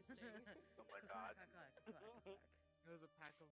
Oh my god. It was a pack of.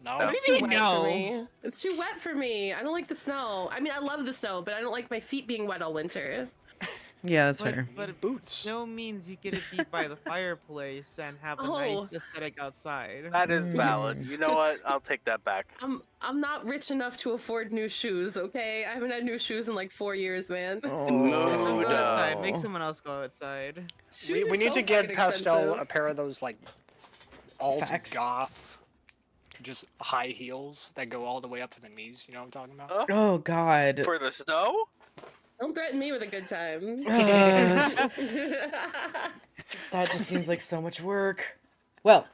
No. No. It's too wet No. for me. It's too wet for me. I don't like the snow. I mean, I love the snow, but I don't like my feet being wet all winter. Yeah, that's But, fair. but Boots. snow means you get to be by the fireplace and have a Oh. nice aesthetic outside. That is valid. Mm. You know what? I'll take that back. I'm not rich enough to afford new shoes, okay? I haven't had new shoes in like 4 years, man. Mood. Go outside. Make Oh. someone else go outside. Shoes We are need so to get fucking Pastel expensive. a pair of those like alt Facts. goth, just high heels that go all the way up to the knees. You know what I'm talking about? Huh? Oh God. For the snow? Don't threaten me with a good time. That just seems like so much work. Well,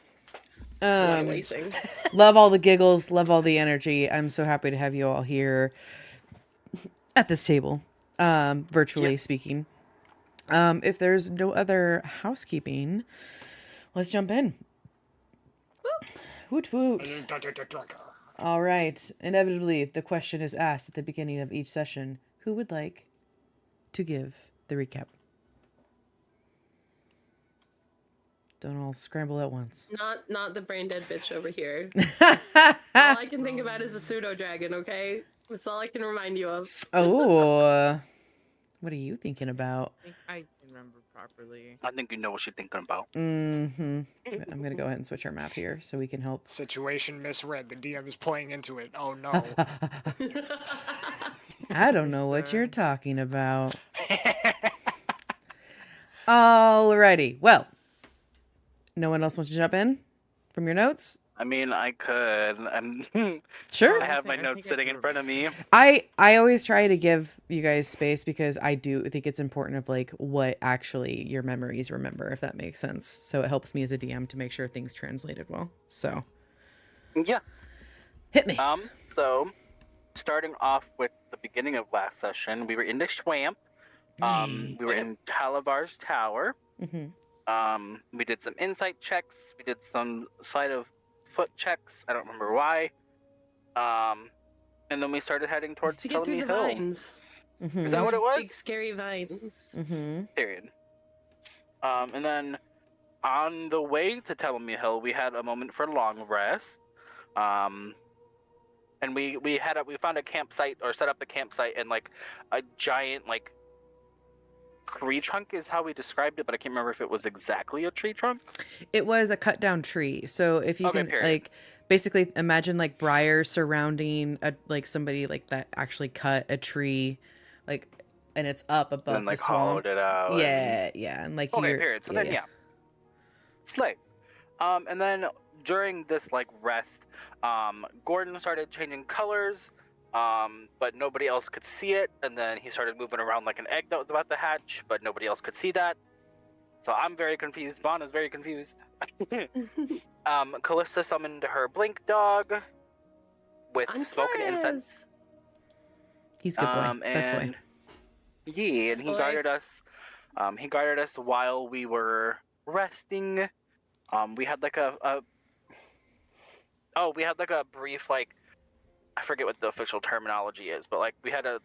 Lacing. love all the giggles, love all the energy. I'm so happy to have you all here at this table, virtually speaking. If there's no other housekeeping, let's jump in. Woot woot. All right. Inevitably, the question is asked at the beginning of each session. Who would like to give the recap? Don't all scramble at once. Not the brain dead bitch over here. All I can think about is a pseudo dragon, okay? That's all I can remind you of. Oh, what are you thinking about? I think I remember properly. I think you know what you're thinking about. Mm-hmm. I'm gonna go ahead and switch our map here so we can help. Situation misread. The DM is playing into it. Oh no. I don't know what Yes, you're talking about. Alrighty. Well, No one else wants to jump in from your notes? I mean, I could. Sure. I have my I notes think I sitting can in front of me. I always try to give you guys space because I do think it's important of like what actually your memories remember, if that makes sense. So it helps me as a DM to make sure things translated well. So Yeah. hit me. So starting off with the beginning of last session, we were in the swamp. We were in Talavar's tower. Mm-hmm. We did some insight checks. We did some sleight of foot checks. I don't remember why. And then we started heading towards To get through Telemy the Hill. vines. Mm-hmm. Is that what it was? Big scary vines. Mm-hmm. Period. And then on the way to Telemy Hill, we had a moment for long rest. And we found a campsite or set up a campsite in like a giant like tree trunk is how we described it, but I can't remember if it was exactly a tree trunk. It was a cut down tree. So if you Okay, can period. like basically imagine like briars surrounding a like somebody like that actually cut a tree, like, and it's up And above then like the swamp. hollowed it out. Yeah, and like Okay, you're period. So then yeah. Slay. And then during this like rest, Gordon started changing colors, but nobody else could see it, and then he started moving around like an egg that was about to hatch, but nobody else could see that. So I'm very confused. Vaughn is very confused. Callista summoned her blink dog with smoke and incense. Antares! He's a good boy. Best boy. And yeah, and he Boy. guarded us. He guarded us while we were resting. We had like a brief like, I forget what the official terminology is, but like we had a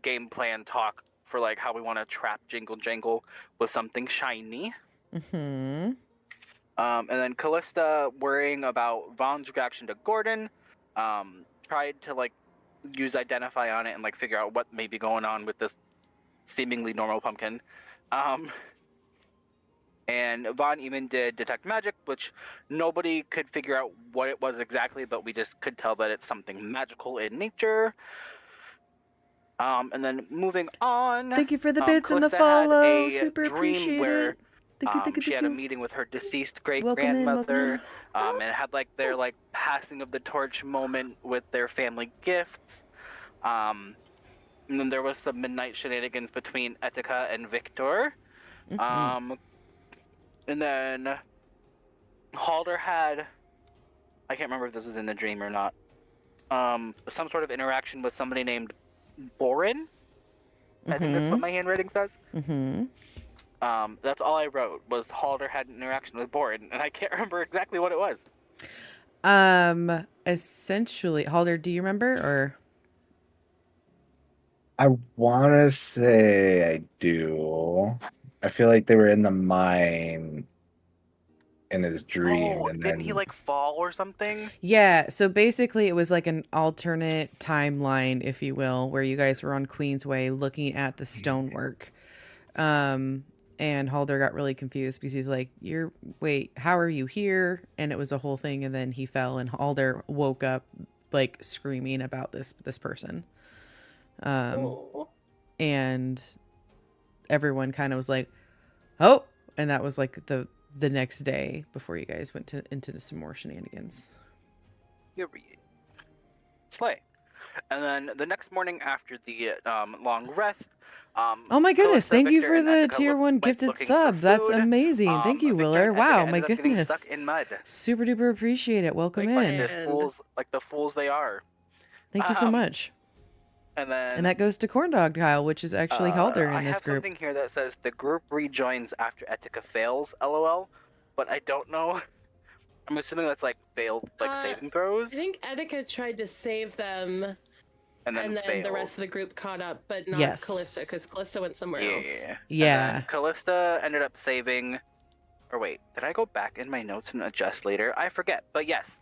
game plan talk for like how we want to trap Jingle Jangle with something shiny. Mm-hmm. And then Callista, worrying about Vaughn's reaction to Gordon, tried to like use Identify on it and like figure out what may be going on with this seemingly normal pumpkin. And Vaughn even did Detect Magic, which nobody could figure out what it was exactly, but we just could tell that it's something magical in nature. And then moving on. Thank you for the bits and the Callista had follow. a Super dream appreciate where it. Thank you. she had a meeting with her deceased great Welcome in, grandmother, welcome and had like their like passing of the torch moment with their family gifts. And then there was some midnight shenanigans between Etika and Victor. Mm-hmm. And then Halder had, I can't remember if this was in the dream or not, some sort of interaction with somebody named Borin. I think that's what my handwriting says. Mm-hmm. That's all I wrote was Halder had an interaction with Borin, and I can't remember exactly what it was. Essentially, Halder, do you remember or? I want to say I do. I feel like they were in the mine in his dream, Oh, and didn't then he like fall or something? Yeah, so basically it was like an alternate timeline, if you will, where you guys were on Queensway looking at the stonework. And Halder got really confused because he's like, wait, how are you here? And it was a whole thing, and then he fell, and Halder woke up like screaming about this person. Oh. And everyone kind of was like, oh, and that was like the next day before you guys went into some more shenanigans. Slay. And then the next morning after the long rest, oh my goodness, Callista, thank you Victor, for and the Etika tier 1 went gifted looking for sub. That's food. amazing. Thank you, Victor Willer. and Etika Wow, my ended up getting goodness. stuck in mud. Super duper appreciate it. Welcome Like in. that. Like the fools they are. Thank you so much. And then And that goes to Corndog Kyle, which is actually Halder I in this have group. something here that says the group rejoins after Etika fails, LOL. But I don't know. I'm assuming that's like failed, like saving throws, I think Etika tried to save them, and then the failed. rest of the group caught up, but not Yes. Callista, because Callista went somewhere else. Yeah. Yeah. And then Callista ended up saving. Or wait, did I go back in my notes and adjust later? I forget. But yes,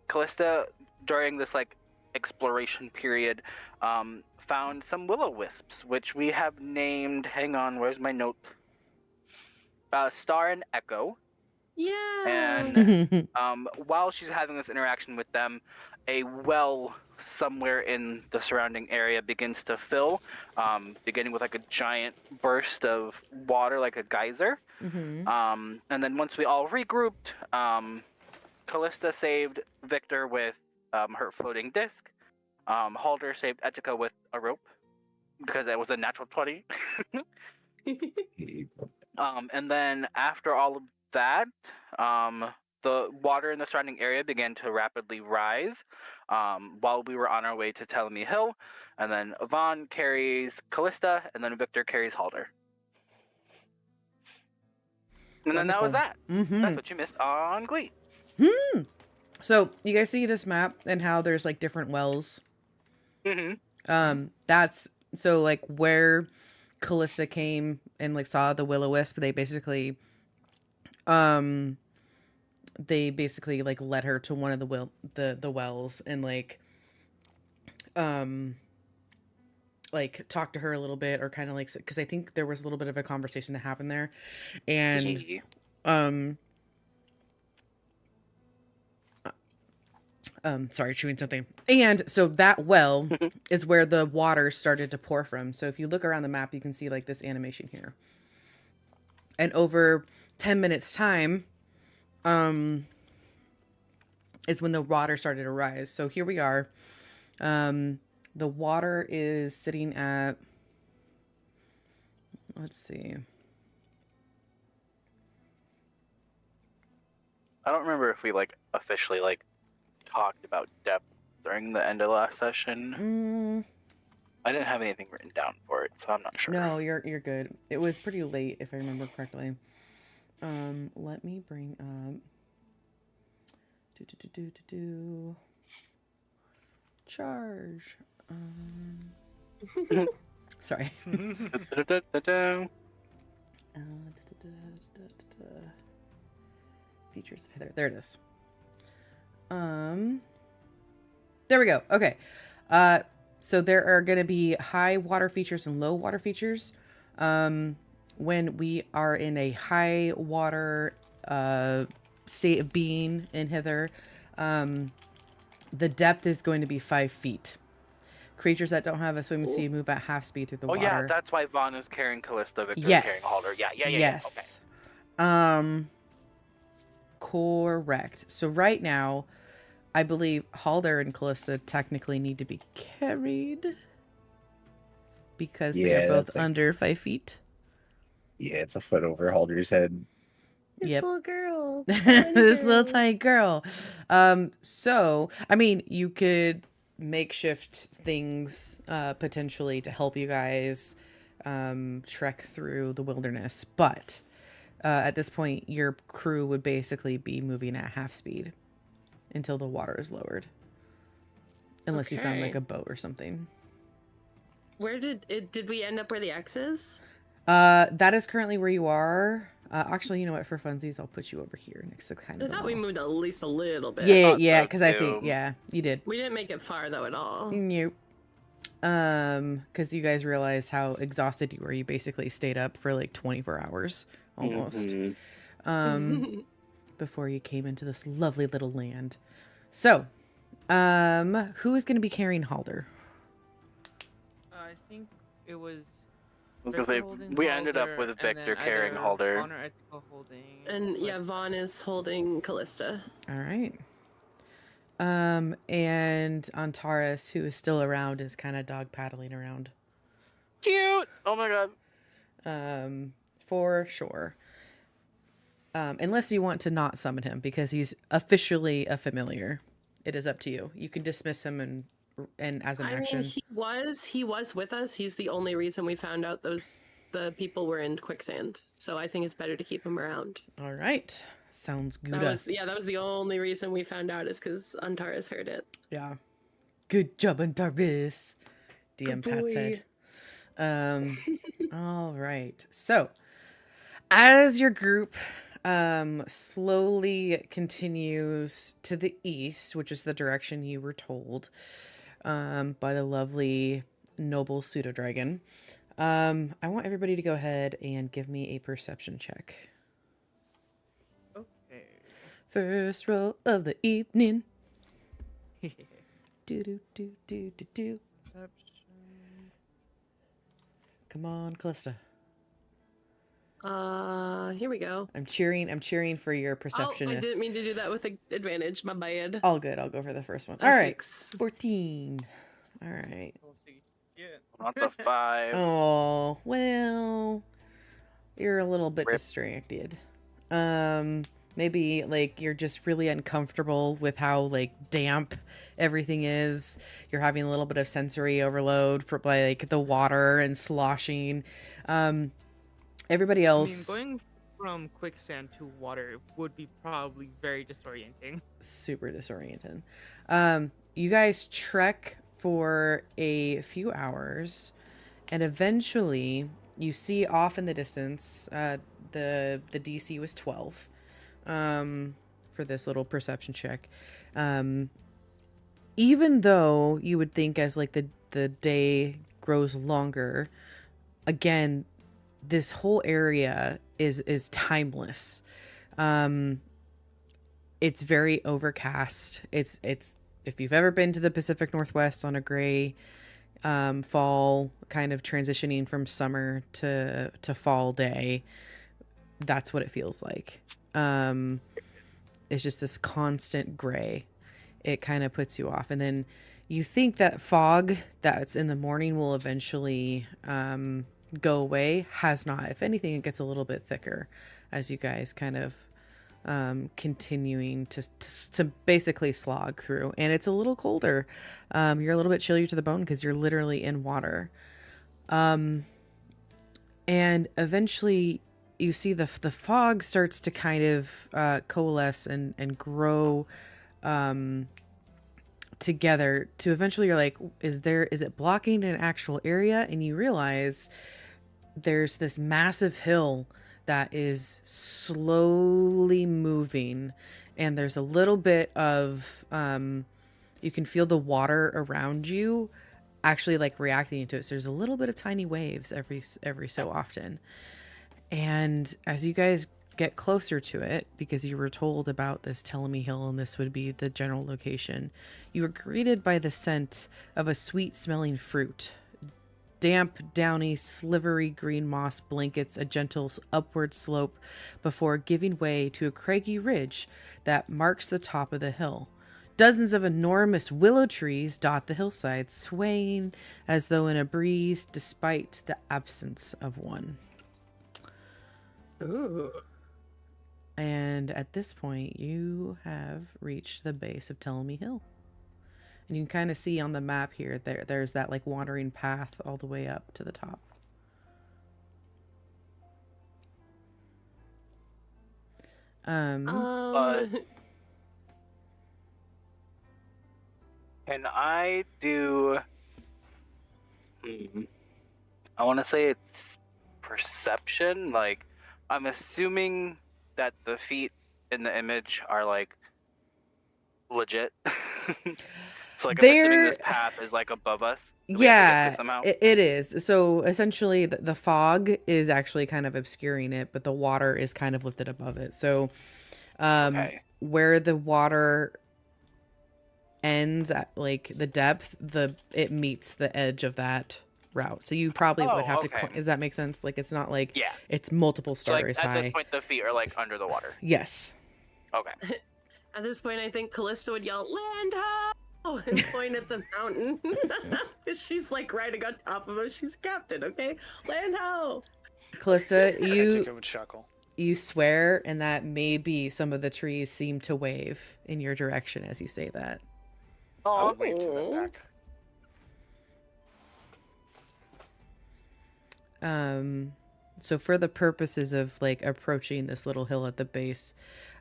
Callista during this like exploration period found some will-o-wisps, which we have named. Hang on, where's my note? Star and Echo. Yeah. And while she's having this interaction with them, a well somewhere in the surrounding area begins to fill, beginning with like a giant burst of water, like a geyser. Mm-hmm. And then once we all regrouped, Callista saved Victor with her floating disc. Halder saved Etika with a rope because it was a natural 20. And then after all of that, the water in the surrounding area began to rapidly rise while we were on our way to Telemy Hill. And then Vaughn carries Callista, and then Victor carries Halder. And then that was that. Mm-hmm. That's what you missed on Glee. So you guys see this map and how there's like different wells. Mm-hmm. That's so like where Callista came and like saw the will-o-wisp. They basically like led her to one of the wells and like talked to her a little bit, or kind of like, because I think there was a little bit of a conversation that happened there, and sorry, chewing something. And so that well is where the water started to pour from. So if you look around the map, you can see like this animation here. And over 10 minutes time, is when the water started to rise. So here we are. The water is sitting at, let's see. I don't remember if we like officially like talked about depth during the end of last session. I didn't have anything written down for it, so I'm not sure. No, you're good. It was pretty late, if I remember correctly. Let me bring up charge. Sorry. Features of Hither. There it is. There we go. Okay. So there are going to be high water features and low water features. When we are in a high water state of being in Hither, the depth is going to be 5 feet. Creatures that don't have a swim speed move at half speed through the water. Oh yeah, that's why Vaughn is carrying Callista, Victor yes. is carrying Halder. Yeah. Yes. Okay. Correct. So right now, I believe Halder and Callista technically need to be carried because they are both under 5 feet. Yeah, it's a foot over Halder's head. This little girl. This little tiny girl. So, I mean, you could makeshift things potentially to help you guys trek through the wilderness, but at this point, your crew would basically be moving at half speed until the water is lowered. Unless you found like a boat or something. Where did we end up where the X is? That is currently where you are. Actually, you know what? For funsies, I'll put you over here next to kind of. I thought we moved at least a little bit. Yeah, because I think you did. We didn't make it far though at all. Nope. Because you guys realized how exhausted you were. You basically stayed up for like 24 hours almost. Before you came into this lovely little land. So, who is going to be carrying Halder? I think it was. I was gonna say we ended up with Victor carrying Halder. And yeah, Vaughn is holding Callista. All right. And Antares, who is still around, is kind of dog paddling around. Cute. Oh my god. For sure. Unless you want to not summon him because he's officially a familiar. It is up to you. You can dismiss him and as an action. Mean, he was with us. He's the only reason we found out the people were in quicksand. So I think it's better to keep him around. All right. Sounds good. That was the only reason we found out is because Antares heard it. Yeah. Good job, Antares. DM Pat said. All right. So, as your group slowly continues to the east, which is the direction you were told by the lovely noble pseudo dragon, I want everybody to go ahead and give me a perception check. Okay. First roll of the evening. Do. Come on, Callista. Here we go. I'm cheering for your perceptionist. Oh, I didn't mean to do that with advantage. My bad. All good. I'll go for the first one. I'll All right. fix. 14. All right. We'll see. Yeah. Not the 5. Oh, well, you're a little bit Rip. distracted. Maybe like you're just really uncomfortable with how like damp everything is. You're having a little bit of sensory overload for like the water and sloshing. Everybody else, I mean, going from quicksand to water would be probably very disorienting. super disoriented. You guys trek for a few hours, and eventually you see off in the distance. The DC was 12. For this little perception check. Even though you would think as like the day grows longer, again, this whole area is timeless. It's very overcast. It's if you've ever been to the Pacific Northwest on a gray fall, kind of transitioning from summer to fall day, that's what it feels like. It's just this constant gray. It kind of puts you off, and then you think that fog that's in the morning will eventually go away. Has not. If anything, it gets a little bit thicker as you guys kind of continuing to basically slog through, and it's a little colder. You're a little bit chillier to the bone because you're literally in water. And eventually you see the fog starts to kind of coalesce and grow together to eventually you're like, is it blocking an actual area? And you realize there's this massive hill that is slowly moving, and there's a little bit of you can feel the water around you actually like reacting to it. So there's a little bit of tiny waves every so often. And as you guys get closer to it, because you were told about this Telemy Hill and this would be the general location, you were greeted by the scent of a sweet smelling fruit. Damp, downy, slivery green moss blankets a gentle upward slope before giving way to a craggy ridge that marks the top of the hill. Dozens of enormous willow trees dot the hillside, swaying as though in a breeze despite the absence of one. Ooh. And at this point, you have reached the base of Telemy Hill. And you can kind of see on the map here, there's that like wandering path all the way up to the top. Can I do... I want to say it's perception. Like, I'm assuming that the feet in the image are like legit. So like, I'm assuming this path is like above us. Yeah, somehow. It is. So essentially the fog is actually kind of obscuring it, but the water is kind of lifted above it. So Okay. where the water ends at like the depth, it meets the edge of that route. So you probably would have to does that make sense? Like it's not like Yeah. it's multiple So like, stories at high. this point, the feet are like under the water. Yes. Okay. At this point, I think Callista would yell, "Land ho!" and point at the mountain. She's like riding on top of us. She's captain, okay? Land ho! Callista, Jessica would chuckle. you swear, and that maybe some of the trees seem to wave in your direction as you say that. I would wait to the back. So for the purposes of like approaching this little hill at the base,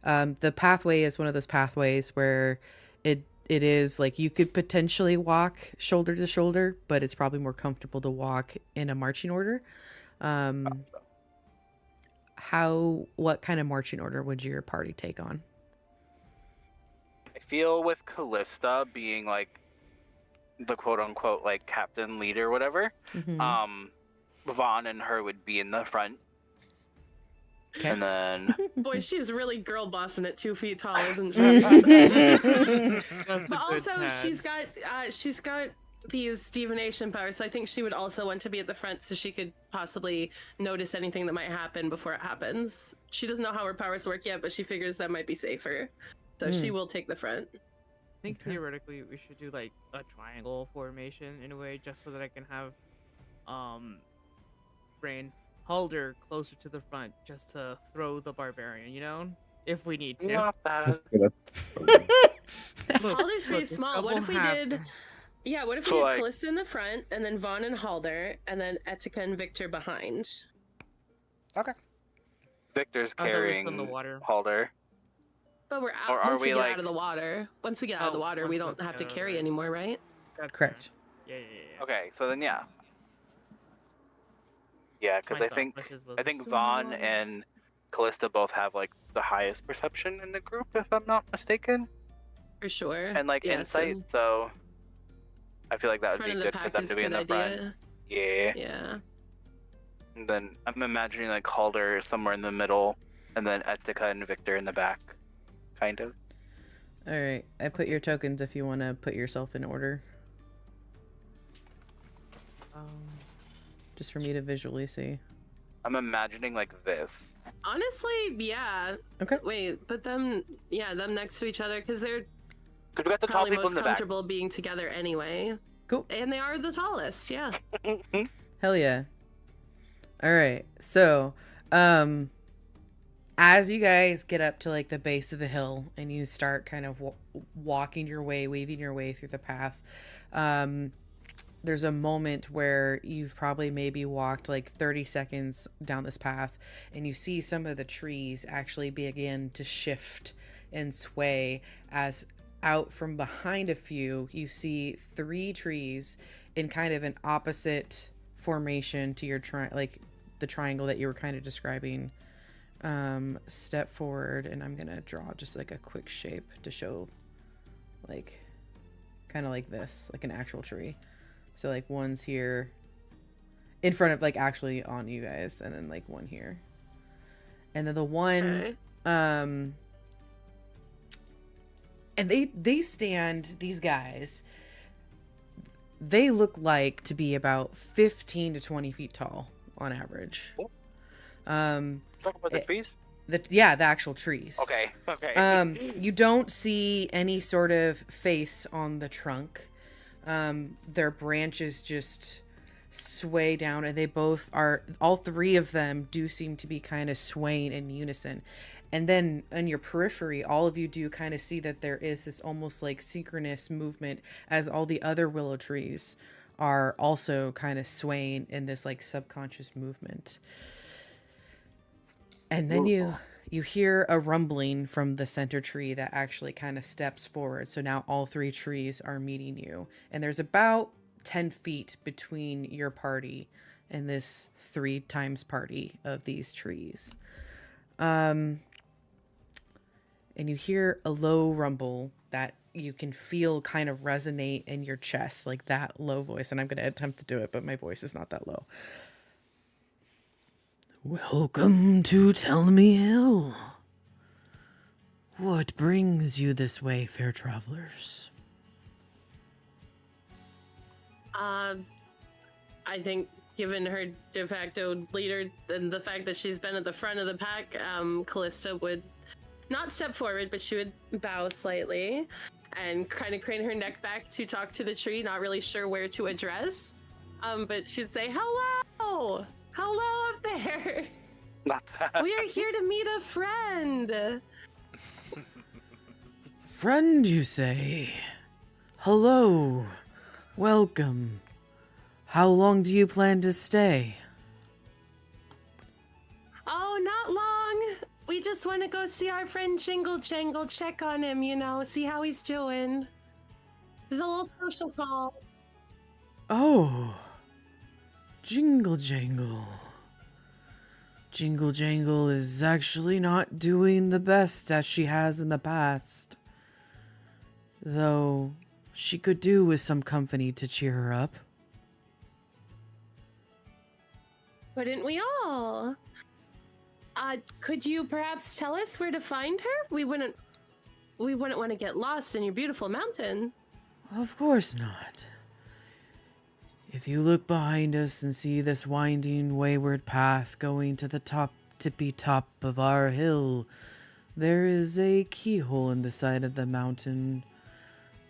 the pathway is one of those pathways where it is like you could potentially walk shoulder to shoulder, but it's probably more comfortable to walk in a marching order. What kind of marching order would your party take on? I feel with Callista being like the quote unquote like captain leader, whatever. Mhm. Vaughn and her would be in the front. And then Boy, she is really girl bossing at 2 feet tall, isn't she? Just a But good also, tad. she's got these divination powers, so I think she would also want to be at the front so she could possibly notice anything that might happen before it happens. She doesn't know how her powers work yet, but she figures that might be safer. So she will take the front. I think Okay. theoretically we should do like a triangle formation in a way, just so that I can have Brain Halder closer to the front, just to throw the barbarian, you know, if we need to. not that. Just gonna- Look, Halder's pretty look, small. What if we double did? Yeah, what if we So, did like- Callista in the front, and then Vaughn and Halder, and then Etika and Victor behind? Victor's I thought we were still in carrying the water. Halder. But we're out Or are once we we, get like- out of the water. Once we get out of the Oh, water, we once don't have to get out, carry right. anymore, right? That's Correct. fair. Yeah. Okay, so then yeah. Yeah, because My I thought think process was I we're think still in the Vaughn water. and Callista both have like the highest perception in the group, if I'm not mistaken, For sure. and like Yes, insight. and So I feel like that would front be of the good for pack them is to a be in good the front. idea. Yeah. Yeah. And then I'm imagining like Halder somewhere in the middle, and then Etika and Victor in the back, kind of. All right, I put your tokens if you want to put yourself in order, just for me to visually see. I'm imagining like this. Honestly, yeah. Okay. Wait, put them, them next to each other because they're Cause we got the tall probably people most in the back. comfortable being together anyway. Cool. And they are the tallest, yeah. Hell yeah. All right. So, as you guys get up to like the base of the hill and you start kind of walking your way, weaving your way through the path, there's a moment where you've probably maybe walked like 30 seconds down this path and you see some of the trees actually begin to shift and sway as out from behind a few you see 3 trees in kind of an opposite formation to your like the triangle that you were kind of describing. Step forward and I'm gonna draw just like a quick shape to show like kind of like this, like an actual tree. So like one's here in front of like actually on you guys, and then like one here, and then the one Okay. and they stand, these guys, they look like to be about 15 to 20 feet tall on average. Talk about the trees. The actual trees. Okay. You don't see any sort of face on the trunk. Their branches just sway down, and they both are, all 3 of them do seem to be kind of swaying in unison. And then on your periphery, all of you do kind of see that there is this almost like synchronous movement as all the other willow trees are also kind of swaying in this like subconscious movement. And then you hear a rumbling from the center tree that actually kind of steps forward. So now all 3 trees are meeting you. And there's about 10 feet between your party and this 3 times party of these trees. And you hear a low rumble that you can feel kind of resonate in your chest, like that low voice. And I'm going to attempt to do it, but my voice is not that low. Welcome to Tell Me Hill. What brings you this way, fair travelers? I think given her de facto leader and the fact that she's been at the front of the pack, Callista would not step forward, but she would bow slightly and kind of crane her neck back to talk to the tree, not really sure where to address. But she'd say, hello! Hello up there! Not that. We are here to meet a friend! Friend, you say? Hello. Welcome. How long do you plan to stay? Oh, not long. We just want to go see our friend Jingle Jangle, check on him, see how he's doing. It's a little social call. Oh. Jingle Jangle. Jingle Jangle is actually not doing the best as she has in the past. Though she could do with some company to cheer her up. Wouldn't we all? Could you perhaps tell us where to find her? We wouldn't want to get lost in your beautiful mountain. Of course not. If you look behind us and see this winding wayward path going to the tippy top of our hill, there is a keyhole in the side of the mountain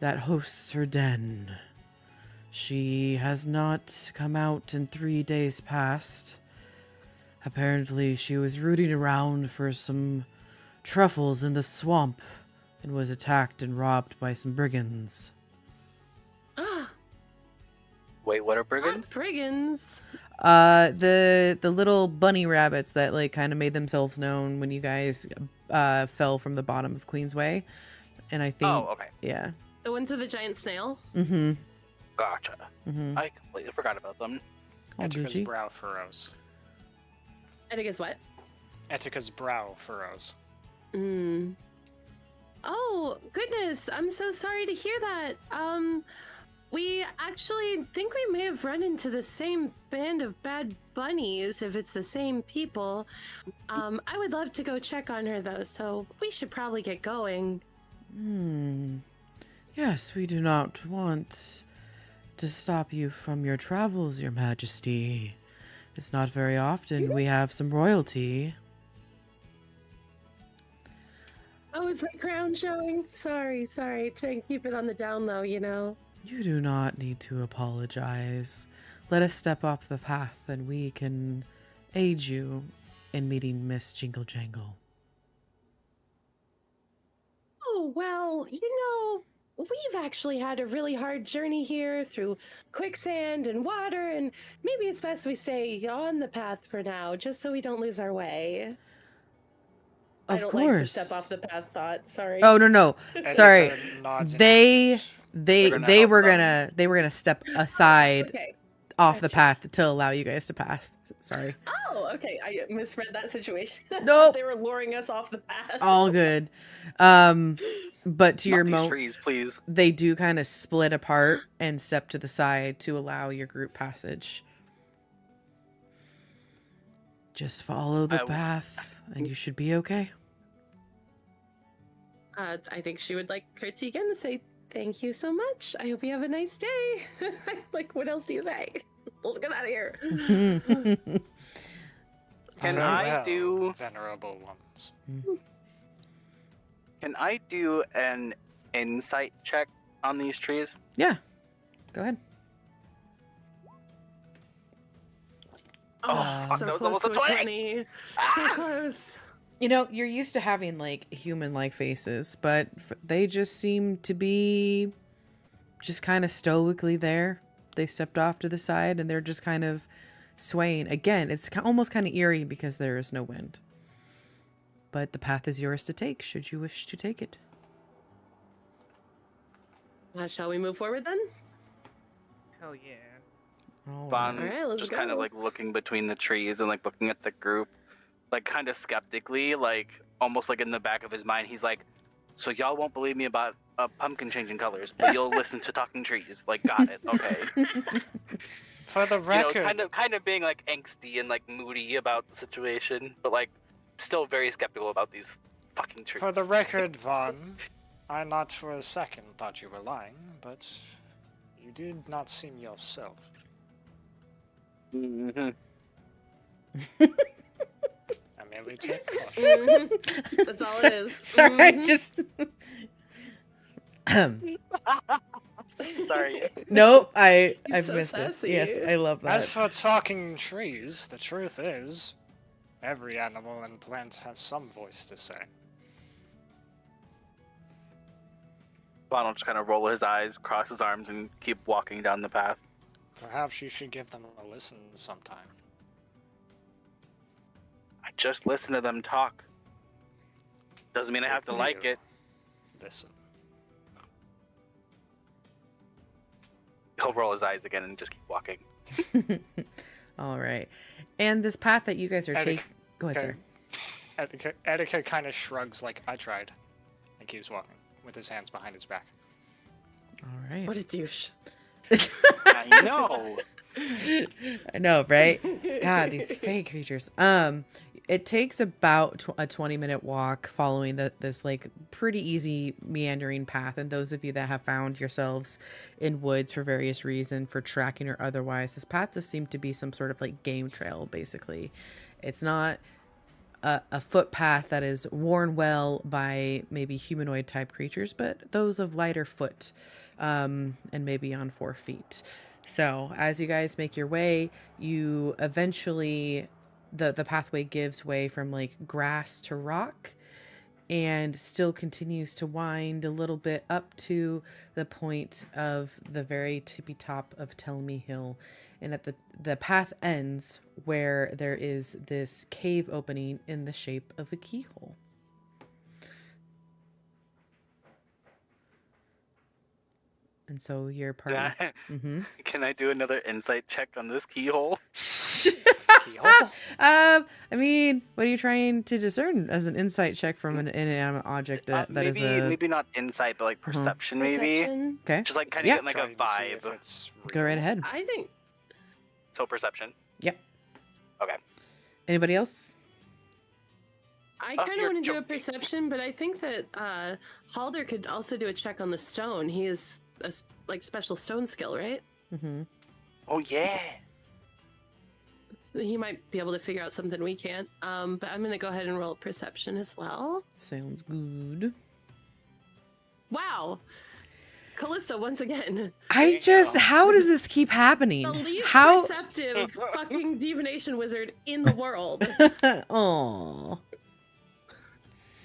that hosts her den. She has not come out in 3 days past. Apparently, she was rooting around for some truffles in the swamp and was attacked and robbed by some brigands. Wait, what are brigands? Brigands. The little bunny rabbits that like kind of made themselves known when you guys fell from the bottom of Queensway, and I think. Oh, okay. Yeah. The ones with the giant snail. Mm-hmm. Gotcha. Mm-hmm. I completely forgot about them. Oh, Etika's Gucci. brow furrows. I think it's what? Etika's brow furrows. Mm. Oh, goodness. I'm so sorry to hear that. We actually think we may have run into the same band of bad bunnies, if it's the same people. I would love to go check on her, though, so we should probably get going. Yes, we do not want to stop you from your travels, Your Majesty. It's not very often we have some royalty. Oh, is my crown showing? Sorry. Try and keep it on the down low, you know. You do not need to apologize. Let us step off the path and we can aid you in meeting Miss Jingle Jangle. Oh, well, you know, we've actually had a really hard journey here through quicksand and water, and maybe it's best we stay on the path for now, just so we don't lose our way. I Of don't course. like the step off the path thought. Sorry. Oh no. Etika Sorry. nods in They agreement. they gonna they help were them. gonna step aside Okay. off the Gotcha. path to allow you guys to pass. Sorry. Oh, okay. I misread that situation. Nope. They were luring us off the path. All good. But to your Not these mo trees, please. they do kind of split apart and step to the side to allow your group passage. Just follow the path and you should be okay. I think she would like curtsy again and say, "Thank you so much. I hope you have a nice day." Like, what else do you say? Let's get out of here. Can I Farewell, do- venerable ones? Can I do an insight check on these trees? Yeah. Go ahead. Oh, fuck, so that was close almost to a a 20. 20. So close. You know, you're used to having like human-like faces, but they just seem to be just kind of stoically there. They stepped off to the side and they're just kind of swaying. Again, it's almost kind of eerie because there is no wind. But the path is yours to take, should you wish to take it. Shall we move forward then? Hell yeah. All Bon's right. Alright, let's just kind of go. like looking between the trees and like looking at the group, like kind of skeptically, like almost like in the back of his mind, he's like, "So y'all won't believe me about a pumpkin changing colors, but you'll listen to talking trees." Like, got it, okay. For the You know, record, kind of being like angsty and like moody about the situation, but like still very skeptical about these fucking trees. for the record, Vaughn, I not for a second thought you were lying, but you did not seem yourself. Mhm. I merely take caution. Mhm. That's all it is. Sorry, I Mhm. just Sorry. Nope, I've so missed this. sassy. Yes, I love that. As for talking trees, the truth is, every animal and plant has some voice to say. Bon will just kind of roll his eyes, cross his arms, and keep walking down the path. Perhaps you should give them a listen sometime. I just listen to them talk. Doesn't mean I have to like it. Listen. He'll roll his eyes again and just keep walking. All right. And this path that you guys are taking. Go ahead, Okay. sir. Etika kind of shrugs like, I tried, and keeps walking, with his hands behind his back. All right. What a douche. I know. I know, right? God, these fake creatures. It takes about a 20-minute walk following this like pretty easy meandering path. And those of you that have found yourselves in woods for various reasons, for tracking or otherwise, this path does seem to be some sort of like game trail, basically. It's not a footpath that is worn well by maybe humanoid type creatures, but those of lighter foot, and maybe on 4 feet. So as you guys make your way, you eventually, the pathway gives way from like grass to rock, and still continues to wind a little bit up to the point of the very tippy top of Tell Me Hill. And at the path ends where there is this cave opening in the shape of a keyhole. And so your party. Can I do another insight check on this keyhole? Keyhole? I mean, what are you trying to discern as an insight check from an inanimate object that is a... Maybe not insight, but like perception, maybe. Perception? Okay. Just like kind of Yeah. getting like a Trying to see if vibe. it's Go right real. ahead. I think So perception. Yep. Okay. Anybody else? I Oh, kind of you're want to do a joking. perception, but I think that Halder could also do a check on the stone. He is a like special stone skill, right? Mm-hmm. Oh yeah. So he might be able to figure out something we can't. But I'm gonna go ahead and roll perception as well. Sounds good. Wow, Callisto once again, I just... How does this keep happening? the least How... perceptive fucking divination wizard in the world. Aw.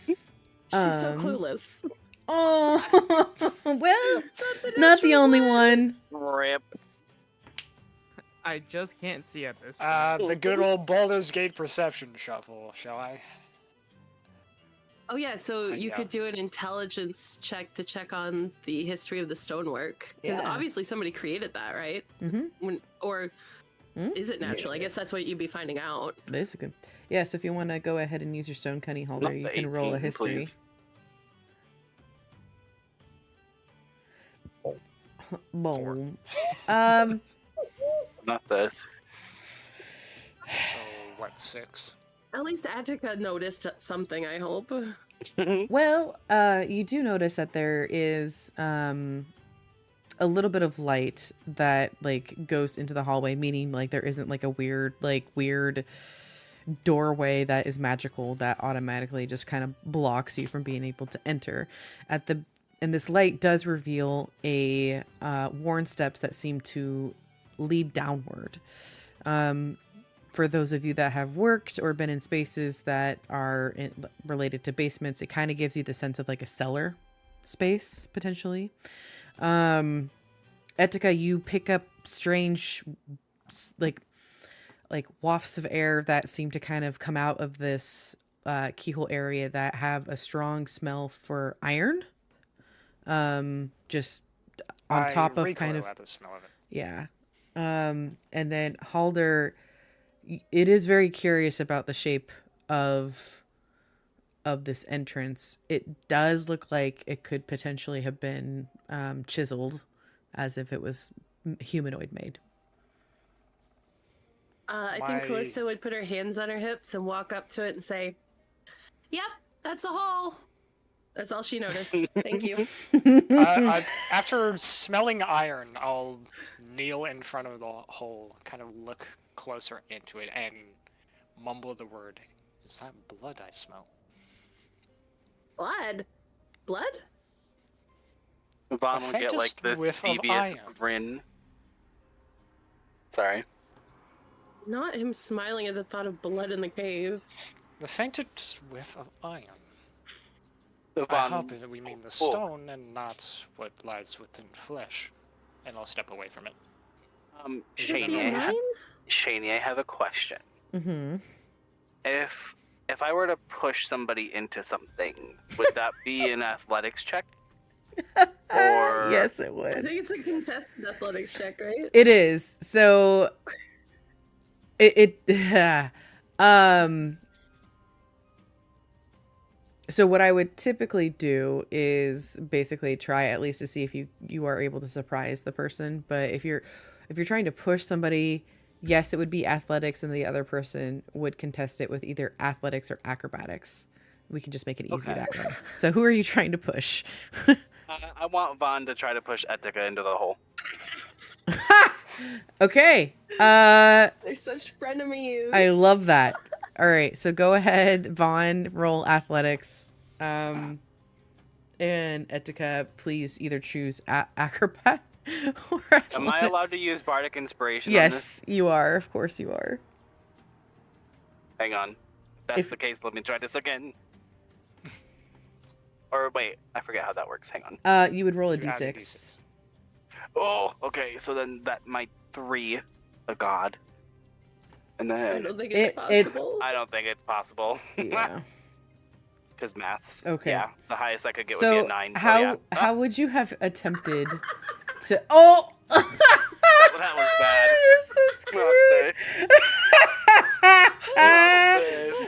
She's so Um, clueless. Oh, well, not the only one. Rip. I just can't see at this point. The good old Baldur's Gate perception shuffle, shall I? Oh yeah, so you Yeah. could do an intelligence check to check on the history of the stonework, because Yeah. obviously somebody created that, right? Mm-hmm. Or Hmm? is it natural? I guess that's what you'd be finding out. Basically. Yeah, so if you want to go ahead and use your stone cunning holder, Not you the can roll a 18, history. please. Boom. Not this. So, what, 6? At least Attica noticed something, I hope. Well, you do notice that there is a little bit of light that like goes into the hallway, meaning like there isn't like a weird doorway that is magical that automatically just kind of blocks you from being able to enter. And this light does reveal a worn steps that seem to lead downward. For those of you that have worked or been in spaces that are related to basements, it kind of gives you the sense of like a cellar space potentially. Etika, you pick up strange like wafts of air that seem to kind of come out of this keyhole area that have a strong smell for iron. Just on top of kind of at the smell of it. yeah. And then Halder, it is very curious about the shape of this entrance. It does look like it could potentially have been chiseled as if it was humanoid made. I My- think Callisto would put her hands on her hips and walk up to it and say, "Yep, that's a hole." That's all she noticed. Thank you. After smelling iron, I'll kneel in front of the hole, kind of look closer into it, and mumble the word, "Is that blood I smell?" Blood? Blood? Vaughn will get like faintest this whiff of devious iron. grin. Sorry. Not him smiling at the thought of blood in the cave. The faintest whiff of iron. So I Vaughn, hope that we mean the stone and not what lies within flesh. And I'll step away from it. Shaney, I have a question. Mm-hmm. If I were to push somebody into something, would that be an athletics check? Or Yes, it I would. think it's a contested athletics check, right? It is. So so what I would typically do is basically try at least to see if you are able to surprise the person. But if you're trying to push somebody yes, it would be athletics, and the other person would contest it with either athletics or acrobatics. We can just make it easy Okay. that way. So who are you trying to push? I want Vaughn to try to push Etika into the hole. Okay. They're such frenemies. I love that. All right, so go ahead, Vaughn, roll athletics. And Etika, please either choose acrobat or athletics. Am I allowed to use Bardic Inspiration on this? Yes, you are. Of course you are. Hang on. If that's If- the case, let me try this again. Or wait, I forget how that works. Hang on. You would roll a You add a d6. Oh, okay. So then that might 3 a god. And I then don't think it's It- possible. I don't think it's possible. Yeah. Because maths. Okay. Yeah, the highest I could get would So be a 9. So how yeah. how would you have attempted to? Oh, that was bad. You're so screwed.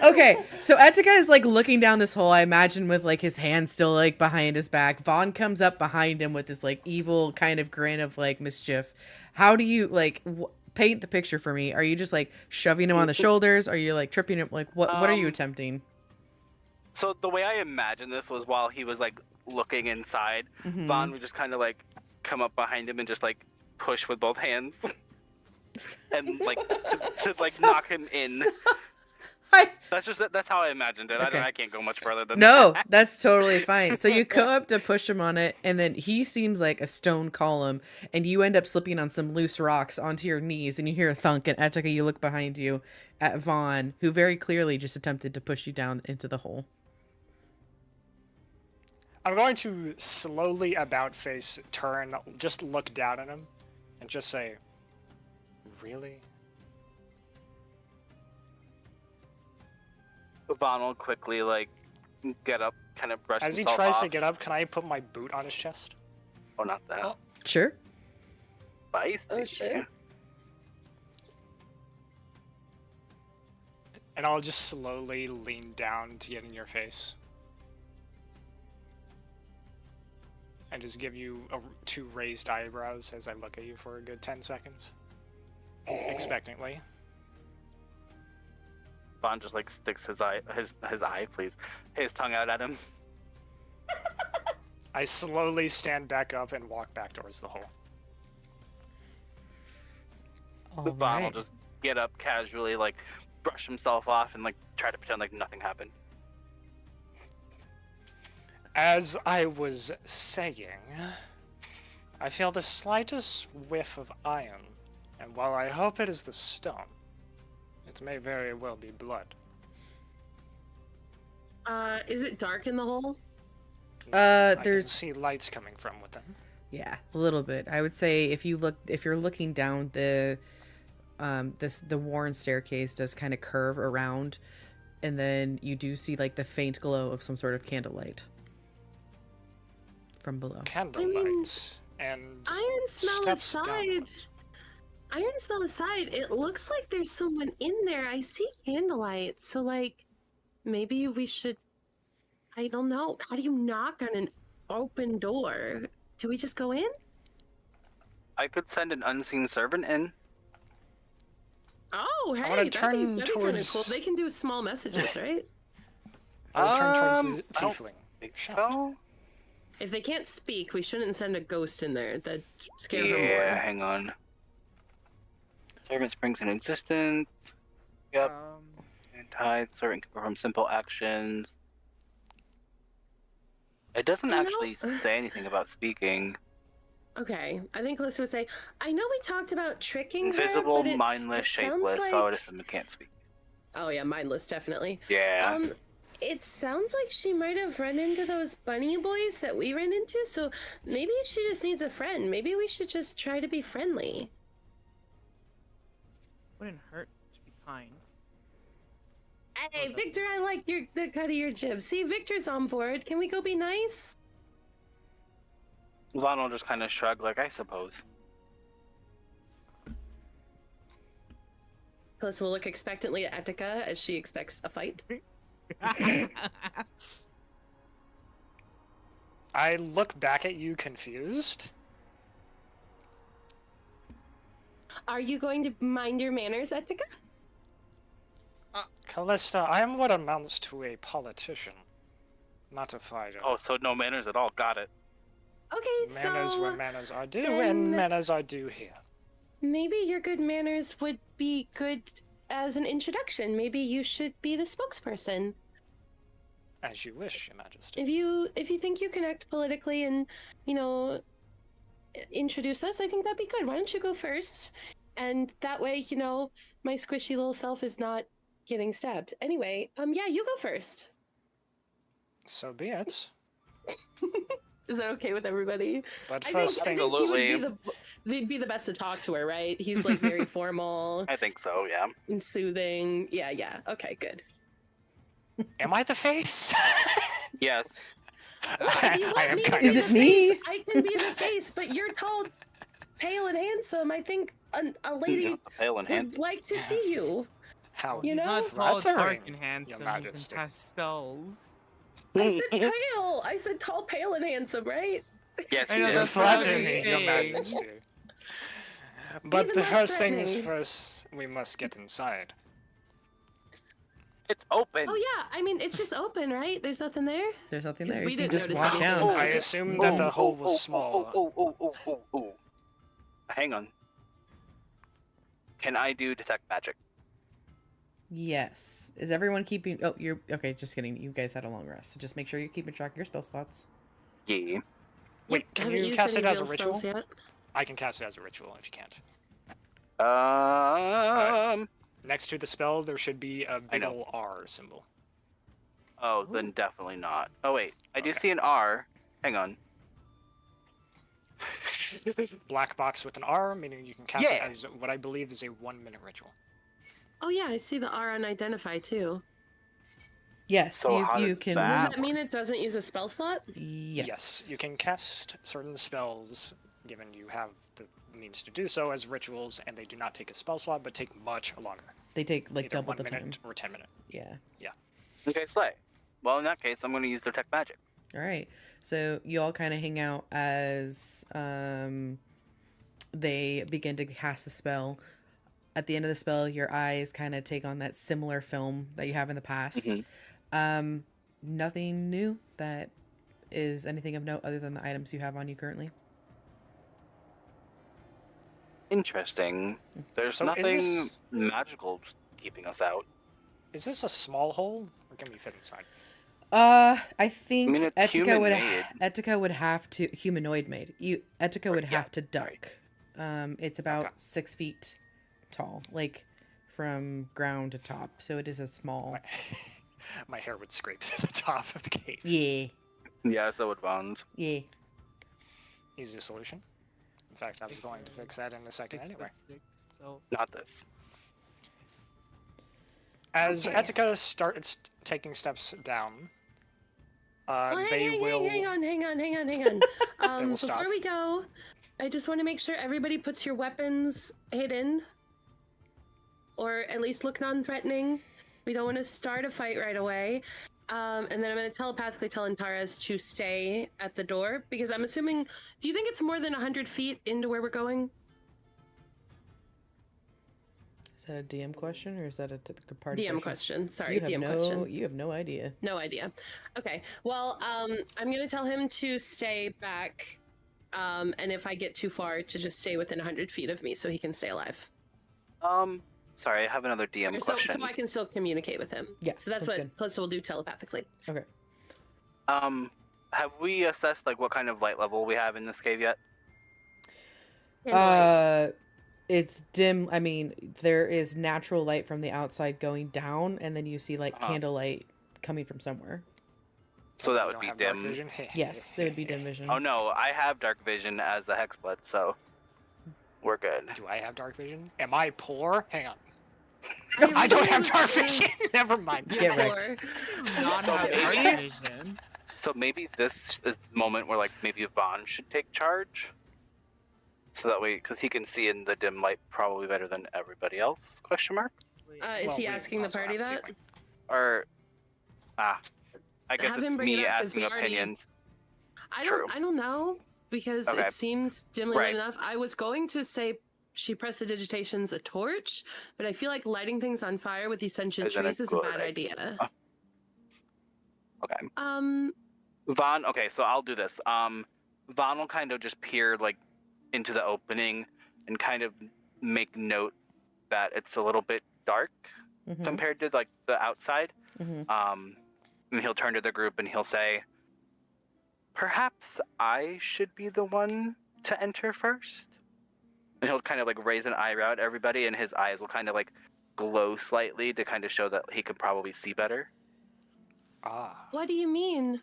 Okay, so Etika is like looking down this hole. I imagine with like his hand still like behind his back. Vaughn comes up behind him with this like evil kind of grin of like mischief. How do you like paint the picture for me? Are you just like shoving him on the shoulders? Are you like tripping him? Like what are you attempting? So the way I imagined this was while he was like looking inside, Mhm. Vaughn would just kind of like come up behind him and just like push with both hands, and like to like So- knock him in. That's how I imagined it. Okay. I can't go much further than No, that. that's totally fine. So you go up to push him on it, and then he seems like a stone column, and you end up slipping on some loose rocks onto your knees, and you hear a thunk, and Etika, you look behind you at Vaughn, who very clearly just attempted to push you down into the hole. I'm going to slowly about face turn, just look down at him, and just say, "Really?" Vaughn will quickly like get up, kind of brush As he himself tries off. to get up, can I put my boot on his chest? Oh, not that. Oh. Sure. Spicy. Oh, shit. And I'll just slowly lean down to get in your face. And just give you 2 raised eyebrows as I look at you for a good 10 seconds. Expectantly. Vaughn just like sticks his tongue out at him. I slowly stand back up and walk back towards the hole. All Vaughn will right. just get up casually, like brush himself off, and like try to pretend like nothing happened. As I was saying, I feel the slightest whiff of iron, and while I hope it is the stone, it may very well be blood. Is it dark in the hole? I can there's see lights coming from within. yeah, a little bit. I would say if you're looking down the the worn staircase does kind of curve around, and then you do see like the faint glow of some sort of candlelight from below. Candlelights and Iron smell steps aside. downward. Iron smell aside, it looks like there's someone in there. I see candlelight. So, like, maybe we should. I don't know. How do you knock on an open door? Do we just go in? I could send an unseen servant in. Oh, hey, wanna that'd be turn kind of cool. towards- They can do small messages, right? I'll turn towards the I don't tiefling. Think Shout. so? If they can't speak, we shouldn't send a ghost in there. That'd scare them Yeah, more. hang on. Servant springs in existence. Yep. And tithe. Servant can perform simple actions. It doesn't You know- actually say anything about speaking. Okay, I think Calista would say, I know we talked about tricking Invisible, her, but mindless, it sounds shapeless. So I would like- assume it can't speak. Oh yeah, mindless, definitely. Yeah. It sounds like she might have run into those bunny boys that we ran into, so maybe she just needs a friend. Maybe we should just try to be friendly. Wouldn't hurt to be kind. Hey, Victor, I like the cut of your jib. See, Victor's on board. Can we go be nice? Vaughn will just kind of shrug, like, I suppose. Calista will look expectantly at Etika as she expects a fight. I look back at you confused. Are you going to mind your manners, Etika? Callista, I am what amounts to a politician, not a fighter. Oh, so no manners at all. Got it. Okay, Manners so where manners are due, then- and manners are due here. maybe your good manners would be good as an introduction. Maybe you should be the spokesperson. As you wish, Your Majesty. If you think you connect politically and, you know, introduce us, I think that'd be good. Why don't you go first? And that way, you know, my squishy little self is not getting stabbed. Anyway, yeah, you go first. So be it. Is that okay with everybody? But I first think thing, Absolutely. they'd be the best to talk to her, right? He's like very formal I think so. Yeah. and soothing. Yeah. Okay, good. am I the face? Yes. If you want I am me kind to Is be of. it the me? face, I can be the face, but you're tall, pale, and handsome. I think a lady Not the pale and would handsome. like to see you. How You He's know? not tall, flattering, dark, and Your handsome. He's in Majesty. pastels. I said pale. I said tall, pale, and handsome, right? Yes, I you know, did. You that's what I was flatter me, Your saying. Majesty. But Even the less first things threatening. first, we must get inside. It's open. Oh yeah. I mean, it's just open, right? There's nothing there. There's nothing 'Cause there. we You can didn't just notice walk anything. down. I assumed that the hole was small. Oh. Hang on. Can I do detect magic? Yes. Is everyone keeping? Oh, you're okay. Just kidding. You guys had a long rest, so just make sure you're keeping track of your spell slots. Yeah. Wait, can Haven't you used cast any it as a real ritual? spells yet. I can cast it as a ritual if you can't. Next to the spell, there should be a big know. ol' R symbol. Oh, then definitely not. Oh wait, I do Okay. see an R. Hang on. Black box with an R, meaning you can cast it Yeah. as what I believe is a 1-minute ritual. Oh yeah, I see the R on identify too. Yes, So how you did can. that- Does that mean it doesn't use a spell slot? Yes. You can cast certain spells, given you have the means to do so, as rituals, and they do not take a spell slot, but take much longer. They take like Either double 1 the time. minute or 10 minutes. Yeah. Okay, slay. Well, in that case, I'm going to use detect magic. All right. So you all kind of hang out as they begin to cast the spell. At the end of the spell, your eyes kind of take on that similar film that you have in the past. Mhm. Nothing new that is anything of note other than the items you have on you currently. Interesting. There's So is nothing this- magical keeping us out. Is this a small hole, or can we fit inside? I think I mean, it's Etika would have to humanoid made. Etika would Yeah, have to duck. It's about Okay. 6 feet tall, like from ground to top. So it is a small. My hair would scrape to the top of the cave. Yeah, Yeah, so would Vaughn's. yeah. Easy solution. In fact, I was going to fix that in a second anyway. 6'6", so Not this. As Okay. Etika starts taking steps down, they will. Hang on. will stop. Before we go, I just want to make sure everybody puts your weapons hidden, or at least look non-threatening. We don't want to start a fight right away. And then I'm going to telepathically tell Antares to stay at the door, because I'm assuming. Do you think it's more than 100 feet into where we're going? Is that a DM question or is that a party DM question. Sorry, You have DM no, question. You have no idea. No idea. Okay. Well, I'm gonna tell him to stay back, and if I get too far, to just stay within 100 feet of me, so he can stay alive. Sorry, I have another DM So question. I can still communicate with him. Yeah, So that's sounds what good. Calista will do telepathically. Okay. Have we assessed like what kind of light level we have in this cave yet? It's dim. I mean, there is natural light from the outside going down, and then you see like Uh-huh. candlelight coming from somewhere. So that You would don't be have dark dim. vision? Yes, it would be dim vision. Oh no, I have dark vision as a hexblood, so we're good. Do I have dark vision? Am I poor? Hang on. I I don't really have was dark gonna vision. Never mind. Get explore. wrecked. not have Okay. dark vision. So maybe this is the moment where like maybe Vaughn should take charge. So that way, because he can see in the dim light probably better than everybody else? Question mark? Is Well, he we asking the also party have that? tiefling. Or I guess Have it's him bring it me up, 'cause asking we already- opinion. I True. don't know, because Okay. it seems dimly lit Right. enough. I was going to say she prestidigitations a torch, but I feel like lighting things on fire with these sentient Isn't a trees is a good bad idea. Okay. Vaughn, okay, so I'll do this. Vaughn will kind of just peer like into the opening and kind of make note that it's a little bit dark compared to like the outside. And he'll turn to the group and he'll say, "Perhaps I should be the one to enter first." And he'll kind of like raise an eyebrow at everybody, and his eyes will kind of like glow slightly to kind of show that he could probably see better. Ah. what do you mean?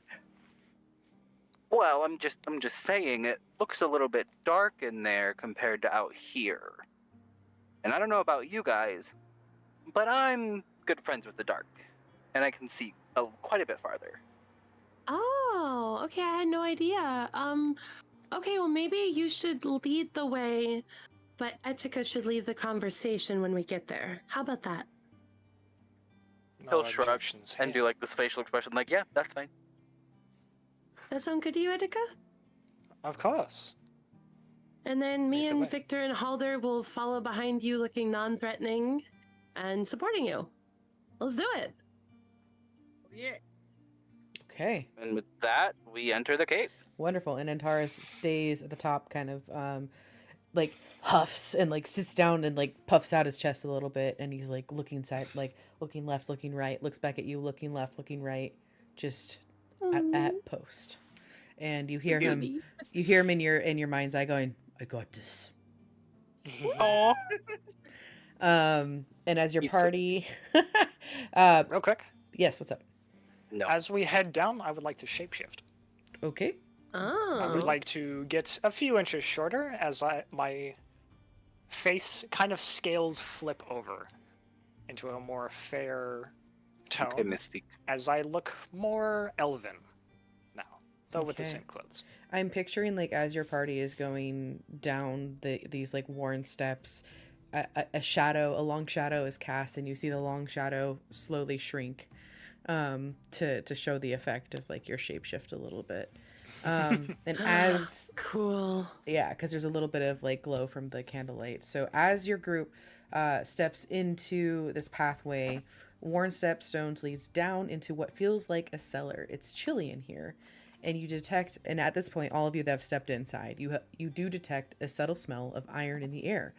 Well, I'm just saying it looks a little bit dark in there compared to out here. And I don't know about you guys, but I'm good friends with the dark, and I can see quite a bit farther. Oh, okay, I had no idea. Okay, well maybe you should lead the way, but Etika should lead the conversation when we get there. How about that? No He'll shrug objections and here. do like this facial expression, like, "Yeah, that's fine." That sound good to you, Etika? Of course. And then me Lead the and way. Victor and Halder will follow behind you looking non-threatening and supporting you. Let's do it. Yeah. Okay. And with that, we enter the cave. Wonderful. And Antares stays at the top, kind of like huffs and like sits down and like puffs out his chest a little bit, and he's like looking side, like looking left, looking right, looks back at you, looking left, looking right, just at post. And you hear him in your mind's eye going, "I got this." Oh, And as your He's so- party Real quick, yes, what's up? no. as we head down, I would like to shapeshift. Okay. Oh. I would like to get a few inches shorter as my face kind of scales flip over into a more fair tone Okay, Mystique. as I look more elven now, though with the Okay. same clothes. I'm picturing like as your party is going down these like worn steps, a long shadow is cast, and you see the long shadow slowly shrink, to show the effect of like your shapeshift a little bit. And as Cool. yeah, because there's a little bit of like glow from the candlelight. So as your group steps into this pathway, worn stepstones leads down into what feels like a cellar. It's chilly in here, and you detect, and at this point, all of you that have stepped inside, you do detect a subtle smell of iron in the air.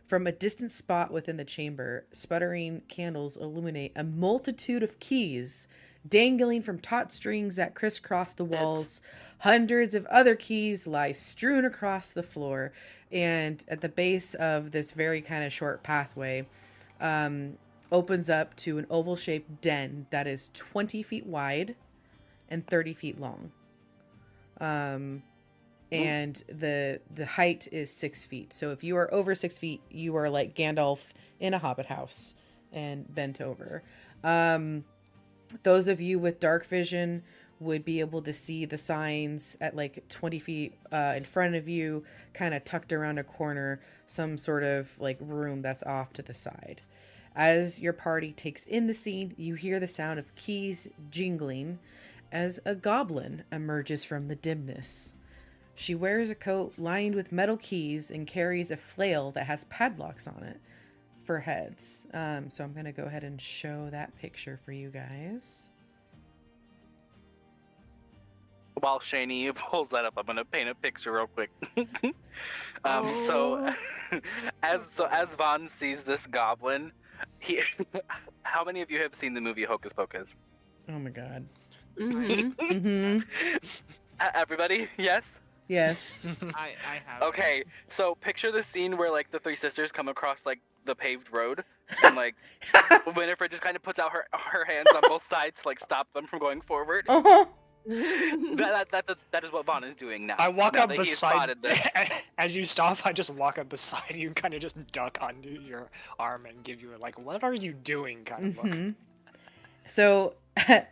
From a distant spot within the chamber, sputtering candles illuminate a multitude of keys dangling from taut strings that crisscross the walls. Hundreds of other keys lie strewn across the floor, and at the base of this very kind of short pathway opens up to an oval-shaped den that is 20 feet wide and 30 feet long. And the height is 6 feet. So if you are over 6 feet, you are like Gandalf in a hobbit house and bent over. Those of you with dark vision would be able to see the signs at like 20 feet in front of you, kind of tucked around a corner, some sort of like room that's off to the side. As your party takes in the scene, you hear the sound of keys jingling as a goblin emerges from the dimness. She wears a coat lined with metal keys and carries a flail that has padlocks on it for heads. So I'm going to go ahead and show that picture for you guys. While Shaney pulls that up, I'm gonna paint a picture real quick. Oh. So as Vaughn sees this goblin, he. How many of you have seen the movie Hocus Pocus? Oh my god. Mm-hmm. Mm-hmm. Everybody, yes. Yes. I have. Okay, so picture the scene where like the three sisters come across like the paved road, and like Winifred just kind of puts out her hands on both sides to like stop them from going forward. Uh-huh. That is what Vaughn is doing now. I walk now up that he has beside spotted this. as you stop. I just walk up beside you and kind of just duck under your arm and give you a like, "What are you doing?" kind of look. Mhm. So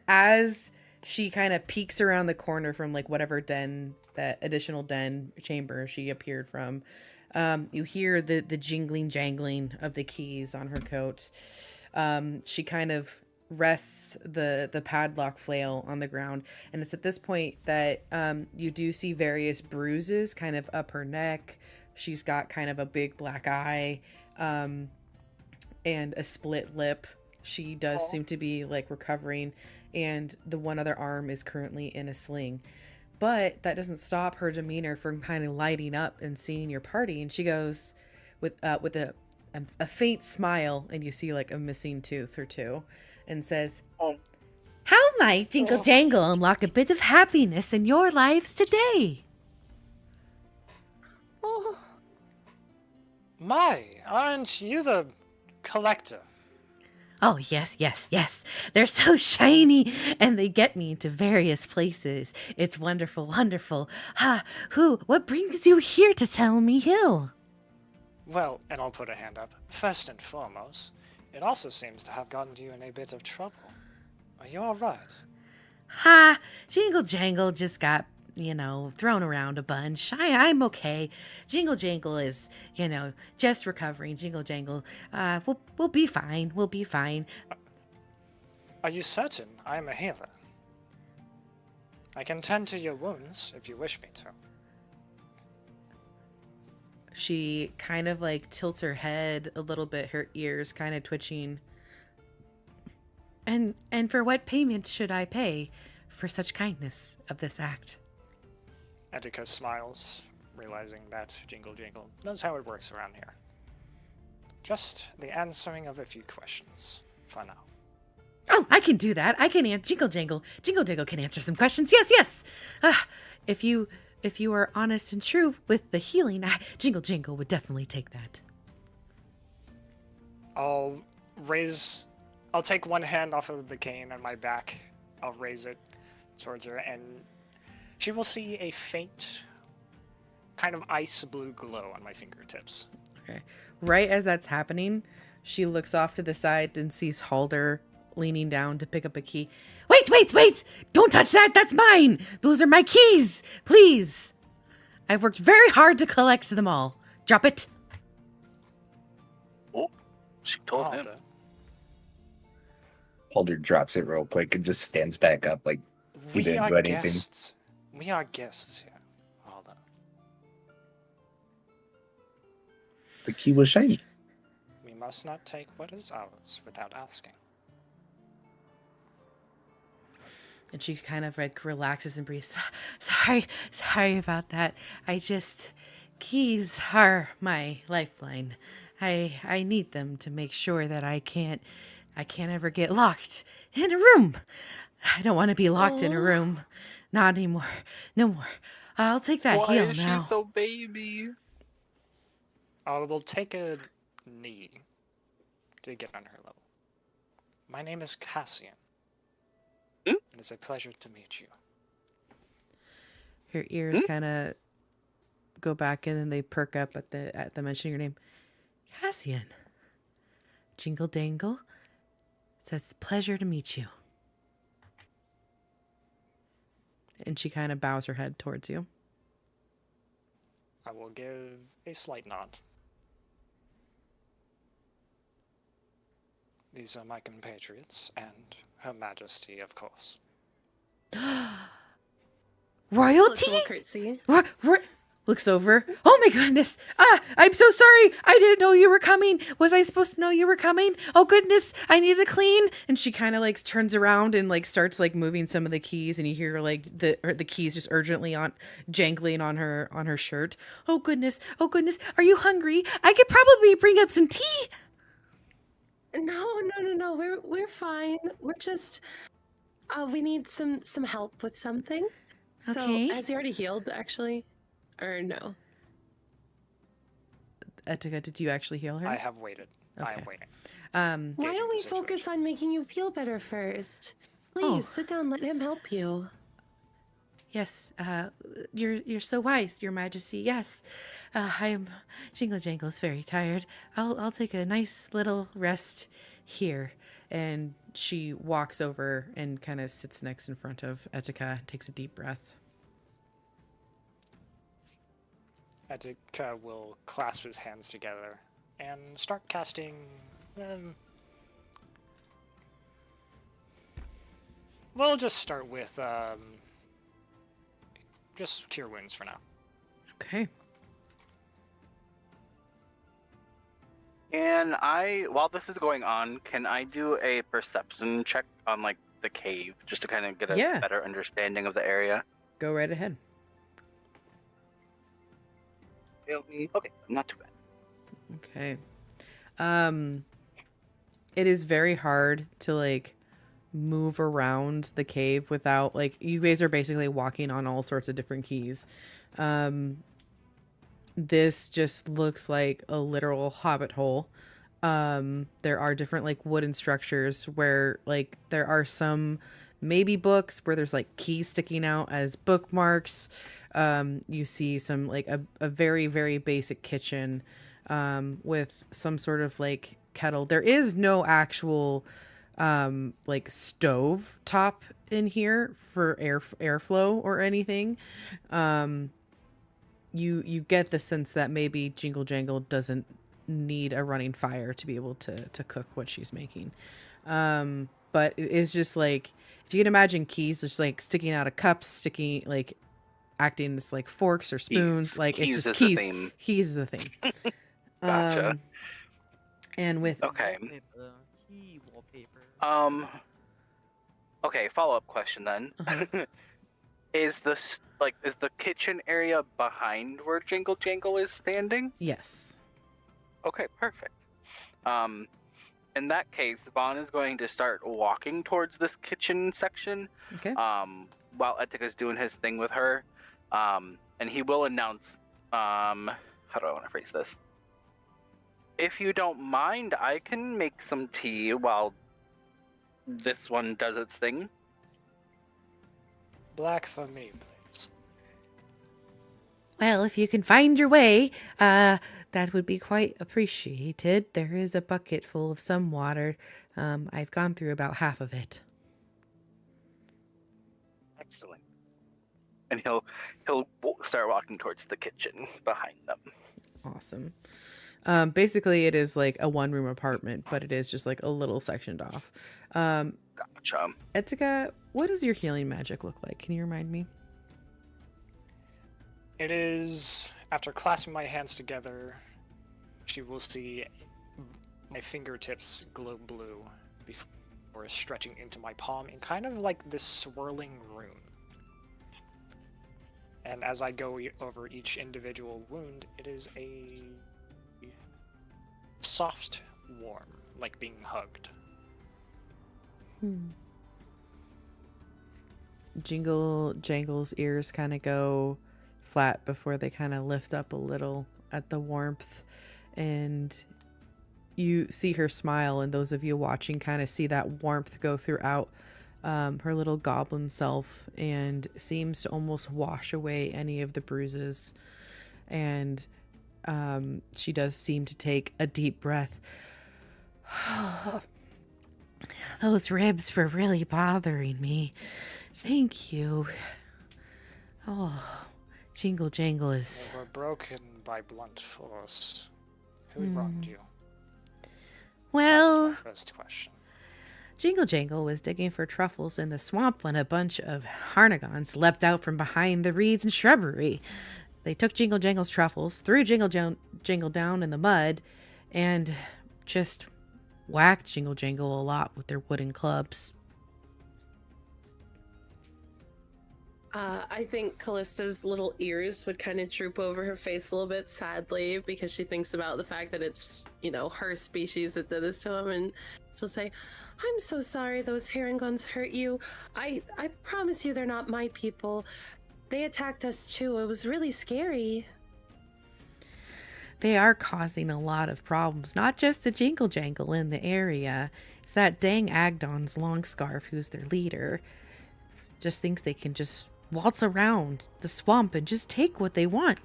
as she kind of peeks around the corner from like whatever den, that additional den chamber she appeared from, you hear the jingling jangling of the keys on her coat. She kind of rests the padlock flail on the ground, and it's at this point that you do see various bruises kind of up her neck, She's got kind of a big black eye, and a split lip. She does seem to be like recovering, and the one other arm is currently in a sling. But that doesn't stop her demeanor from kind of lighting up and seeing your party. And she goes with a faint smile, and you see like a missing tooth or two, and says, "How might Jingle Jangle unlock a bit of happiness in your lives today?" Oh, My, aren't you the collector? Oh, yes, yes, yes. They're so shiny, and they get me into various places. It's wonderful, wonderful. What brings you here to tell me Hill? Well, and I'll put a hand up. First and foremost, it also seems to have gotten you in a bit of trouble. Are you alright? Jingle Jangle just got, thrown around a bunch. I'm okay. Jingle Jangle is, just recovering. Jingle Jangle, we'll be fine. We'll be fine. Are you certain I am a healer? I can tend to your wounds if you wish me to. She kind of like tilts her head a little bit, her ears kind of twitching. And for what payment should I pay for such kindness of this act? Etika smiles, realizing that Jingle Jangle knows how it works around here. Just the answering of a few questions, for now. Oh, I can do that. I can answer. Jingle Jangle can answer some questions. Yes, yes. If you are honest and true with the healing, Jingle Jangle would definitely take that. I'll take one hand off of the cane on my back. I'll raise it towards her, and she will see a faint, kind of ice blue glow on my fingertips. Okay. Right as that's happening, she looks off to the side and sees Halder leaning down to pick up a key. Wait! Don't touch that! That's mine! Those are my keys! Please! I've worked very hard to collect them all. Drop it! Oh, she told him. Holder drops it real quick and just stands back up like he didn't do anything. Guests. We are guests here. Hold on. The key was shiny. We must not take what is ours without asking. And she kind of like relaxes and breathes. Sorry about that. Keys are my lifeline. I need them to make sure that I can't ever get locked in a room. I don't want to be locked in a room. Not anymore. No more. I'll take that Why heel is now. she so baby? I will take a knee to get on her level. My name is Cassian. It is a pleasure to meet you. Her ears kind of go back and then they perk up at the mention of your name. Cassian. Jingle Dangle. It says, pleasure to meet you. And she kind of bows her head towards you. I will give a slight nod. These are my compatriots and Her Majesty, of course. Royalty? little curtsy. Looks over. Oh my goodness. I'm so sorry. I didn't know you were coming. Was I supposed to know you were coming? Oh goodness. I need to clean. And she kind of like turns around and like starts like moving some of the keys, and you hear like the keys just urgently jangling on her shirt. Oh goodness. Are you hungry? I could probably bring up some tea. No. We're fine. We're just we need some help with something. Okay. So has he already healed actually? Or no? Etika, did you actually heal her? I have waited. I am Okay. waiting. Why Gauging don't we the focus situation. on making you feel better first? Oh. Please sit down, let him help you. Yes, you're so wise, Your Majesty. Yes, I am. Jingle Jangle's very tired. I'll take a nice little rest here. And she walks over and kind of sits next in front of Etika, takes a deep breath. Etika will clasp his hands together and start casting. We'll just start with just cure wounds for now. Okay. And while this is going on, can I do a perception check on like the cave just to kind of get a Yeah. better understanding of the area? Go right ahead. Failed me. Okay, not too bad. Okay. It is very hard to like move around the cave without like you guys are basically walking on all sorts of different keys. This just looks like a literal hobbit hole. There are different like wooden structures where like there are some maybe books where there's like keys sticking out as bookmarks. You see some like a very, very basic kitchen with some sort of like kettle. There is no actual like stove top in here for airflow or anything. You get the sense that maybe Jingle Jangle doesn't need a running fire to be able to cook what she's making. But it is just like, if you can imagine keys just like sticking out of cups, sticking like acting as like forks or spoons, like Keys it's just is the keys. theme. Keys is the thing. Gotcha. And with Okay. Key wallpaper. Okay, follow-up question then. Uh-huh. Is the kitchen area behind where Jingle Jangle is standing? Yes. Okay, perfect. In that case, Vaughn is going to start walking towards this kitchen section. Okay. While Etika's doing his thing with her. And he will announce, how do I want to phrase this? If you don't mind, I can make some tea while this one does its thing. Black for me, please. Well, if you can find your way, that would be quite appreciated. There is a bucket full of some water. I've gone through about half of it. Excellent. And he'll start walking towards the kitchen behind them. Awesome. Basically, it is like a one-room apartment, but it is just like a little sectioned off. Gotcha. Etika, what does your healing magic look like? Can you remind me? It is, after clasping my hands together, she will see my fingertips glow blue before stretching into my palm in kind of like this swirling rune. And as I go over each individual wound, it is a soft warm, like being hugged. Jingle Jangle's ears kind of go flat before they kind of lift up a little at the warmth, and you see her smile, and those of you watching kind of see that warmth go throughout her little goblin self, and seems to almost wash away any of the bruises. And she does seem to take a deep breath. Those ribs were really bothering me. Thank you. Oh, Jingle Jangle is... They were broken by blunt force. Who wronged you? Well, That's my first question. Jingle Jangle was digging for truffles in the swamp when a bunch of harnagons leapt out from behind the reeds and shrubbery. They took Jingle Jangle's truffles, threw Jingle down in the mud, and just whacked Jingle Jangle a lot with their wooden clubs. I think Callista's little ears would kind of droop over her face a little bit sadly because she thinks about the fact that it's, her species that did this to him, and she'll say, I'm so sorry those herringons hurt you. I promise you they're not my people. They attacked us too. It was really scary. They are causing a lot of problems, not just to Jingle Jangle in the area. It's that dang Agdon's long scarf who's their leader. Just thinks they can just waltz around the swamp and just take what they want.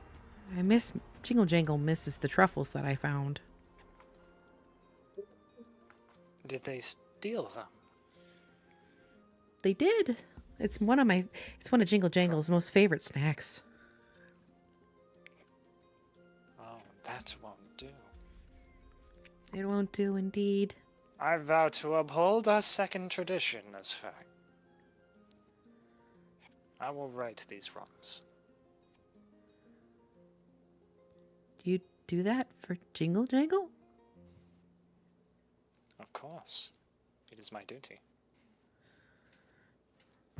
Jingle Jangle misses the truffles that I found. Did they steal them? They did. It's one of Jingle Jangle's most favorite snacks. Oh, that won't do. It won't do indeed. I vow to uphold our second tradition as fact. I will right these wrongs. Do you do that for Jingle Jangle? course. It is my duty.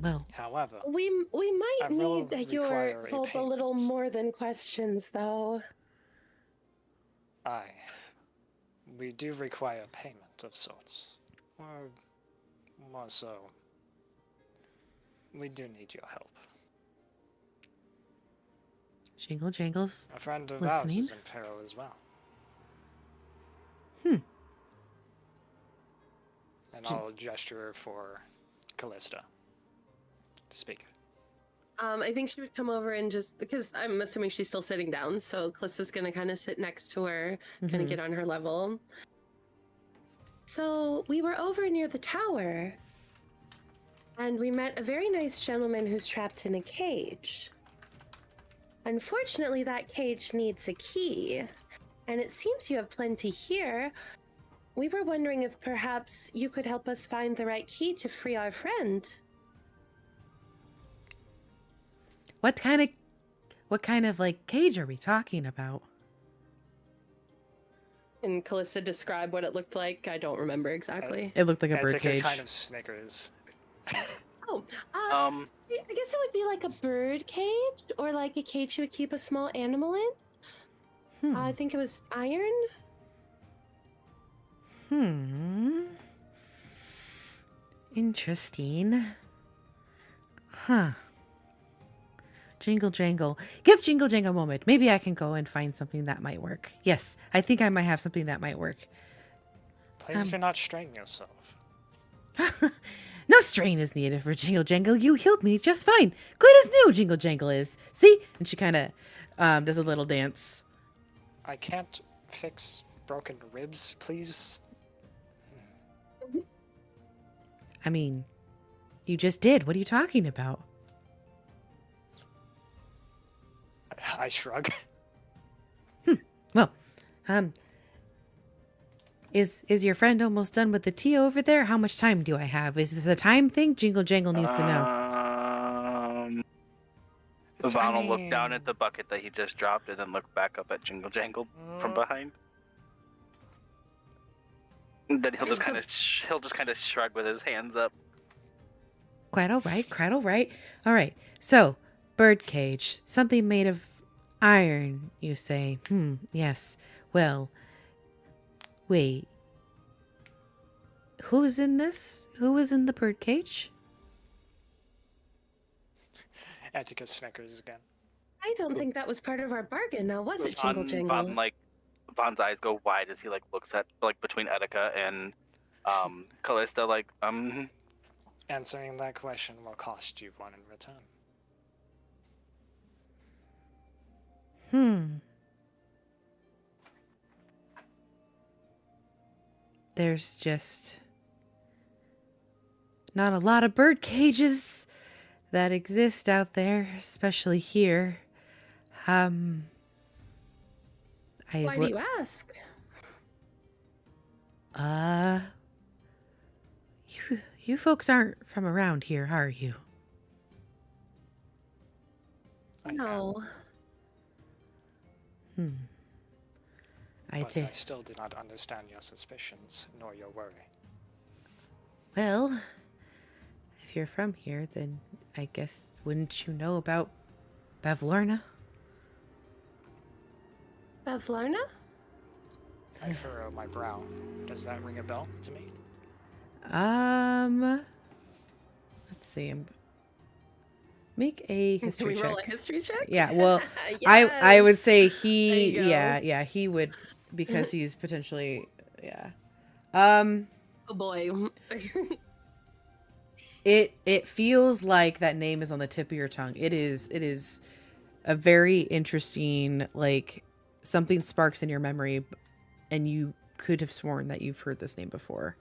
Well, However, We might I will need your require a help a little payment. more than questions, though. aye, we do require payment of sorts. Or more so, we do need your help. Jingle Jangles. A friend of ours Listening? is in peril as well. And I'll gesture for Callista to speak. I think she would come over and just because I'm assuming she's still sitting down, so Callista's gonna kind of sit next to her, kind of get on her level. So we were over near the tower, and we met a very nice gentleman who's trapped in a cage. Unfortunately, that cage needs a key, and it seems you have plenty here. We were wondering if perhaps you could help us find the right key to free our friend. What kind of like cage are we talking about? And Callista described what it looked like. I don't remember exactly. It looked like a It's bird like cage. a kind of Snickers. Oh, I Um, guess it would be like a bird cage, or like a cage you would keep a small animal in. I think it was iron. Interesting. Huh. Jingle Jangle. Give Jingle Jangle a moment. Maybe I can go and find something that might work. Yes, I think I might have something that might work. Please do not strain yourself. No strain is needed for Jingle Jangle. You healed me just fine. Good as new, Jingle Jangle is. See? And she kind of does a little dance. I can't fix broken ribs, please. I mean, you just did. What are you talking about? I shrug. Well, is your friend almost done with the tea over there? How much time do I have? Is this a time thing? Jingle Jangle needs to know. Vaughn will look down at the bucket that he just dropped and then look back up at Jingle Jangle from behind. And then he'll just kind of shrug with his hands up. Quite all right, quite all right. All right, so, birdcage. Something made of iron, you say. Yes. Well, wait. Who's in this? Who was in the birdcage? Atticus Snickers again. I don't think that was part of our bargain. Now, was it, Jingle Jangle? Vaughn's eyes go wide as he looks at between Etika and Callista Answering that question will cost you one in return. There's just not a lot of bird cages that exist out there, especially here. Why do you ask? You folks aren't from around here, are you? No. But I still do not understand your suspicions, nor your worry. Well, if you're from here, then I guess wouldn't you know about Bavlorna? Bavlarna? I furrow my brow. Does that ring a bell to me? Let's see. Make a Can history we roll a check. history check? Yeah, well, Yes. I would say he, There you go. yeah, he would, because he's potentially, yeah. Oh boy. It feels like that name is on the tip of your tongue. It is a very interesting, like, something sparks in your memory, and you could have sworn that you've heard this name before.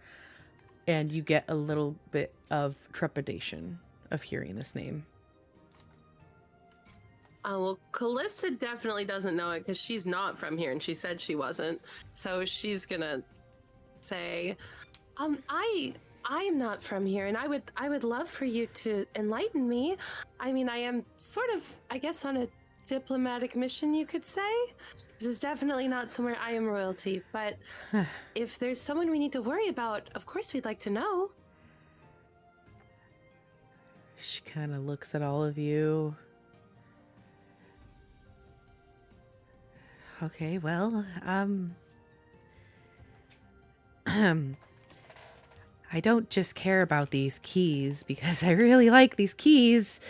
And you get a little bit of trepidation of hearing this name. Well, Callista definitely doesn't know it because she's not from here, and she said she wasn't. So she's gonna say, I am not from here, and I would love for you to enlighten me. I mean, I am sort of, I guess, on a diplomatic mission, you could say. This is definitely not somewhere I am royalty, but if there's someone we need to worry about, of course we'd like to know. She kind of looks at all of you. Okay, well, I don't just care about these keys because I really like these keys.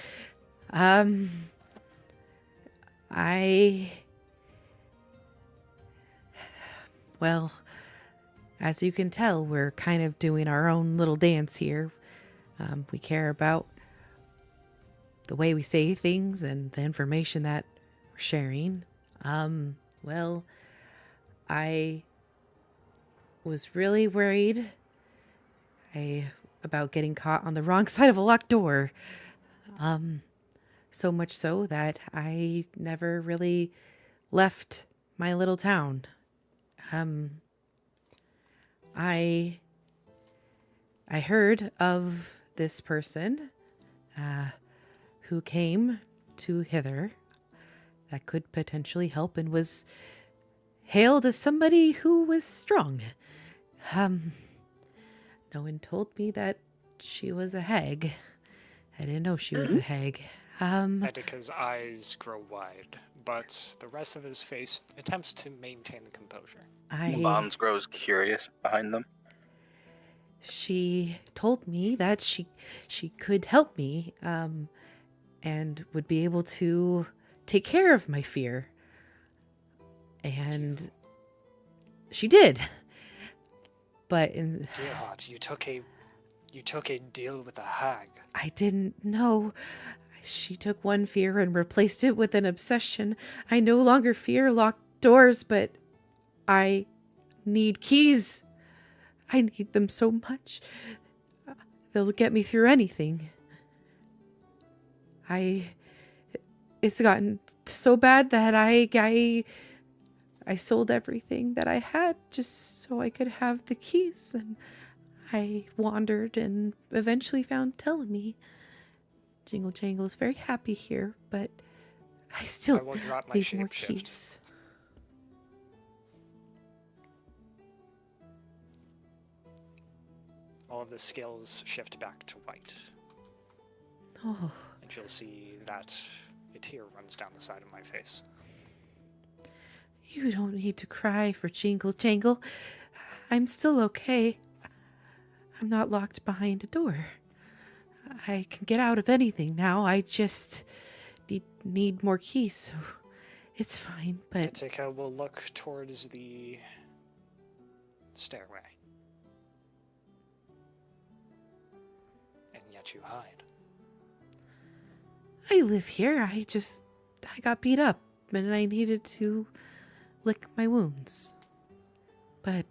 Well, as you can tell, we're kind of doing our own little dance here. We care about the way we say things and the information that we're sharing. Well, I was really worried about getting caught on the wrong side of a locked door. So much so that I never really left my little town. I heard of this person who came to hither that could potentially help and was hailed as somebody who was strong. No one told me that she was a hag. I didn't know she was a hag. Edika's eyes grow wide, but the rest of his face attempts to maintain the composure. Bonds grows curious behind them. She told me that she could help me, and would be able to take care of my fear. And she did. But Dear heart, you took a deal with a hag. I didn't know. She took one fear and replaced it with an obsession. I no longer fear locked doors, but I need keys. I need them so much. They'll get me through anything. It's gotten so bad that I sold everything that I had just so I could have the keys, and I wandered and eventually found Telemy. Jingle Jangle is very happy here, but I still will drop my need more shapeshift. keys. All of the scales shift back to white. Oh, And you'll see that a tear runs down the side of my face. you don't need to cry for Jingle Jangle. I'm still okay. I'm not locked behind a door. I can get out of anything now. I just need more keys, so it's fine. But Etika will look towards the stairway. And yet you hide. I live here. I got beat up and I needed to lick my wounds. But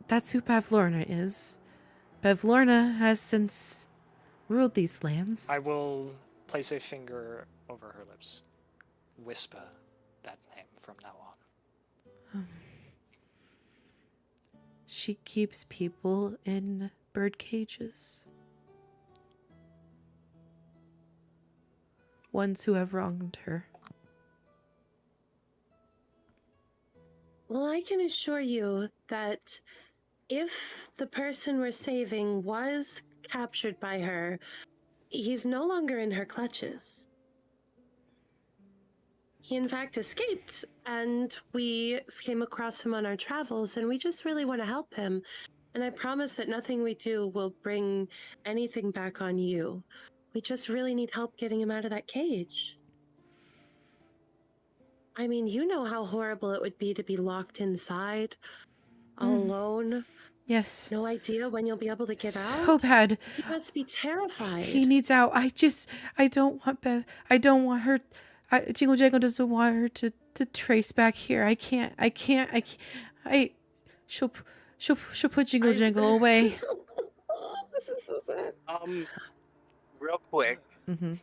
that's who Pavlorna is. Pavlorna has since ruled these lands. I will place a finger over her lips. Whisper that name from now on. She keeps people in bird cages. Ones who have wronged her. Well, I can assure you that if the person we're saving was captured by her, he's no longer in her clutches. He, in fact, escaped, and we came across him on our travels, and we just really want to help him. And I promise that nothing we do will bring anything back on you. We just really need help getting him out of that cage. I mean, you know how horrible it would be to be locked inside, all alone. Yes. No idea when you'll be able to get out. So bad. You must be terrified. He needs out. I don't want Bev. I don't want her. Jingle Jangle doesn't want her to trace back here. She'll put Jingle Jangle away. This is so sad. Real quick. Mm-hmm.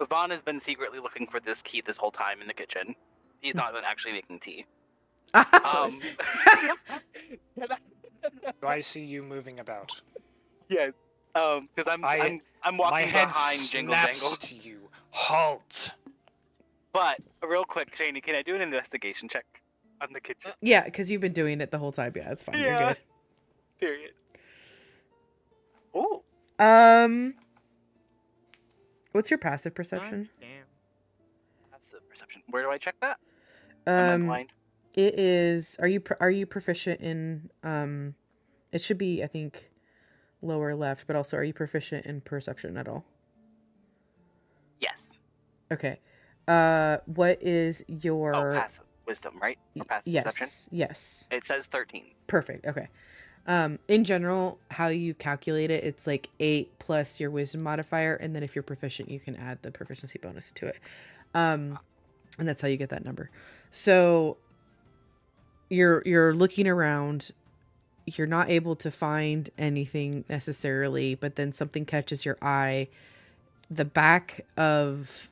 Vaughn has been secretly looking for this key this whole time in the kitchen. He's not been actually making tea. Do I see you moving about? Yes. Because I'm My walking head behind Jingle snaps Jangle. to you. Halt! But real quick, Shaney, can I do an investigation check on the kitchen? Yeah, because you've been doing it the whole time. Yeah, it's fine. You're Yeah. good. Period. Oh, What's your passive perception? God damn. that's the perception. Where do I check that? Am I blind? It is. Are you proficient in? It should be, I think, lower left. But also, are you proficient in perception at all? Yes. Okay. What is your? Oh, passive wisdom, right? Or passive perception? Yes. Yes. It says 13. Perfect. Okay. In general, how you calculate it, it's like 8 plus your wisdom modifier, and then if you're proficient, you can add the proficiency bonus to it. And that's how you get that number. So you're looking around, you're not able to find anything necessarily, but then something catches your eye. The back of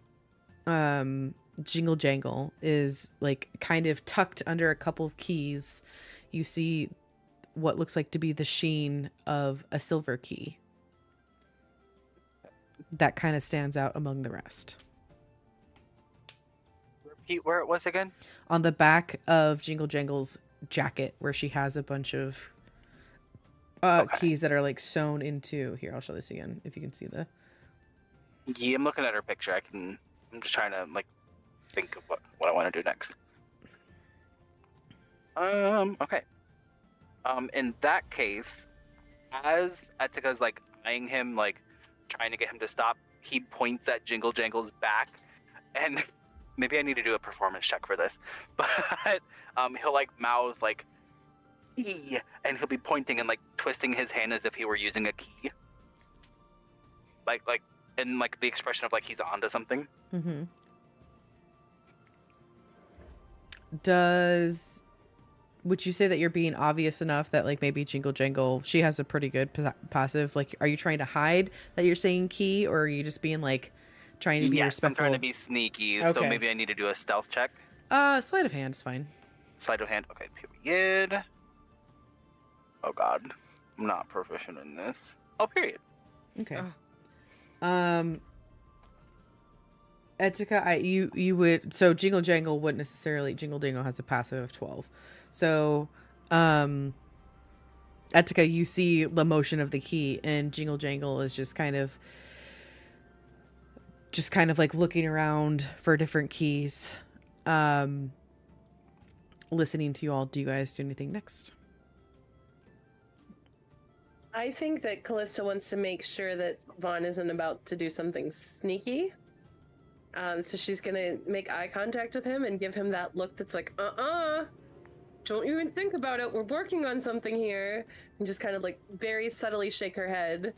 Jingle Jangle is like kind of tucked under a couple of keys. You see what looks like to be the sheen of a silver key that kind of stands out among the rest. Repeat where it was again? On the back of Jingle Jangle's jacket, where she has a bunch of Okay. keys that are like sewn into. Here, I'll show this again if you can see the. Yeah, I'm looking at her picture. I'm just trying to like think of what I want to do next. Okay. In that case, as Etika's like eyeing him, like trying to get him to stop, he points at Jingle Jangle's back, and maybe I need to do a performance check for this, but he'll like mouth like "ee," and he'll be pointing and like twisting his hand as if he were using a key, like and like the expression of like he's onto something. Mm-hmm. Would you say that you're being obvious enough that like maybe Jingle Jangle, she has a pretty good passive? Like, are you trying to hide that you're saying key, or are you just being like trying to be Yes, respectful? I'm trying to be sneaky, so Okay. maybe I need to do a stealth check. Sleight of hand is fine. Sleight of hand. Okay, period. Oh god, I'm not proficient in this. Oh, period. Okay. Etika, you would, so Jingle Jangle wouldn't necessarily. Jingle Jangle has a passive of 12. So, Etika, you see the motion of the key, and Jingle Jangle is just kind of like looking around for different keys, listening to you all. Do you guys do anything next? I think that Callista wants to make sure that Vaughn isn't about to do something sneaky. So she's gonna make eye contact with him and give him that look that's like, don't even think about it. We're working on something here. And just kind of like very subtly shake her head.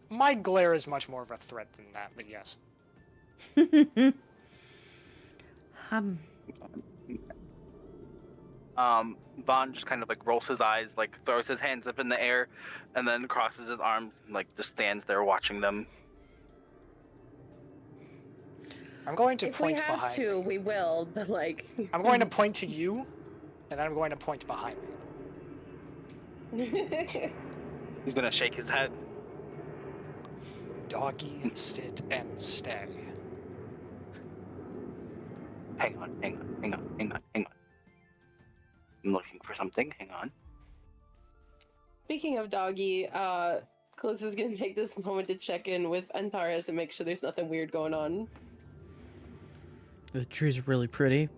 My glare is much more of a threat than that, but yes. Vaughn just kind of like rolls his eyes, like throws his hands up in the air, and then crosses his arms, and, like just stands there watching them. I'm going to If we point have behind to, me. we will, but like... I'm going to point to you, and then I'm going to point behind me. He's gonna shake his head. Doggy, sit, and stay. Hang on. I'm looking for something. Hang on. Speaking of doggy, Callista's gonna take this moment to check in with Antares and make sure there's nothing weird going on. The tree's really pretty.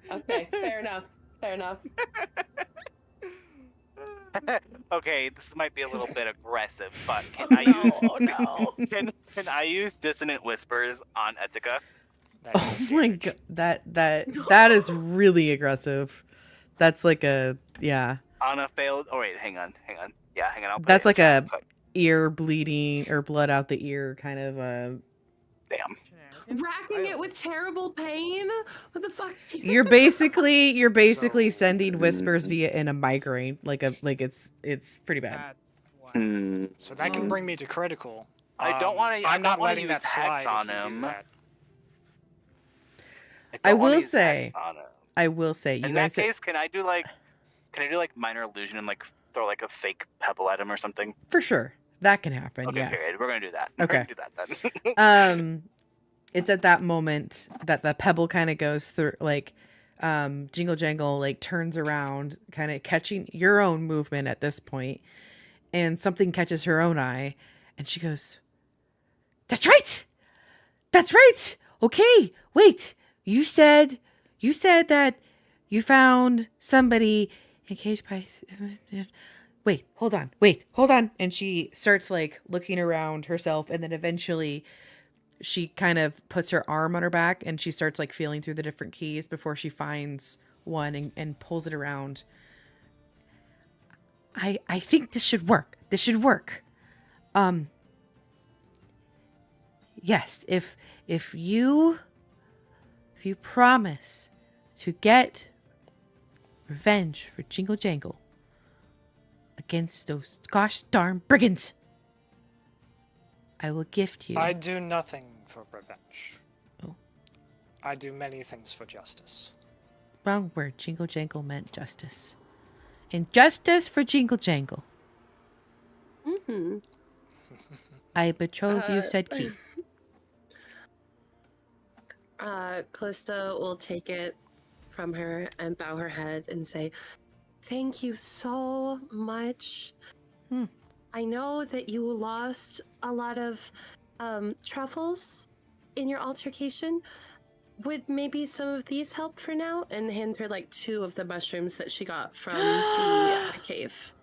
Okay, fair enough. Okay, this might be a little bit aggressive, but can I use dissonant whispers on Etika? That Oh is my damage. god, that is really aggressive. That's like a, yeah. On a failed. Oh wait, hang on. Yeah, hang on. I'll put That's it in like chat. a ear bleeding or blood out the ear kind of Damn. Racking it with terrible pain? What the fuck's You're basically sending whispers via in a migraine, like it's pretty bad. That's why. So that can bring me to critical. I don't wanna- I I'm don't not wanna letting use that slide hacks on if you do him. that. I don't wanna will use say, hacks on him. I will say, you In guys. that case, can I do like minor illusion and like throw like a fake pebble at him or something? For sure. That can happen, Okay, yeah. period. We're gonna do that. Okay. We're gonna do that then. It's at that moment that the pebble kind of goes through, like, Jingle Jangle, like, turns around, kind of catching your own movement at this point, and something catches her own eye, and she goes, "That's right! That's right! Okay, wait, you said that you found somebody encaged by... Wait, hold on. And she starts, like, looking around herself, and then eventually she kind of puts her arm on her back and she starts, like, feeling through the different keys before she finds one and pulls it around. I think this should work. Yes, if you promise to get revenge for Jingle Jangle against those gosh darn brigands, I will gift you. I do nothing for revenge. Oh. I do many things for justice. Wrong word. Jingle Jangle meant justice. And justice for Jingle Jangle. Mm-hmm. I betroth you said key. Callista will take it from her and bow her head and say, "Thank you so much. I know that you lost a lot of truffles in your altercation. Would maybe some of these help for now?" And hand her like 2 of the mushrooms that she got from the cave.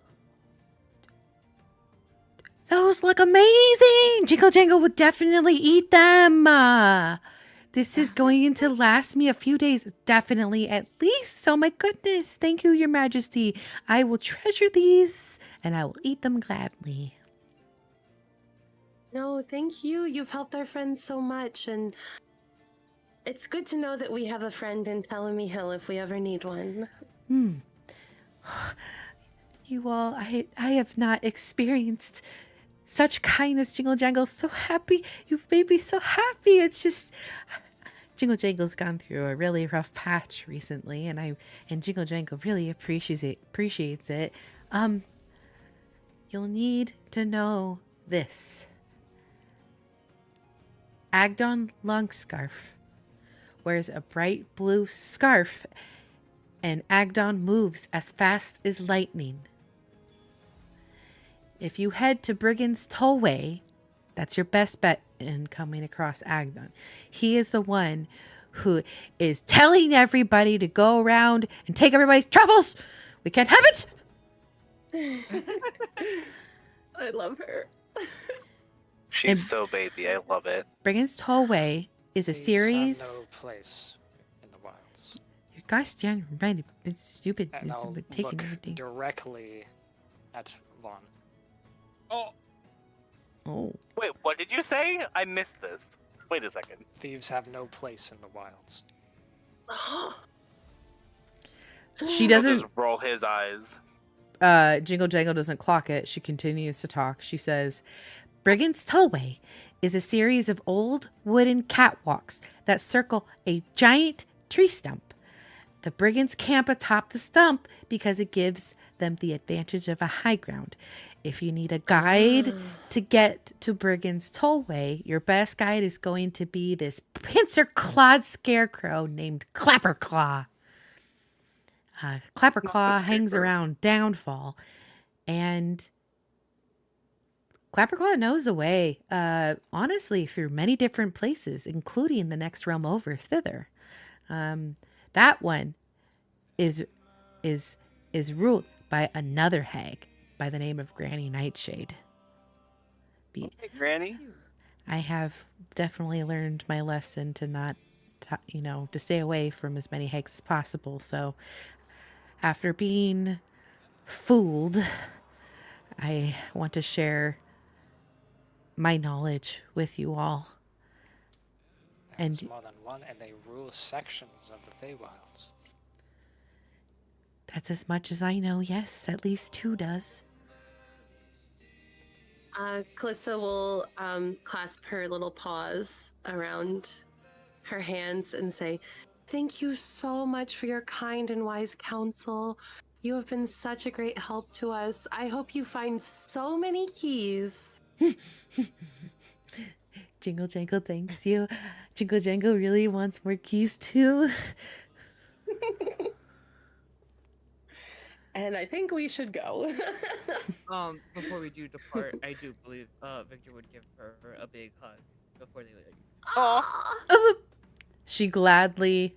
Those look amazing! Jingle Jangle would definitely eat them. This is going to last me a few days, definitely, at least. Oh my goodness. Thank you, Your Majesty. I will treasure these and I will eat them gladly. No, thank you. You've helped our friends so much, and it's good to know that we have a friend in Ptolemy Hill if we ever need one. You all, I have not experienced such kindness, Jingle Jangle. So happy. You've made me so happy. It's just... Jingle Jangle's gone through a really rough patch recently, and Jingle Jangle really appreciates it. You'll need to know this. Agdon Longscarf wears a bright blue scarf, and Agdon moves as fast as lightning. If you head to Brigand's Tollway, that's your best bet in coming across Agdon. He is the one who is telling everybody to go around and take everybody's truffles. We can't have it. I love her. She's so baby. I love it. Brigand's Tollway is a Thieves series. have no place in the wilds. Gosh, Jan, right? It's stupid. And It's I'll about taking look everything. directly at Vaughn. Oh, Oh. Wait, what did you say? I missed this. Wait a second. thieves have no place in the wilds. She He'll doesn't. just roll his eyes. Jingle Jangle doesn't clock it. She continues to talk. She says, Brigand's Tollway is a series of old wooden catwalks that circle a giant tree stump. The brigands camp atop the stump because it gives them the advantage of a high ground. If you need a guide to get to Brigand's Tollway, your best guide is going to be this pincer-clawed scarecrow named Clapperclaw. Clapperclaw hangs around Downfall, and Clapperclaw knows the way, honestly, through many different places, including the next realm over thither. That one is ruled by another hag by the name of Granny Nightshade. Okay, Granny. I have definitely learned my lesson to not, to stay away from as many hags as possible. So after being fooled, I want to share my knowledge with you all. There's And more than one, and they rule sections of the Feywilds. that's as much as I know. Yes, at least 2 does. Callista will clasp her little paws around her hands and say, "Thank you so much for your kind and wise counsel. You have been such a great help to us. I hope you find so many keys. Jingle Jangle thanks you. Jingle Jangle really wants more keys too. And I think we should go. Before we do depart, I do believe Victor would give her a big hug before they leave. Aw. She gladly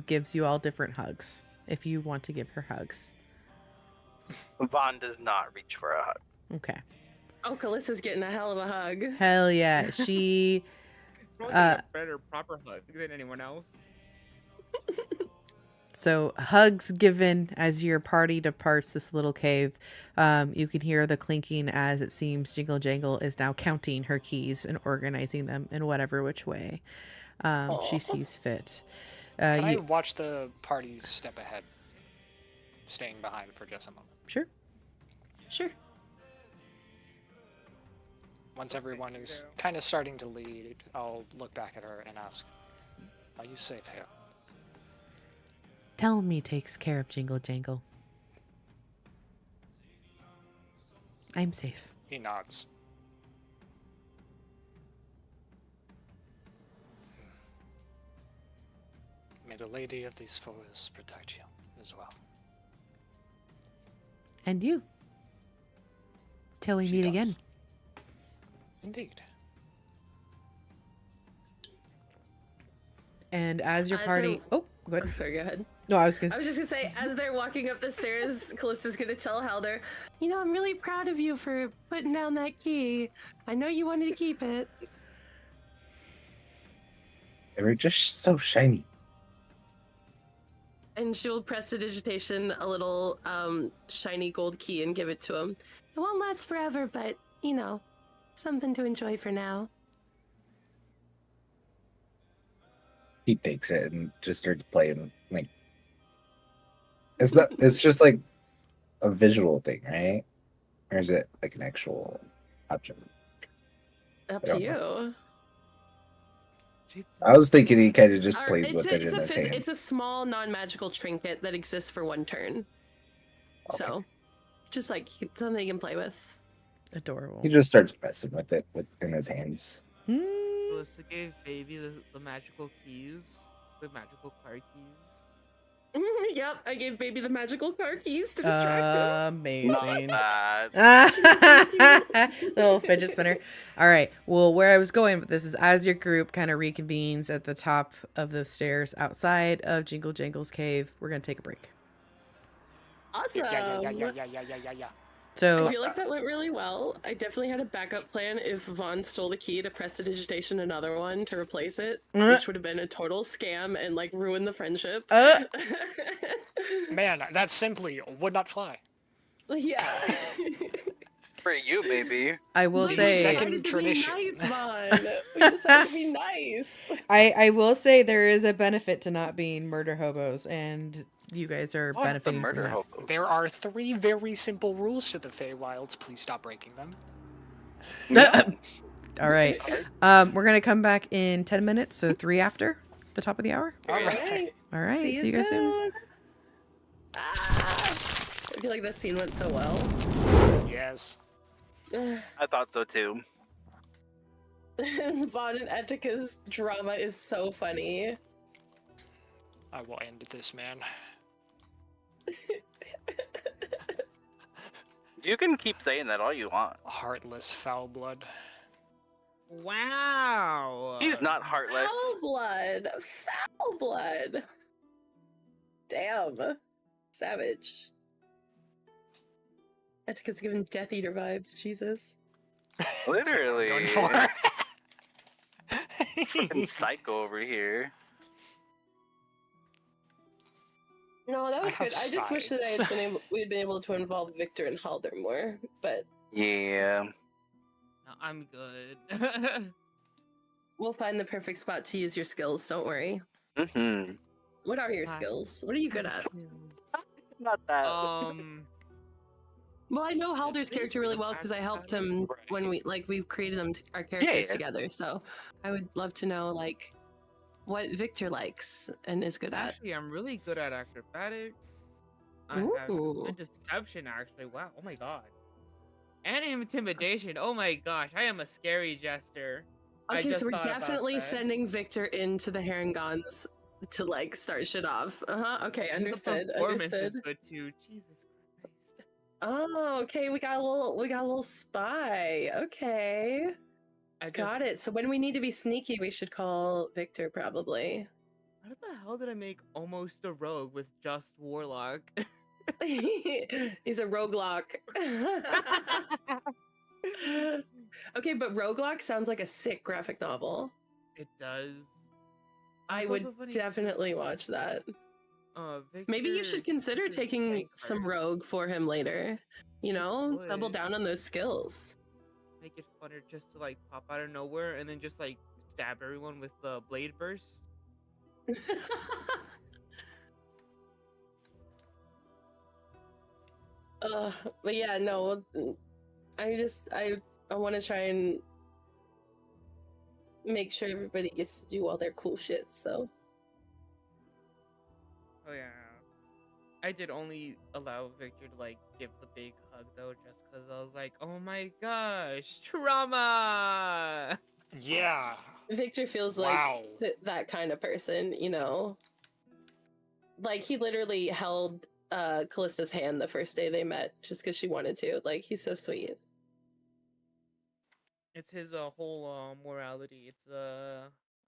gives you all different hugs if you want to give her hugs. Vaughn does not reach for a hug. Okay. Oh, Callista's getting a hell of a hug. Hell yeah. She Probably get a better, proper hug than anyone else. So hugs given as your party departs this little cave. You can hear the clinking as it seems Jingle Jangle is now counting her keys and organizing them in whatever which way she sees fit. Can I watch the party step ahead, staying behind for just a moment? Sure. Sure. Once everyone is kind of starting to lead, I'll look back at her and ask, "Are you safe here?" Tell me takes care of Jingle Jangle. I'm safe. He nods. May the lady of these forests protect you as well. And you. Till we She meet does. again. Indeed. And as your party... Oh, go ahead. Sorry, go ahead. No, I was going I to was just gonna say, as they're walking up the stairs, Callista's gonna tell Halder, you know, I'm really proud of you for putting down that key. I know you wanted to keep it. They were just so shiny. And she will press the digitation a little shiny gold key and give it to him. It won't last forever, but, you know, something to enjoy for now. He takes it and just starts playing. Like, it's not. It's just like a visual thing, right? Or is it like an actual object? Up I to don't you. I was thinking he kind of just Or plays with it in his hand. It's a small non-magical trinket that exists for one turn. Okay. So, just like something you can play with. Adorable. He just starts messing with it in his hands. Melissa gave baby the magical keys, the magical car keys. Yep, I gave baby the magical car keys to distract Amazing. Not bad. Little fidget spinner. All right. Well, where I was going with this is as your group kind of reconvenes at the top of the stairs outside of Jingle Jangle's cave, we're going to take a break. Awesome. Yeah. So, I feel like that went really well. I definitely had a backup plan if Vaughn stole the key to prestidigitation another one to replace it, which would have been a total scam and like ruin the friendship. Man, that simply would not fly. Yeah. For you, baby. I will The say, second tradition. Be nice, Vaughn. We decided to be nice. I will say there is a benefit to not being murder hobos, and you guys are What the benefiting from murder that. hobo? There are 3 very simple rules to the Feywilds. Please stop breaking them. All right. We're going to come back in 10 minutes, so 3 after the top of the hour. All right. All right. See you guys soon. Ah, I feel like that scene went so well. Yes. I thought so too. Vaughn and Etika's drama is so funny. I will end this, man. You can keep saying that all you want. Heartless foul blood. Wow. He's not heartless. Foul blood. Foul blood. Damn. Savage. Etika's giving Death Eater vibes. Jesus. Literally. Going for. Fucking psycho over here. No, that was I good. have I just wish that sides. we'd been able to involve Victor and Halder more, but Yeah. No, I'm good. we'll find the perfect spot to use your skills. Don't worry. Mm-hmm. What are your skills? What are you good at? Not that. Well, I know Halder's character really well because I helped him when we've created our characters together. So I would love to know what Victor likes and is good at. Actually, I'm really good at acrobatics. I have some Ooh. good deception, actually. Wow. Oh my god. And intimidation. Oh my gosh. I am a scary jester. I Okay, just so we're thought about definitely that. sending Victor into the Herringons to like start shit off. Okay, And understood. the performance Understood. is good too. Jesus Christ. Oh, okay. We got a little spy. Okay, got it. So when we need to be sneaky, we should call Victor probably. How the hell did I make almost a rogue with just warlock? He's a roguelock. Okay, but roguelock sounds like a sick graphic novel. It does. I It's would also funny definitely watch that. Maybe you should Victor consider uses taking tank some cards. rogue for him later. You know, double would. down on those skills. Make it funner just to like pop out of nowhere and then just like stab everyone with the blade burst. But yeah, no, I want to try and make sure everybody gets to do all their cool shit. So Oh yeah. I did only allow Victor to like give the big hug though, just because I was like, oh my gosh, trauma. Yeah. Victor feels Wow. like that kind of person, you know. Like he literally held Callista's hand the first day they met just because she wanted to. Like he's so sweet. It's his whole morality. It's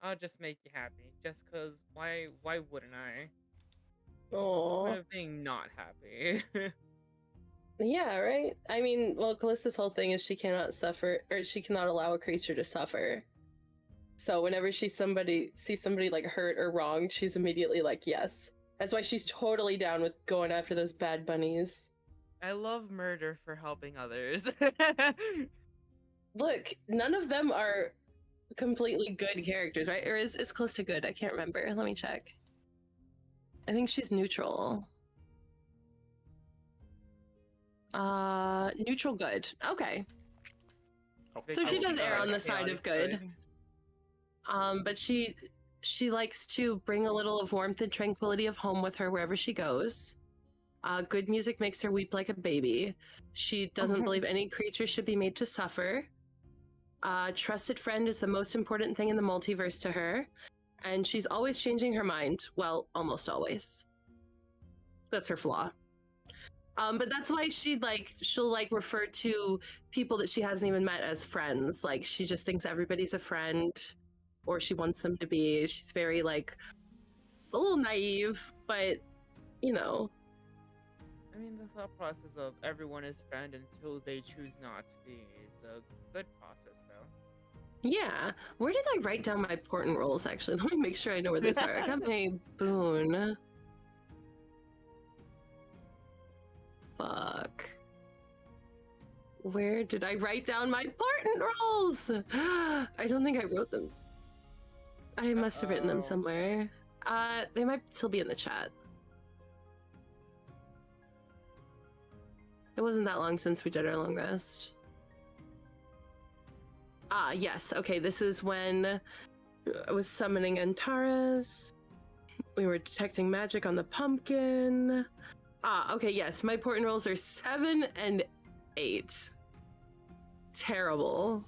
I'll just make you happy, just cause why wouldn't I? What's the Oh, point of being not happy? yeah, right. I mean, well, Callista's whole thing is she cannot suffer, or she cannot allow a creature to suffer. So whenever sees somebody like hurt or wronged, she's immediately like, yes. That's why she's totally down with going after those bad bunnies. I love murder for helping others. Look, none of them are completely good characters, right? Or is Callista good? I can't remember. Let me check. I think she's neutral. Neutral good. Okay. Okay. So I she will does keep err that on in the side of good. But she likes to bring a little of warmth and tranquility of home with her wherever she goes. Good music makes her weep like a baby. She doesn't believe any creature should be made to suffer. Trusted friend is the most important thing in the multiverse to her. And she's always changing her mind. Well, almost always. That's her flaw. But that's why she'll refer to people that she hasn't even met as friends. Like she just thinks everybody's a friend, or she wants them to be. She's very a little naive, but you know. I mean, the thought process of everyone is friend until they choose not to be is a good process, though. Yeah. Where did I write down my important roles? Actually, let me make sure I know where these are. I got my boon. Fuck. Where did I write down my important roles? I don't think I wrote them. I must have written them somewhere. They might still be in the chat. It wasn't that long since we did our long rest. Yes. Okay, this is when I was summoning Antares. We were detecting magic on the pumpkin. Okay, yes. My important rolls are 7 and 8. Terrible.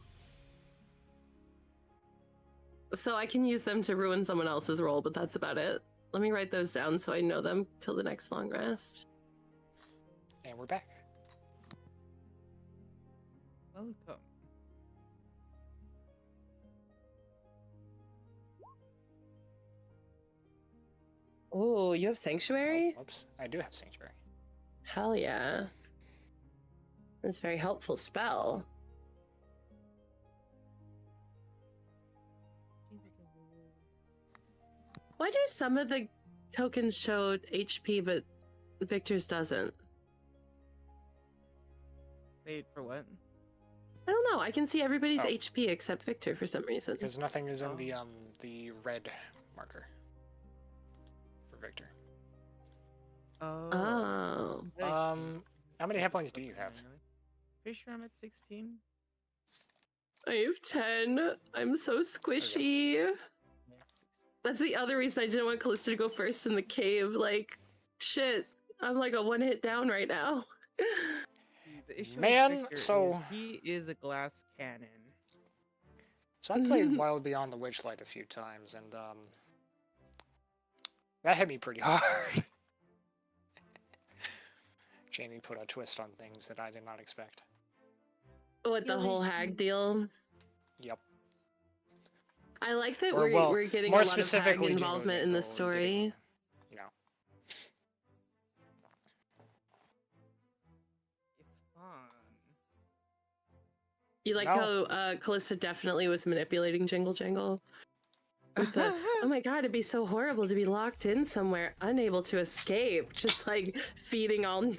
So I can use them to ruin someone else's roll, but that's about it. Let me write those down so I know them till the next long rest. And we're back. Welcome. Oh, you have Sanctuary? Oh, whoops. I do have Sanctuary. Hell yeah. That's a very helpful spell. Why do some of the tokens show HP, but Victor's doesn't? Wait, for what? I don't know. I can see everybody's Oh. HP except Victor for some reason. Because nothing is in the red marker for Victor. Oh. How many hit points do you have? Pretty sure I'm at 16. I have 10. I'm so squishy. Yeah, 16. That's the other reason I didn't want Callista to go first in the cave. Like, shit. I'm like a one hit down right now. The issue Man, with Victor so- is he is a glass cannon. So I played Wild Beyond the Witchlight a few times, and that hit me pretty hard. Jamie put a twist on things that I did not expect. What, the whole hag deal? Yep. I like that Or, well, we're getting a more lot of hag specifically, involvement in this Jingle story. getting, you know. It's fun. You like No. how Callista definitely was manipulating Jingle Jangle? With the, oh my god, it'd be so horrible to be locked in somewhere, unable to escape, just like feeding all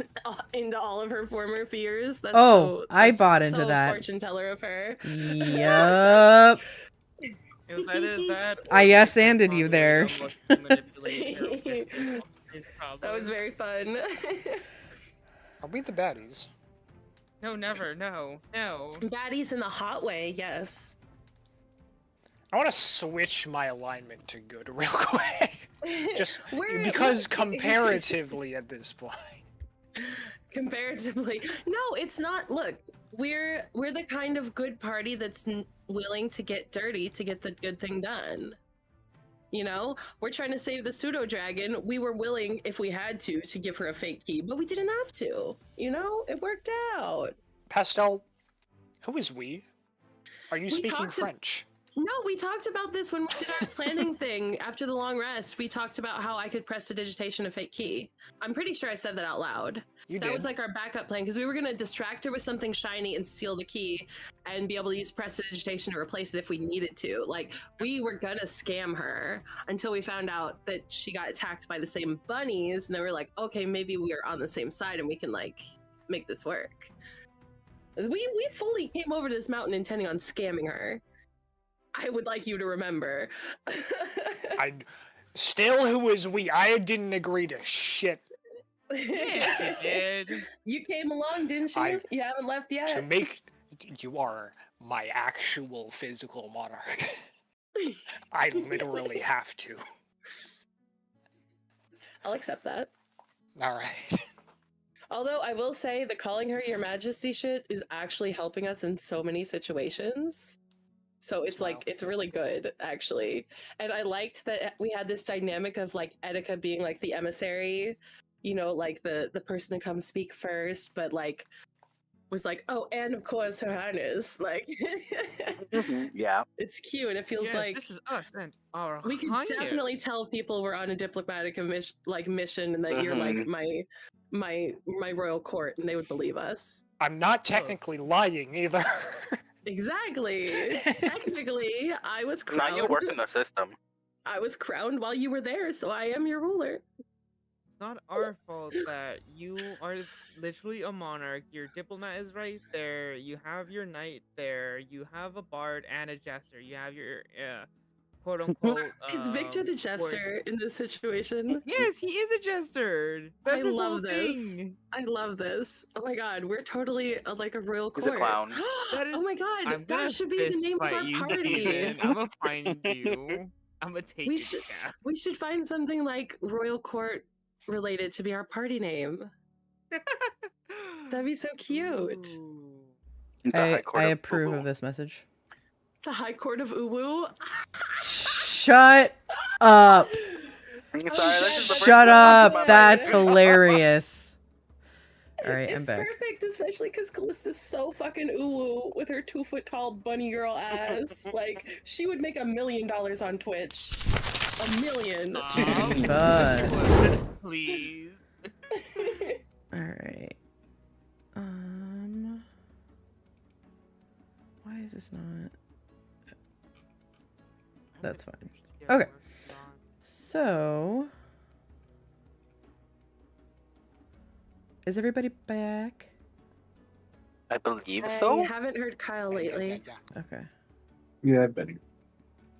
into all of her former fears. That's I that's bought into so that. fortune teller of her. Yup. It was either that. I or yes-anded Victor you found a way there. to emotionally manipulate her with his That was problem. very fun. Are we the baddies? No, never. No. Baddies in the hot way, yes. I want to switch my alignment to good real quick. Just We're- because comparatively at this point. Comparatively, no, it's not. Look, we're the kind of good party that's willing to get dirty to get the good thing done. You know, we're trying to save the pseudo dragon. We were willing, if we had to give her a fake key, but we didn't have to. You know, it worked out. Pastel, who is we? Are you We speaking talked to- French? No, we talked about this when we did our planning thing after the long rest. We talked about how I could prestidigitation a fake key. I'm pretty sure I said that out loud. You That did. was like our backup plan because we were going to distract her with something shiny and steal the key and be able to use prestidigitation to replace it if we needed to. Like, we were going to scam her until we found out that she got attacked by the same bunnies. And then we were like, okay, maybe we are on the same side and we can, like, make this work. 'Cause we fully came over to this mountain intending on scamming her. I would like you to remember. Still, who is we? I didn't agree to shit. Yes, you did. You came along, didn't you? You haven't left yet. To make you are my actual physical monarch. I literally have to. I'll accept that. All right. Although I will say the calling her your majesty shit is actually helping us in so many situations. So it's Smile. like, it's really good, actually. And I liked that we had this dynamic of like Etika being like the emissary, you know, like the person to come speak first, but like was like, oh, and of course her highness. Like, Yeah. it's cute. It feels Yes, like this is us and our we can definitely highness. tell people we're on a diplomatic mission and that you're like my royal court, and they would believe us. I'm not technically lying either. Exactly. Technically, I was Now crowned. you work in the system. I was crowned while you were there, so I am your ruler. It's not our fault that you are literally a monarch. Your diplomat is right there. You have your knight there. You have a bard and a jester. You have your quote unquote. Is Victor the court- jester in this situation? Yes, he is a jester. That's I his love whole this. thing. I love this. Oh my god, we're totally like a royal court. He's a clown. That is- Oh my god, I'm gonna that should be the fist name of fight our you, party. Steven. I'm gonna find you. I'm gonna take We you should- down. We should find something like royal court related to be our party name. That'd be so cute. Ooh. The High I Court of approve Ubu. of this message. The High Court of Uwu. Shut up. Sorry, this is the first Shut one I up. watched in my That's life. hilarious. All right, I'm It's back. perfect, especially because Callista's so fucking uwu with her 2-foot tall bunny girl ass. Like, she would make $1 million on Twitch. $1 million. Bus. Please. All right. Why is this not? That's fine. Okay. So, is everybody back? I believe I so. haven't heard Kyle lately. Okay. Yeah, I bet.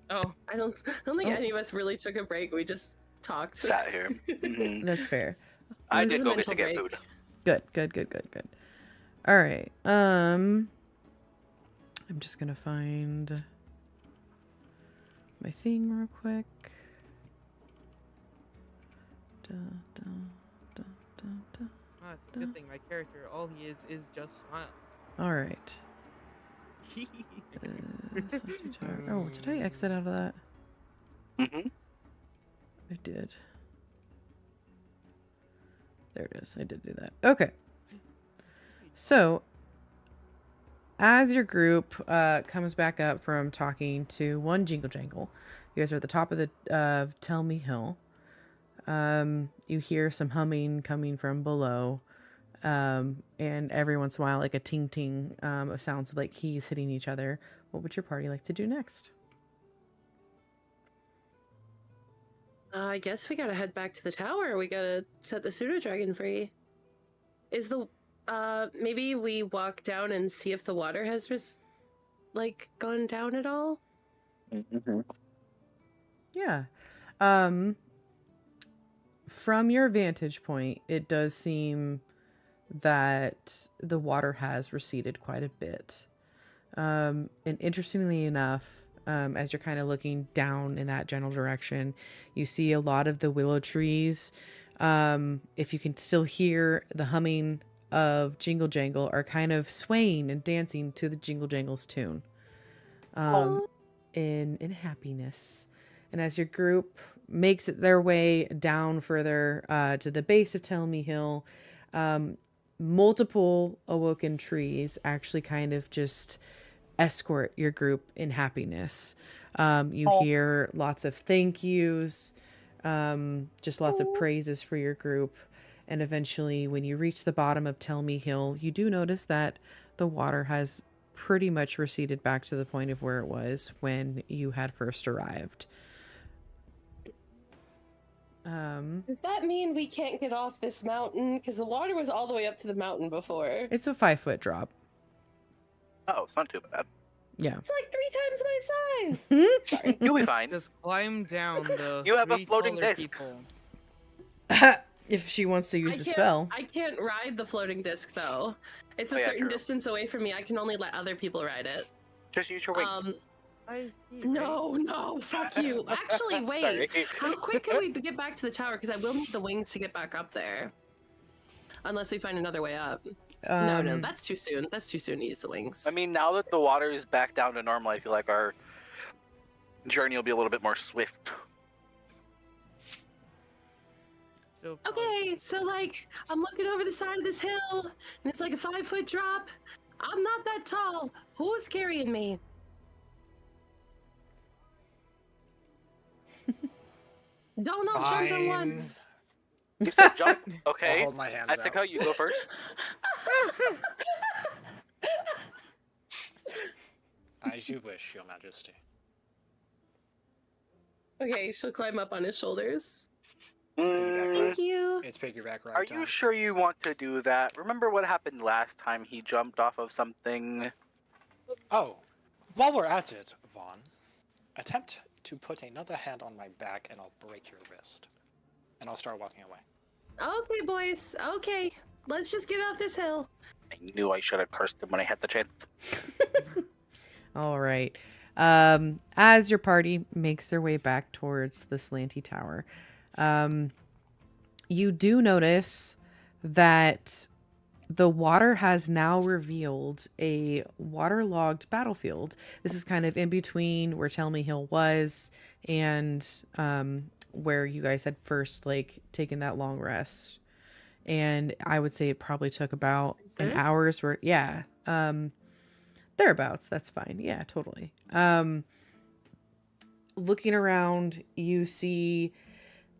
Oh, I don't think any of us really took a break. We just talked. Sat here. Mhm. That's fair. I This did is go a get to mental get break. food. Good. All right. I'm just gonna find my thing real quick. Da, da, da, Ah, it's a good thing my character, all he is just smiles. All right. Oh, did I exit out of that? Mm-hmm. I did. There it is. I did do that. Okay. So, as your group comes back up from talking to one Jingle Jangle, you guys are at the top of the Tell Me Hill. You hear some humming coming from below, and every once in a while, like a ting ting of sounds of like keys hitting each other. What would your party like to do next? I guess we gotta head back to the tower. We gotta set the pseudo dragon free. Is the maybe we walk down and see if the water has gone down at all? Mm-hmm. Yeah. From your vantage point, it does seem that the water has receded quite a bit. And interestingly enough, as you're kind of looking down in that general direction, you see a lot of the willow trees. If you can still hear the humming of Jingle Jangle, are kind of swaying and dancing to the Jingle Jangle's tune. In happiness. And as your group makes it their way down further to the base of Tell Me Hill, multiple awoken trees actually kind of just escort your group in happiness. You hear lots of thank yous, just lots of praises for your group. And eventually, when you reach the bottom of Tell Me Hill, you do notice that the water has pretty much receded back to the point of where it was when you had first arrived. Does that mean we can't get off this mountain? Because the water was all the way up to the mountain before. It's a 5-foot drop. Oh, it's not too bad. Yeah. It's like 3 times my size. Sorry. You'll be fine. Just climb down the You have a three floating taller disc. people. If she wants to use the can't- spell. I can't ride the floating disc though. It's a Oh, yeah, certain true. distance away from me. I can only let other people ride it. Just use your wings. No, fuck you. Actually, wait. Sorry. How quick can we get back to the tower? Because I will need the wings to get back up there. Unless we find another way up. No, that's too soon. That's too soon to use the wings. I mean, now that the water is back down to normal, I feel like our journey will be a little bit more swift. Okay, so I'm looking over the side of this hill, and it's like a 5-foot drop. I'm not that tall. Who's carrying me? Don't all jump at Fine. once. You said jump? I'll Okay. hold my hands out. Atsuko, you go first. As you wish, Your Majesty. Okay, she'll climb up on his shoulders. Mm, Thank you. It's piggyback right are time. you sure you want to do that? Remember what happened last time he jumped off of something? Oh, while we're at it, Vaughn, attempt to put another hand on my back and I'll break your wrist. And I'll start walking away. Okay, boys. Okay, let's just get off this hill. I knew I should have cursed him when I had the chance. All right. As your party makes their way back towards the slanty tower, you do notice that the water has now revealed a waterlogged battlefield. This is kind of in between where Tell Me Hill was and where you guys had first taken that long rest. And I would say it probably took about an hour's worth. Yeah. Thereabouts. That's fine. Yeah, totally. Looking around, you see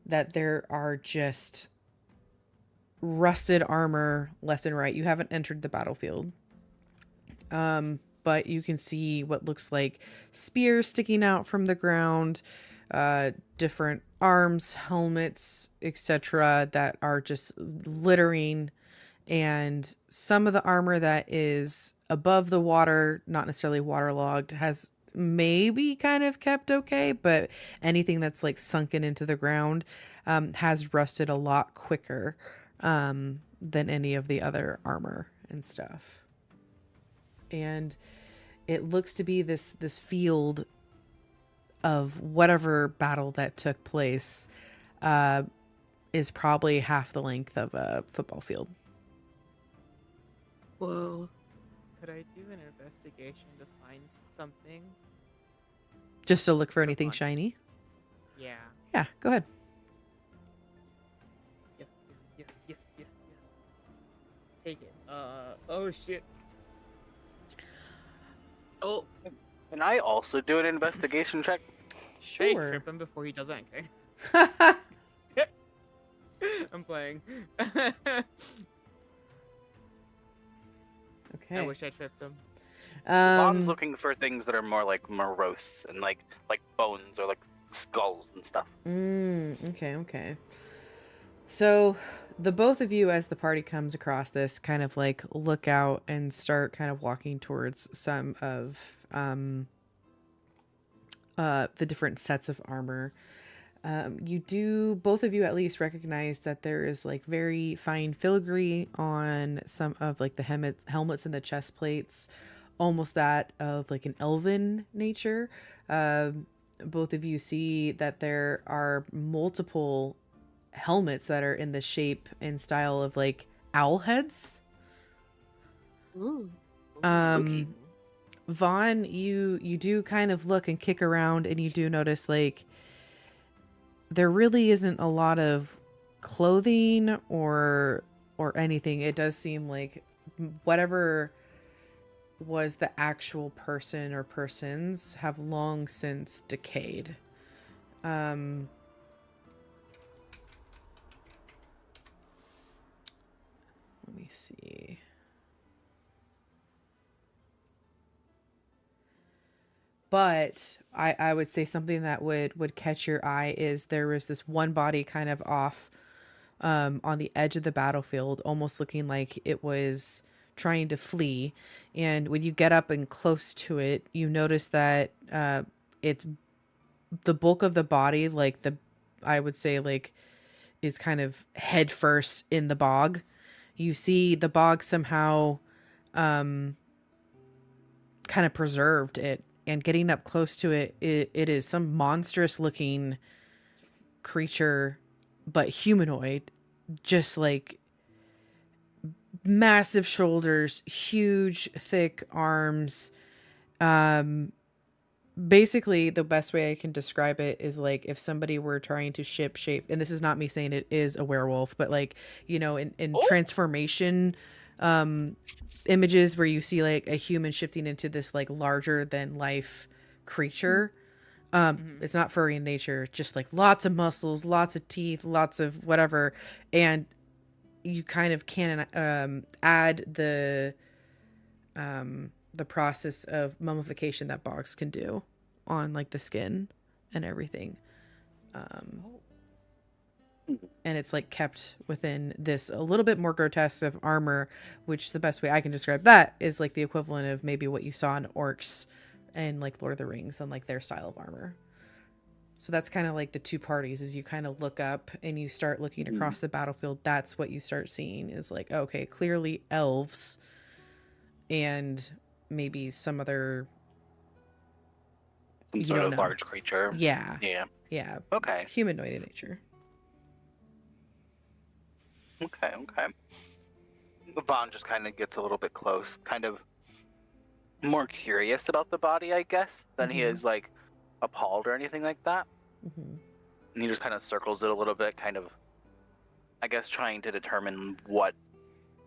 that there are just rusted armor left and right. You haven't entered the battlefield. But you can see what looks like spears sticking out from the ground, different arms, helmets, etc. that are just littering. And some of the armor that is above the water, not necessarily waterlogged, has maybe kind of kept okay, but anything that's sunken into the ground has rusted a lot quicker than any of the other armor and stuff. And it looks to be this field of whatever battle that took place. is probably half the length of a football field. Whoa. Could I do an investigation to find something? Just to look for For anything fun. shiny. Yeah. Yeah, go ahead. Yeah. Take it. Oh shit. Oh, Can I also do an investigation check? Hey, Sure. trip him before he does anything. I'm playing. I Okay. wish I tripped him. Vaughn's looking for things that are more like morose and like bones or like skulls and stuff. Okay. So the both of you, as the party comes across this, kind of like look out and start kind of walking towards some of the different sets of armor. You do, both of you at least, recognize that there is like very fine filigree on some of like the helmets and the chest plates, almost that of like an elven nature. Both of you see that there are multiple helmets that are in the shape and style of like owl heads. ooh. Spooky. Vaughn, you do kind of look and kick around, and you do notice like there really isn't a lot of clothing or anything. It does seem like whatever was the actual person or persons have long since decayed. Let me see. But I would say something that would catch your eye is there was this one body kind of off on the edge of the battlefield, almost looking like it was trying to flee. And when you get up and close to it, you notice that it's the bulk of the body, like I would say like is kind of head first in the bog. You see the bog somehow kind of preserved it, and getting up close to it, it is some monstrous looking creature, but humanoid, just like massive shoulders, huge thick arms. Basically the best way I can describe it is like if somebody were trying to ship shape, and this is not me saying it is a werewolf, but like, you know, in transformation images where you see like a human shifting into this like larger than life creature. It's not furry in nature, just like lots of muscles, lots of teeth, lots of whatever. And you kind of can add the process of mummification that bogs can do on like the skin and everything. And it's like kept within this a little bit more grotesque of armor, which the best way I can describe that is like the equivalent of maybe what you saw in orcs and like Lord of the Rings and like their style of armor. So that's kind of like the two parties, is you kind of look up and you start looking across the battlefield. That's what you start seeing is like, okay, clearly elves and maybe some other Some you sort don't of know. large creature. Yeah. Yeah. Okay. Humanoid in nature. Okay. Vaughn just kind of gets a little bit close, kind of more curious about the body, I guess, than he is like appalled or anything like that. And he just kind of circles it a little bit, kind of, I guess, trying to determine what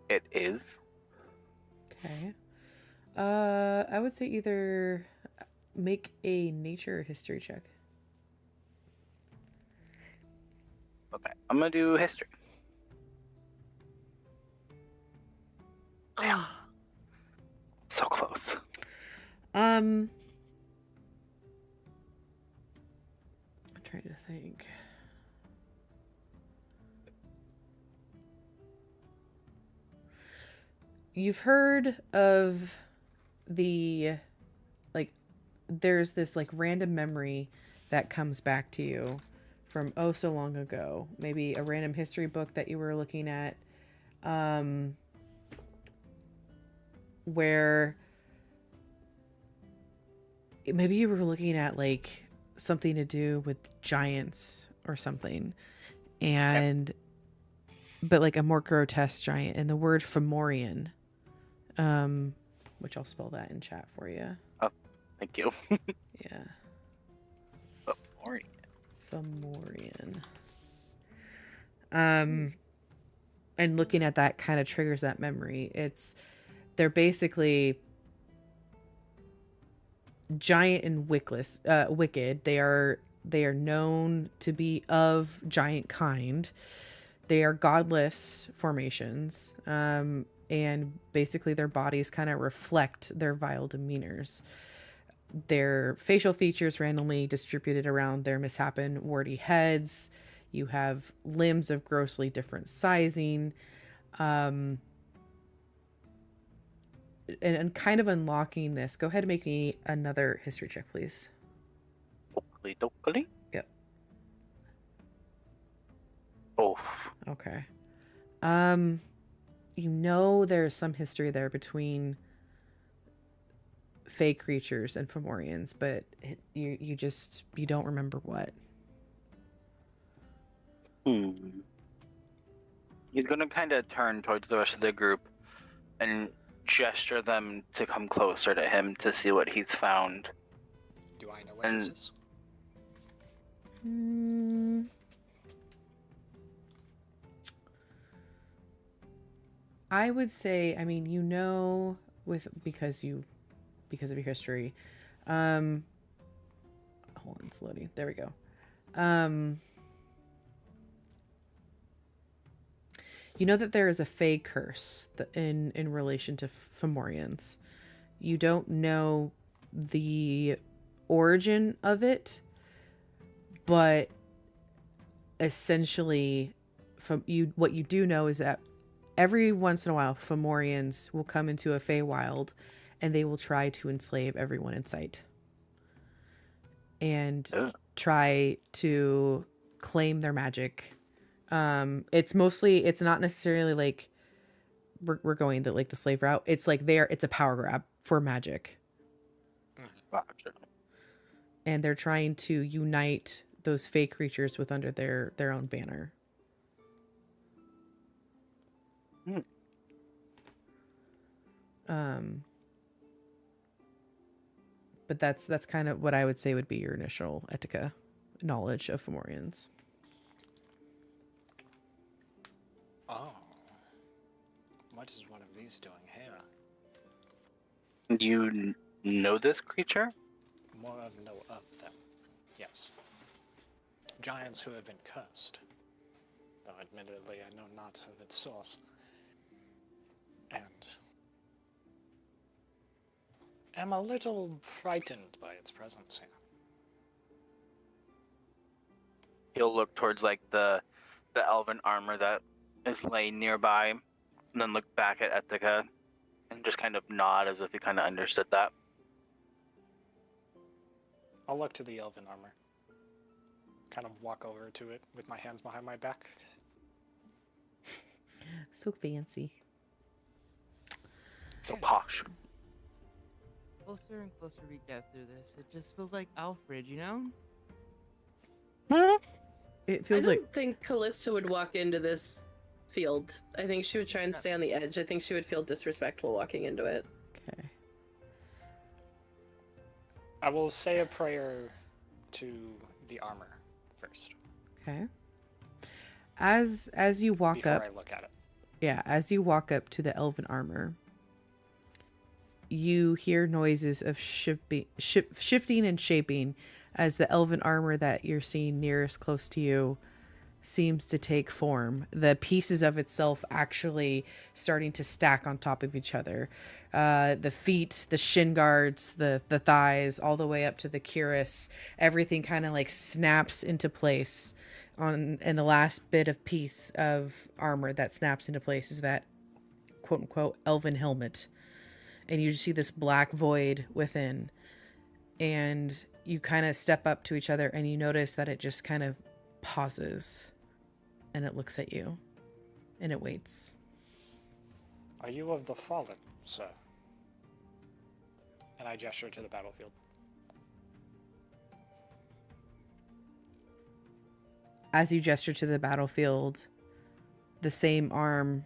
it is. Okay. I would say either make a nature or history check. Okay, I'm gonna do history. Damn. So close. I'm trying to think. You've heard of the, like, there's this like random memory that comes back to you from oh so long ago. Maybe a random history book that you were looking at, where maybe you were looking at like something to do with giants or something, and but like a more grotesque giant, and the word Fomorian, which I'll spell that in chat for you. Oh, thank you. Yeah, Fomorian. And looking at that kind of triggers that memory. They're basically giant and wicked. They are known to be of giant kind. They are godless formations, and basically their bodies kind of reflect their vile demeanors. Their facial features randomly distributed around their misshapen, warty heads. You have limbs of grossly different sizing. And kind of unlocking this, go ahead and make me another history check, please. Dokali? Yep. Oh. Okay. There's some history there between fey creatures and Fomorians, but you don't remember what. He's gonna kind of turn towards the rest of the group and gesture them to come closer to him to see what he's found. Do I know what this is? I would say, I mean, because of your history. Hold on, it's loading. There we go. You know that there is a fey curse in relation to Fomorians. You don't know the origin of it, but essentially, what you do know is that every once in a while, Fomorians will come into a Feywild, and they will try to enslave everyone in sight, and try to claim their magic. It's not necessarily like we're going the slave route. It's like it's a power grab for magic. Gotcha. And they're trying to unite those fey creatures with under their own banner. But that's kind of what I would say would be your initial Etika knowledge of Fomorians. Oh. What is one of these doing here? Do you know this creature? More of them. Yes. Giants who have been cursed. Though admittedly I know not of its source. And am a little frightened by its presence here. He'll look towards like the elven armor that is laying nearby, and then look back at Etika and just kind of nod as if he kind of understood that. I'll look to the elven armor. Kind of walk over to it with my hands behind my back. So fancy. So posh. Closer and closer we get through this, it just feels like Alfred, you know? It feels I like don't think Callista would walk into this field. I think she would try and stay on the edge. I think she would feel disrespectful walking into it. okay. I will say a prayer to the armor first. Okay. As you walk before up, I look at it. yeah, as you walk up to the elven armor, you hear noises of shifting and shaping as the elven armor that you're seeing nearest close to you seems to take form. The pieces of itself actually starting to stack on top of each other. The feet, the shin guards, the thighs, all the way up to the cuirass. Everything kind of like snaps into place. And the last bit of piece of armor that snaps into place is that quote unquote elven helmet. And you just see this black void within. And you kind of step up to each other and you notice that it just kind of pauses. And it looks at you. And it waits. Are you of the fallen, sir? And I gesture to the battlefield. as you gesture to the battlefield, the same arm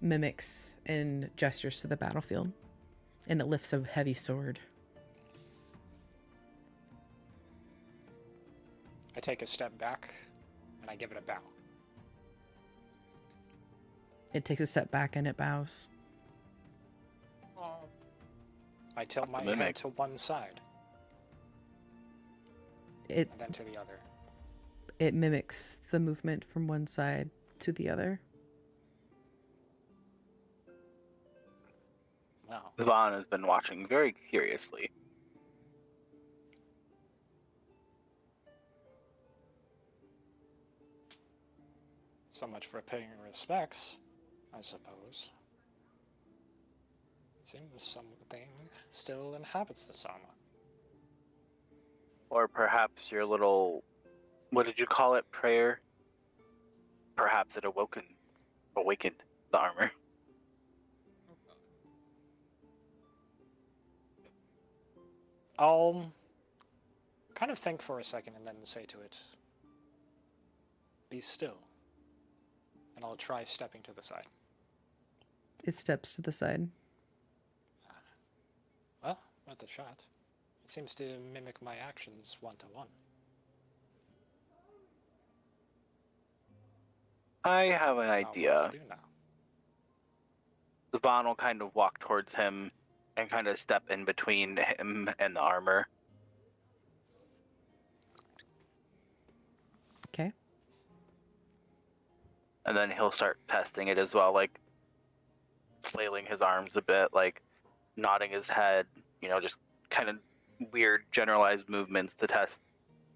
mimics and gestures to the battlefield, and it lifts a heavy sword. I take a step back, and I give it a bow. It takes a step back and it bows. I tilt my head to one side, and then to the other. It mimics the movement from one side to the other. Wow. Vaughn has been watching very curiously. So much for paying respects, I suppose. Seems something still inhabits this armor. Or perhaps your little, what did you call it, prayer? Perhaps it awakened the armor. I'll kind of think for a second and then say to it, be still. And I'll try stepping to the side. It steps to the side. Well, worth a shot. It seems to mimic my actions one-to-one. I have an Now, idea. what to do now? Vaughn will kind of walk towards him and kind of step in between him and the armor. Okay. And then he'll start testing it as well, like flailing his arms a bit, like nodding his head, just kind of weird generalized movements to test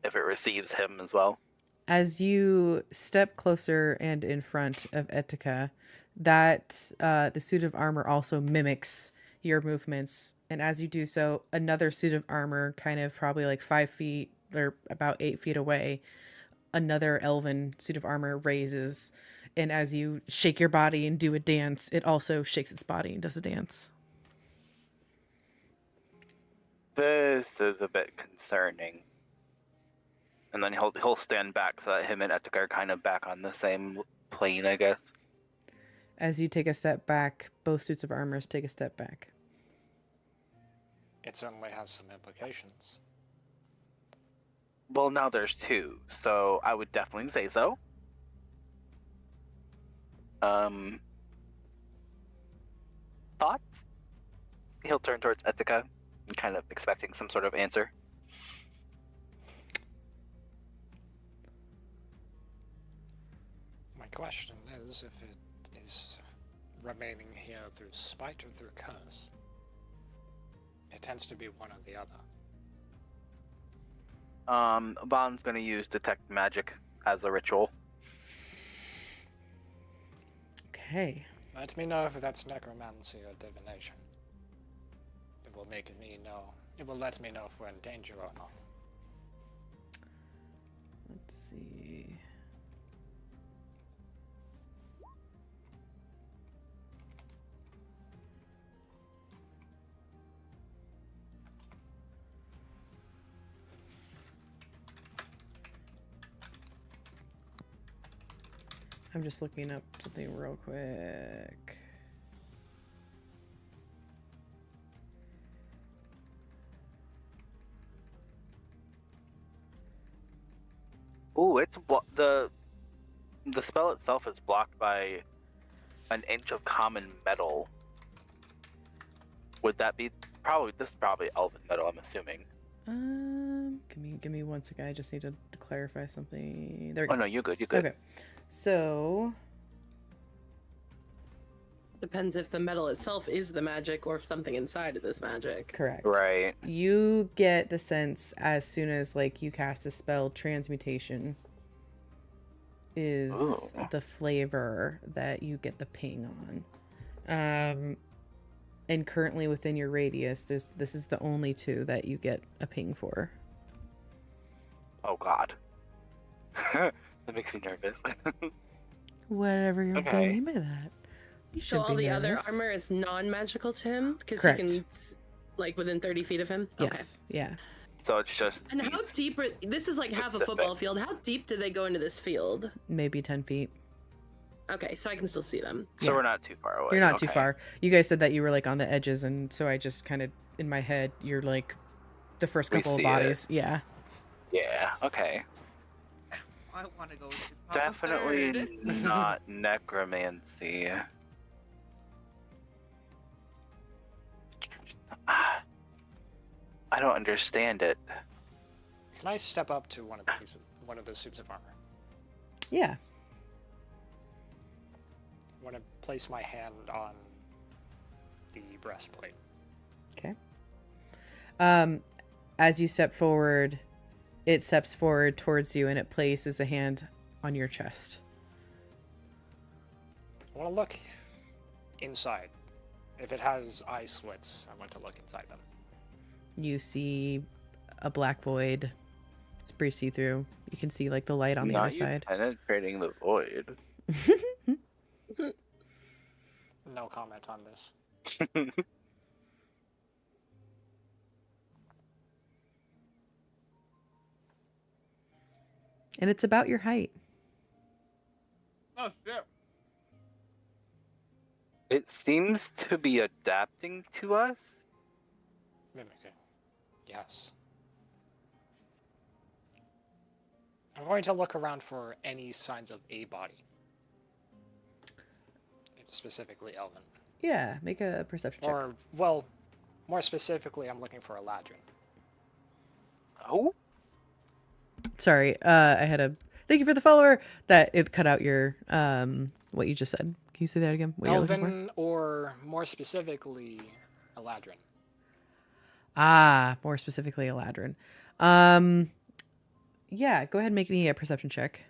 if it receives him as well. As you step closer and in front of Etika, that the suit of armor also mimics your movements. And as you do so, another suit of armor, kind of probably like 5 feet or about 8 feet away, another elven suit of armor raises. And as you shake your body and do a dance, it also shakes its body and does a dance. This is a bit concerning. And then he'll stand back so that him and Etika are kind of back on the same plane, I guess. As you take a step back, both suits of armor take a step back. It certainly has some implications. Well, now there's 2, so I would definitely say so. Thoughts? He'll turn towards Etika, kind of expecting some sort of answer. My question is if it is remaining here through spite or through curse. It tends to be one or the other. Vaughn's gonna use detect magic as a ritual. Okay. Let me know if that's necromancy or divination. It will make me know. It will let me know if we're in danger or not. Let's see. I'm just looking up something real quick. Ooh, it's the spell itself is blocked by an inch of common metal. Would that be this is probably elven metal, I'm assuming. Give me 1 second. I just need to clarify something. There we go. Oh no, you're good. You're good. Okay. So Depends if the metal itself is the magic or if something inside of this magic. correct. Right. You get the sense as soon as you cast a spell, transmutation is Ooh. the flavor that you get the ping on. And currently within your radius, this is the only 2 that you get a ping for. Oh god. That makes me nervous. Whatever you're Okay. going to mean by that. You So shouldn't all be the other nervous. armor is non-magical to him because he Correct. can, within 30 feet of him. Yes. Yeah. So it's just. And how deep are this? Is like half a specific. football field. How deep do they go into this field? Maybe 10 feet. Okay, so I can still see them. So Yeah. we're not too far away. You're not too Okay. far. You guys said that you were like on the edges, and so I just kind of in my head, you're like the first We couple of see bodies. Yeah. Yeah. Okay. I want to go. To top Definitely third. not necromancy. I don't understand it. Can I step up to one of the suits of armor? Yeah. I want to place my hand on the breastplate. Okay. As you step forward, it steps forward towards you and it places a hand on your chest. I want to look inside. If it has eye slits, I want to look inside them. You see a black void. It's pretty see-through. You can see like the light on the Not other you side. penetrating the void. No comment on this. And it's about your height. Oh shit. It seems to be adapting to us. Mimicking. Yes. I'm going to look around for any signs of a body. Specifically Elven. Yeah, make a perception check. Or, well, more specifically, I'm looking for a ladrin. Oh, Sorry, I had a thank you for the follower. That it cut out your what you just said. Can you say that again? What you're looking for? Elven, or more specifically, a ladrin. Ah, more specifically a ladrin. Yeah, go ahead and make me a perception check.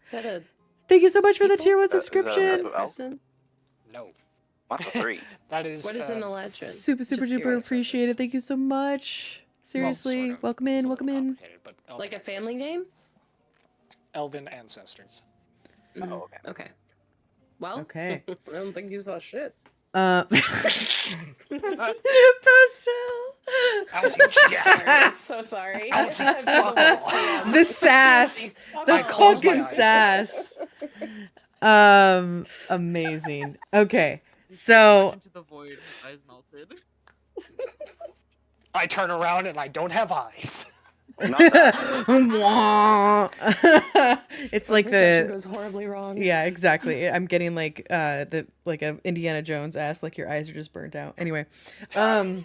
Is that a Thank you so much for the People? tier 1 Is that subscription. a- person? No. that's a 3. That is. What is an electron? Super Just duper curious. appreciated. Thank you so much. Seriously, welcome in, It's a welcome little in. complicated, but Elven Like a family ancestors. game? Elven ancestors. Mm, Oh, okay. Okay. Well, Okay. I don't think you saw shit. Pastel. I'm so sorry. Elsie, I've been the worst DM. The sass. The I closed my fucking eyes. sass. Amazing. Okay. So Into the void, his eyes melted. I turn around and I don't have eyes. Not that. it's like Perception the goes horribly wrong. yeah, exactly. I'm getting like the like a Indiana Jones ass, like your eyes are just burnt out. Anyway, Oh.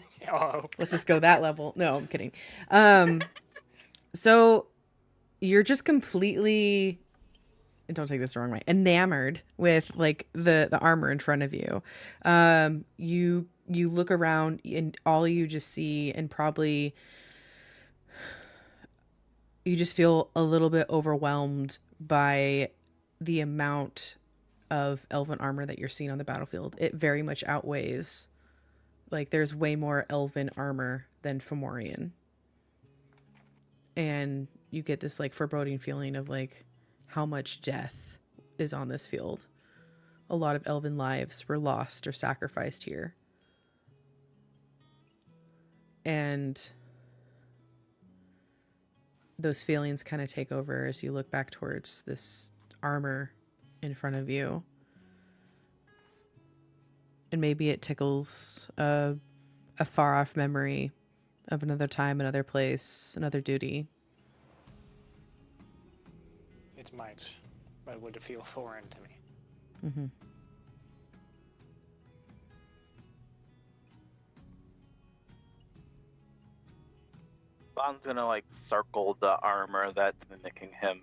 let's just go that level. No, I'm kidding. So you're just completely, and don't take this the wrong way, enamored with like the armor in front of you. You look around and all you just see, and probably you just feel a little bit overwhelmed by the amount of elven armor that you're seeing on the battlefield. It very much outweighs, like there's way more elven armor than Fomorian. And you get this like foreboding feeling of like how much death is on this field. A lot of elven lives were lost or sacrificed here. And those feelings kind of take over as you look back towards this armor in front of you. And maybe it tickles a far off memory of another time, another place, another duty. It might, but it would feel foreign to me. Mm-hmm. Bond's gonna like circle the armor that's mimicking him.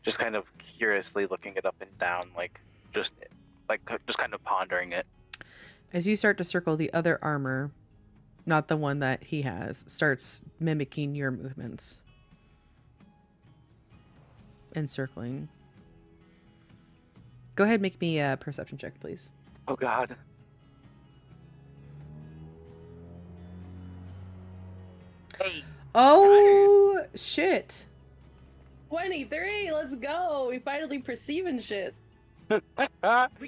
Just kind of curiously looking it up and down, just kind of pondering it. As you start to circle, the other armor, not the one that he has, starts mimicking your movements. And circling. Go ahead, make me a perception check, please. Oh god. Hey. Oh, shit. 23, let's go. We finally perceiving shit. We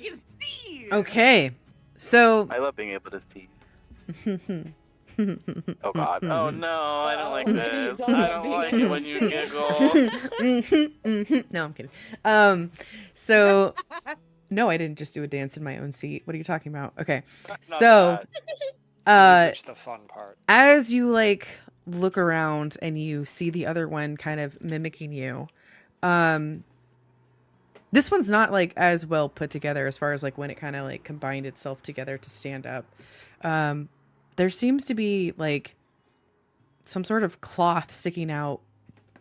can see. Okay. So I love being able to see. Oh God. Oh no, I don't like Uh-oh. this. Don't I stop don't like being it when you giggle. No, I'm kidding. So no, I didn't just do a dance in my own seat. What are you talking about? Okay. Not So, that. You've reached the fun part. as you like look around and you see the other one kind of mimicking you, this one's not like as well put together as far as like when it kind of like combined itself together to stand up. There seems to be like some sort of cloth sticking out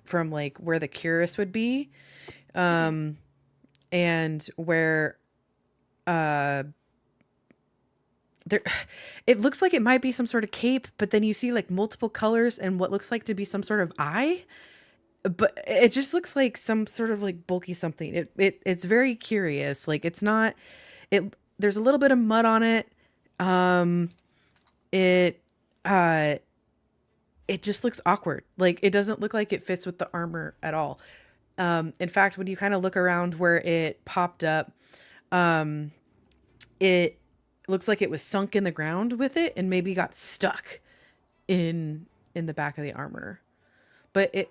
from like where the cuirass would be, and where there it looks like it might be some sort of cape, but then you see like multiple colors and what looks like to be some sort of eye, but it just looks like some sort of like bulky something. It's very curious. Like it's not it there's a little bit of mud on it. It just looks awkward. Like it doesn't look like it fits with the armor at all. In fact, when you kind of look around where it popped up, it looks like it was sunk in the ground with it and maybe got stuck in the back of the armor. But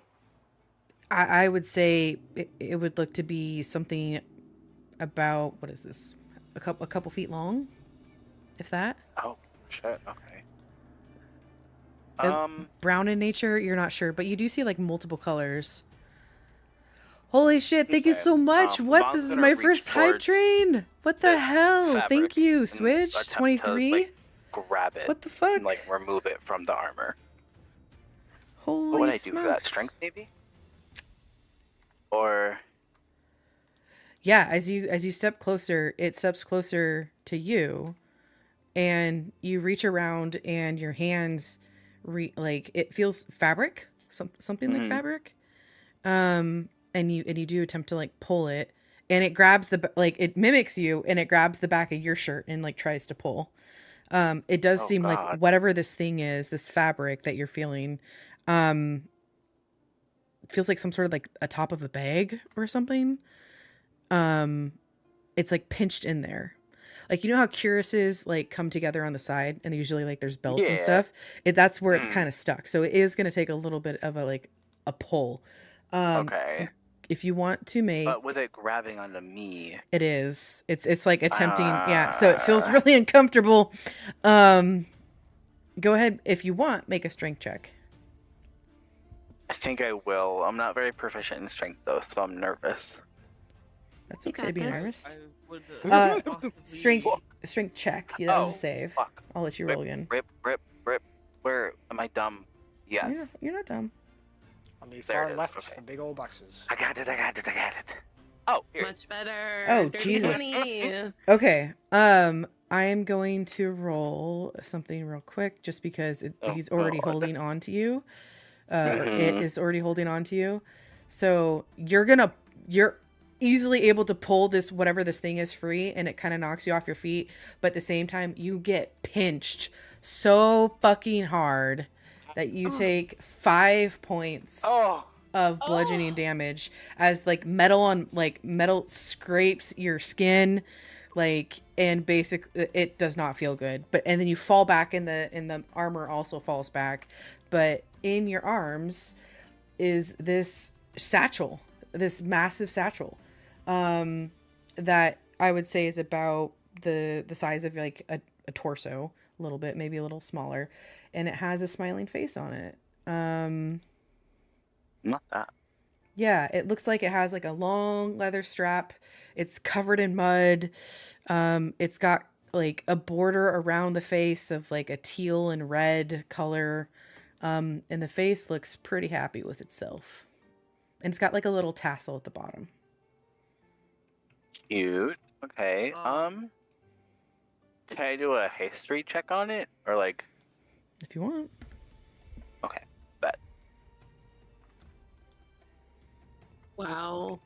I would say it would look to be something about, what is this? A couple feet long, if that. Oh shit. Okay. Brown in nature, you're not sure, but you do see like multiple colors. Holy shit, thank you Okay, so much. What? Mom's This is gonna my reach first hype towards train. What the this hell? fabric Thank you, and Switch. attempt to, 23. like, grab it. What the fuck? And, like remove it from the armor. Holy What would I smokes. do for that? Strength, maybe? Or Yeah, as you step closer, it steps closer to you, and you reach around, and your hands, like it feels fabric, something like Mhm. fabric, and you do attempt to like pull it, and it grabs like it mimics you, and it grabs the back of your shirt and like tries to pull. It does Oh, seem like God. whatever this thing is, this fabric that you're feeling, feels like some sort of like a top of a bag or something. It's like pinched in there. Like, you know how cuirasses like come together on the side and usually like there's belts and Yeah. stuff. That's where it's Mm. kind of stuck. So it is going to take a little bit of a pull. okay. If you want to make But with it grabbing onto me. it is. It's like attempting, yeah. So it feels really uncomfortable. Go ahead if you want, make a strength check. I think I will. I'm not very proficient in strength though, so I'm nervous. That's You okay to got be this. nervous. I would, possibly- Strength check. Yeah, that was Oh, a save. fuck. I'll let you roll again. Rip. Where am I dumb? Yes. You're not dumb. On the There it far is, left, okay. the big old boxes. I got it. Oh, here. Much better. Oh, Dirty Jesus. 20. Okay. I am going to roll something real quick just because Oh, he's already God. holding on to you. Or it Mhm. is already holding on to you. So you're easily able to pull this, whatever this thing is, free, and it kind of knocks you off your feet. But at the same time, you get pinched so fucking hard that you take 5 points Oh. of bludgeoning damage as like metal scrapes your skin, like, and basically it does not feel good. But and then you fall back, in the armor also falls back, but in your arms is this satchel, this massive satchel, that I would say is about the size of like a torso, a little bit, maybe a little smaller, and it has a smiling face on it. Not that. Yeah, it looks like it has like a long leather strap. It's covered in mud. It's got like a border around the face of like a teal and red color. And the face looks pretty happy with itself. And it's got like a little tassel at the bottom. Cute. Okay. Can I do a history check on it, or like? If you want. Okay. Bet. Wow.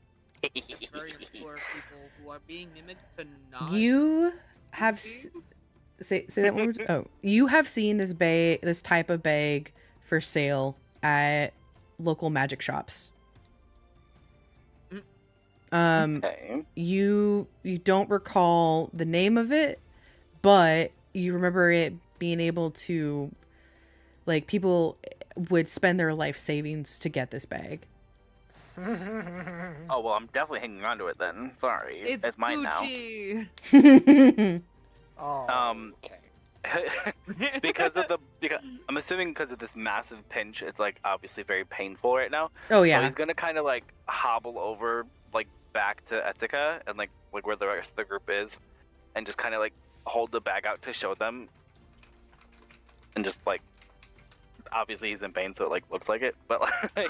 Encourage for people who are being mimicked to not. You have say that one more time. Oh, you have seen this type of bag for sale at local magic shops. Okay. You don't recall the name of it, but you remember it being able to Like people would spend their life savings to get this bag. Oh well, I'm definitely hanging on to it then. Sorry, It's mine now. Gucci. Oh, okay. because I'm assuming because of this massive pinch, it's like obviously very painful right now. Oh So yeah. he's gonna kind of like hobble over like back to Etika and like where the rest of the group is, and just kind of like hold the bag out to show them, and just like obviously he's in pain, so it like looks like it, but like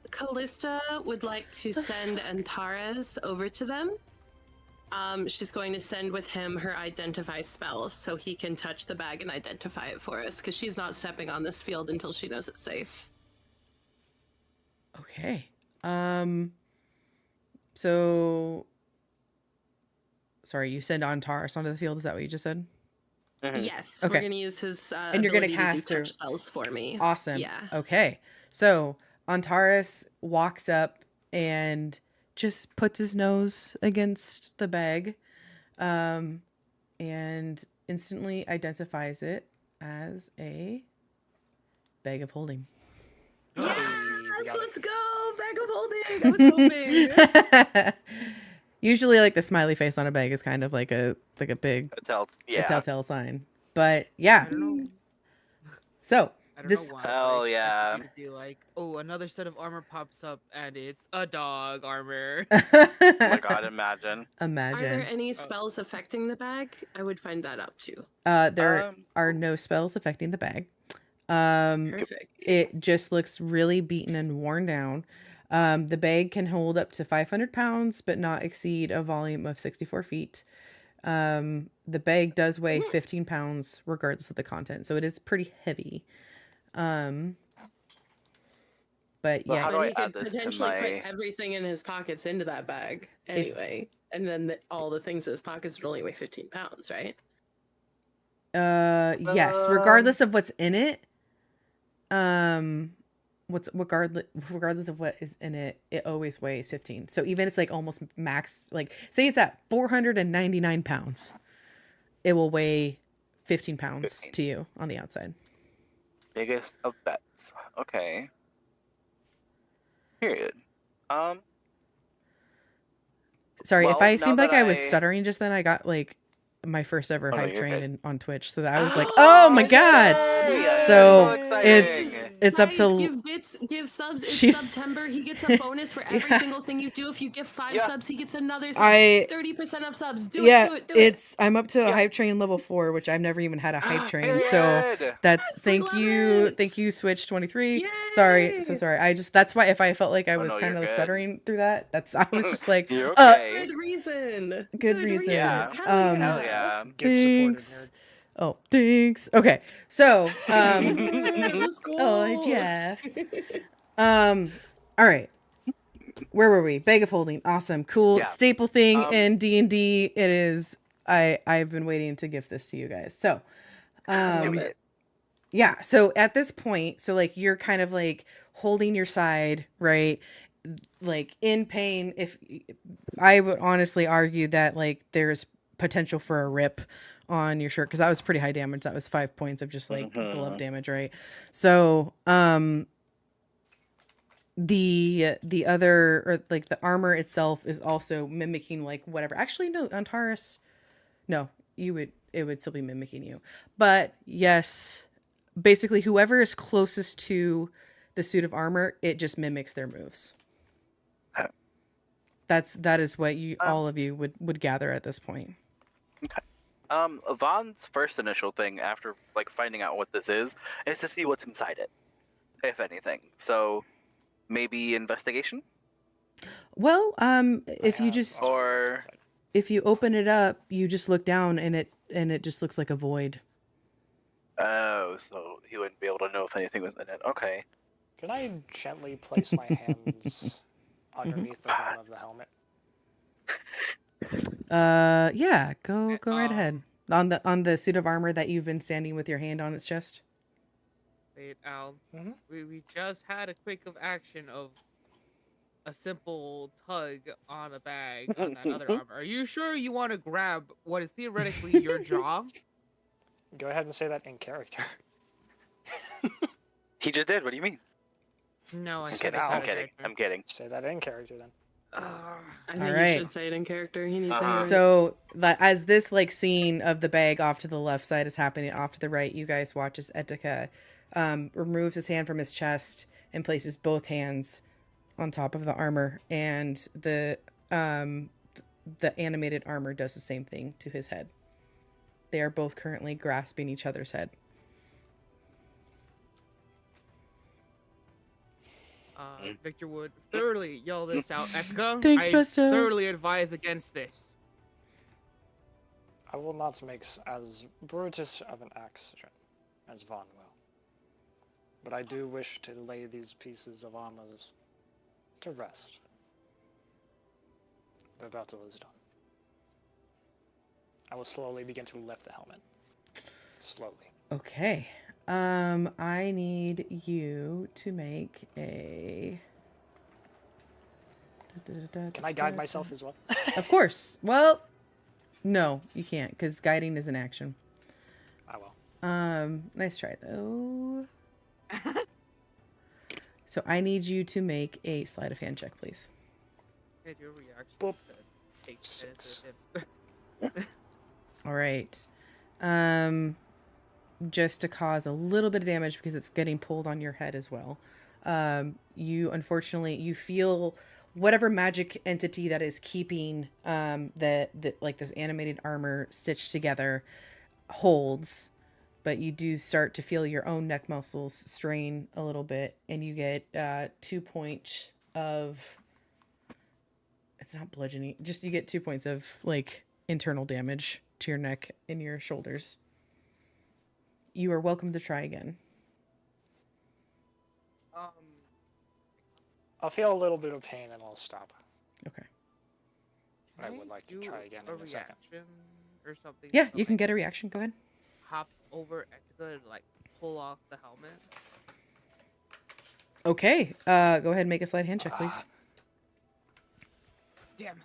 Callista would like to send Antares over to them. She's going to send with him her identify spell so he can touch the bag and identify it for us, because she's not stepping on this field until she knows it's safe. Okay. So sorry, you send Antares onto the field, is that what you just said? Yes, Okay. we're going to use his And you're gonna ability cast to do her- touch spells for me. Awesome. Yeah. Okay. So Antares walks up and just puts his nose against the bag, and instantly identifies it as a bag of holding. Yes, we got it. let's go! Bag of holding! I was hoping! Usually, like the smiley face on a bag is kind of like a big a telltale sign. But I yeah, don't know. so I don't this know why. Hell but I expected yeah. you to be like, oh, another set of armor pops up and it's a dog armor. oh my god, imagine. Are imagine there any spells affecting the bag? I would find that out too. there Um, are no spells affecting the bag. Perfect. It just looks really beaten and worn down. The bag can hold up to 500 pounds, but not exceed a volume of 64 feet. The bag does weigh 15 pounds regardless of the content, so it is pretty heavy. But Well, yeah, how do But I he could add this to potentially my? put everything in his pockets into that bag anyway. And then all the things in his pockets would only weigh 15 pounds, right? yes, regardless of what's in it. Regardless of what is in it, it always weighs 15. So even it's like almost max, like say it's at 499 pounds, it will weigh 15 pounds 15. to you on the outside. Biggest of bets. Okay. Period. Sorry, if Well, I now seemed like that I was I- stuttering just then, I got like my first ever Oh, no, hype you're train good. on Twitch, so that I was like, oh my god. Yay! So exciting. it's up Guys, to give bits, give subs. It's Jeez. September. He gets a bonus for every Yeah. single thing you do. If you give 5 Yeah. subs, he gets another sub. I 30% of subs. Do yeah, it. Do it. I'm up to a Yeah. hype train level 4, which I've never even had a hype train. So Period. that's Yes, thank we you, love it. Switch 23. Sorry, so Yay! sorry. I just that's why if I felt like I Oh, was no, kind you're of good. stuttering through that, I was just like, You're okay. Good reason. Good reason. Yeah. Hell Hell yeah. Get supported, thanks. nerd. Oh, thanks. Okay, so Let's go. oh Jeff. All right. Where were we? Bag of holding. Awesome. Cool. Yeah. Staple thing in Um, D&D. It is. I've been waiting to give this to you guys. So, Give me it. yeah. So at this point, so like you're kind of like holding your side, right? Like in pain. If I would honestly argue that like there's potential for a rip on your shirt because that was pretty high damage. That was 5 points of just like glove damage, right? So, the other or like the armor itself is also mimicking like whatever. Actually, no, Antares, no, it would still be mimicking you. But yes, basically whoever is closest to the suit of armor, it just mimics their moves. Okay. That is what you all of you would gather at this point. Vaughn's first initial thing after like finding out what this is to see what's inside it, if anything. So maybe investigation Well, if you just or if you open it up, you just look down and it just looks like a void. oh, so he wouldn't be able to know if anything was in it. Okay. Can I gently place my hands underneath the rim of the helmet? Yeah, go right ahead. On the suit of armor that you've been standing with your hand on its chest. Wait, Al. Mhm. We just had a quick of action of a simple tug on a bag on that other armor. Are you sure you want to grab what is theoretically your jaw? Go ahead and say that in character. He just did. What do you mean? No, I I'm said kidding. I now. said I'm a kidding. character. I'm kidding. Say that in character then. Ugh. I think Alright. you should say it in character. He needs to hear it. So as this like scene of the bag off to the left side is happening, off to the right, you guys watch as Etika removes his hand from his chest and places both hands on top of the armor, and the animated armor does the same thing to his head. They are both currently grasping each other's head. Victor would thoroughly yell this out. Etika, Thanks, I Besto. thoroughly advise against this. I will not make as Brutus of an action as Vaughn will. But I do wish to lay these pieces of armor to rest. The battle is done. I will slowly begin to lift the helmet. Slowly. Okay. I need you to make a... Can I guide myself as well? Of course. Well, no, you can't, because guiding is an action. I will. Nice try, though. So I need you to make a sleight of hand check, please. Okay, do a reaction. Boop. Take 6. All right. Just to cause a little bit of damage because it's getting pulled on your head as well. You unfortunately you feel whatever magic entity that is keeping the like this animated armor stitched together holds, but you do start to feel your own neck muscles strain a little bit, and you get 2 points of. It's not bludgeoning. Just you get 2 points of like internal damage to your neck and your shoulders. You are welcome to try again. I'll feel a little bit of pain and I'll stop. Okay. But I would like to try again in a second. Reaction or something. Yeah, to, you can like, get a reaction. Go ahead. hop over Etika and like pull off the helmet. Okay. Go ahead and make a sleight of hand check, please. Damn it!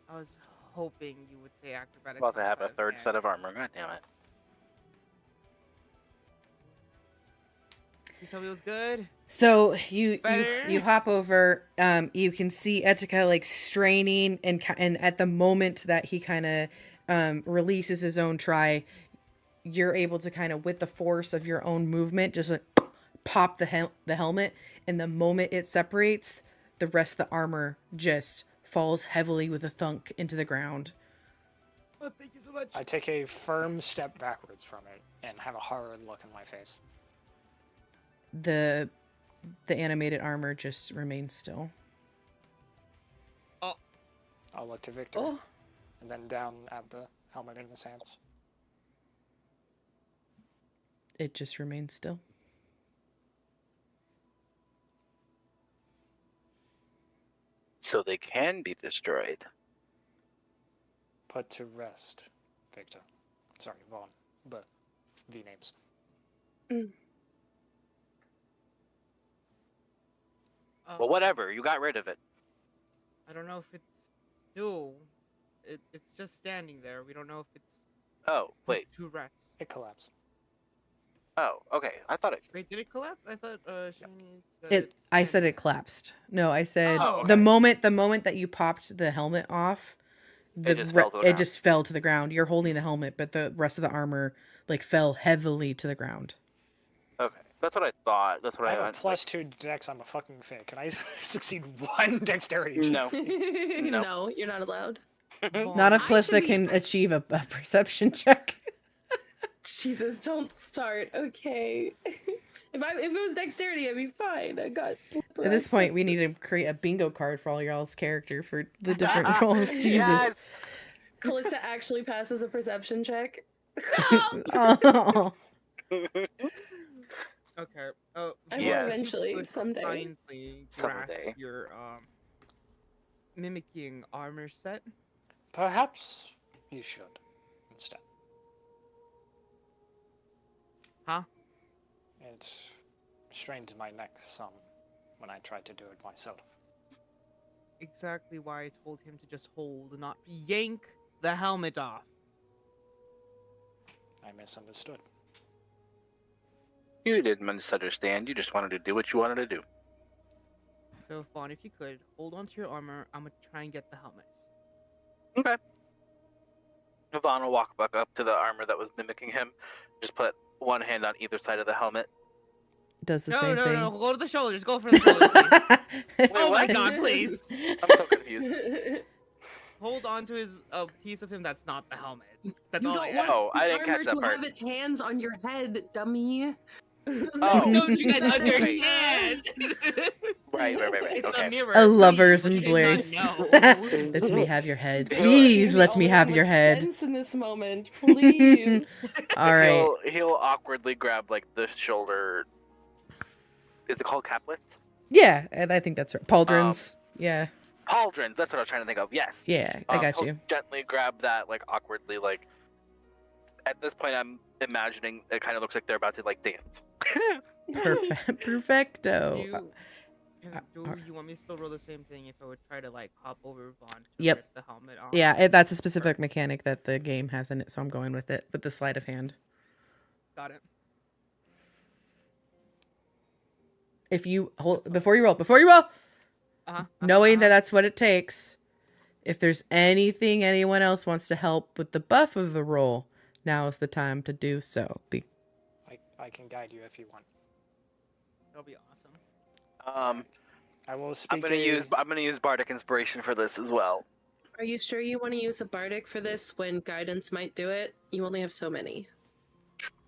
I was hoping you would say acrobatics. About to have a instead, third and- set of armor. God damn it. You told me it was good. So you Better. hop over. You can see Etika like straining, and at the moment that he kind of releases his own try, you're able to kind of with the force of your own movement just like pop the helmet, and the moment it separates, the rest of the armor just falls heavily with a thunk into the ground. Oh, thank you so much. I take a firm step backwards from it and have a horrid look in my face. The animated armor just remains still. I'll look to Victor Oh, and then down at the helmet in his hands. It just remains still. So they can be destroyed. Put to rest, Victor. Sorry, Vaughn, but V names. Well, whatever. You got rid of it. I don't know if it's still. It's just standing there. We don't know if it's Oh, put wait. to rest. It collapsed. Oh, okay. I thought it. Wait, did it collapse? I thought Shaney said I said standing. it collapsed. No, I said Oh, the okay. moment that you popped the helmet off, It just fell to the it ground. just fell to the ground. You're holding the helmet, but the rest of the armor like fell heavily to the ground. Okay. That's what I thought. That's what I I have a like, +2 dex. I'm a fucking fake. Can I succeed one dexterity check? No. no, you're not allowed. Not if I Callista should be- can achieve a perception check. Jesus, don't start. Okay. If it was dexterity, I'd be fine. I got. At this point, we need to create a bingo card for all y'all's character for the different roles. Jesus. Yes. Callista actually passes a perception check. Oh. Okay. Oh, I will Yes. eventually, would someday. kindly grasp Someday. your mimicking armor set. Perhaps you should instead. Huh? It strained my neck some when I tried to do it myself. Exactly why I told him to just hold, not yank the helmet off. I misunderstood. You didn't misunderstand. You just wanted to do what you wanted to do. So, Fawn, if you could, hold on to your armor. I'm gonna try and get the helmet. Okay. Vaughn will walk back up to the armor that was mimicking him. Just put one hand on either side of the helmet. Does the No, same no, thing. no. Go to the shoulders. Go for the shoulders, please. Wait, Oh my what? god, please. I'm so confused. Hold on to his a piece of him that's not the helmet. That's You all I don't ask. want Oh, I didn't armor catch that to part. have its hands on your head, dummy. Oh. Don't you guys Right. understand? Right. It's Okay. a mirror. A lover's please, what you embrace. did not know. Let me have your head. He'll- Please You're let the me only have one your with head. sense in this moment, please. All right. He'll awkwardly grab like the shoulder. Is it called caplets? Yeah, I think that's right. Pauldrons. Yeah. Pauldrons. That's what I was trying to think of. Yes. Yeah, I got He'll you. gently grab that like awkwardly. Like at this point, I'm imagining it kind of looks like they're about to like dance. Perfecto. Do you want me to still roll the same thing if I would try to like hop over Vaughn to Yep. rip the helmet off? Yeah, that's a specific mechanic that the game has in it, so I'm going with it with the sleight of hand. Got it. If you hold So- before you roll, knowing that that's what it takes. If there's anything anyone else wants to help with the buff of the roll, now is the time to do so. I can guide you if you want. That'll be awesome. I will speak. I'm gonna use bardic inspiration for this as well. Are you sure you want to use a bardic for this when guidance might do it? You only have so many.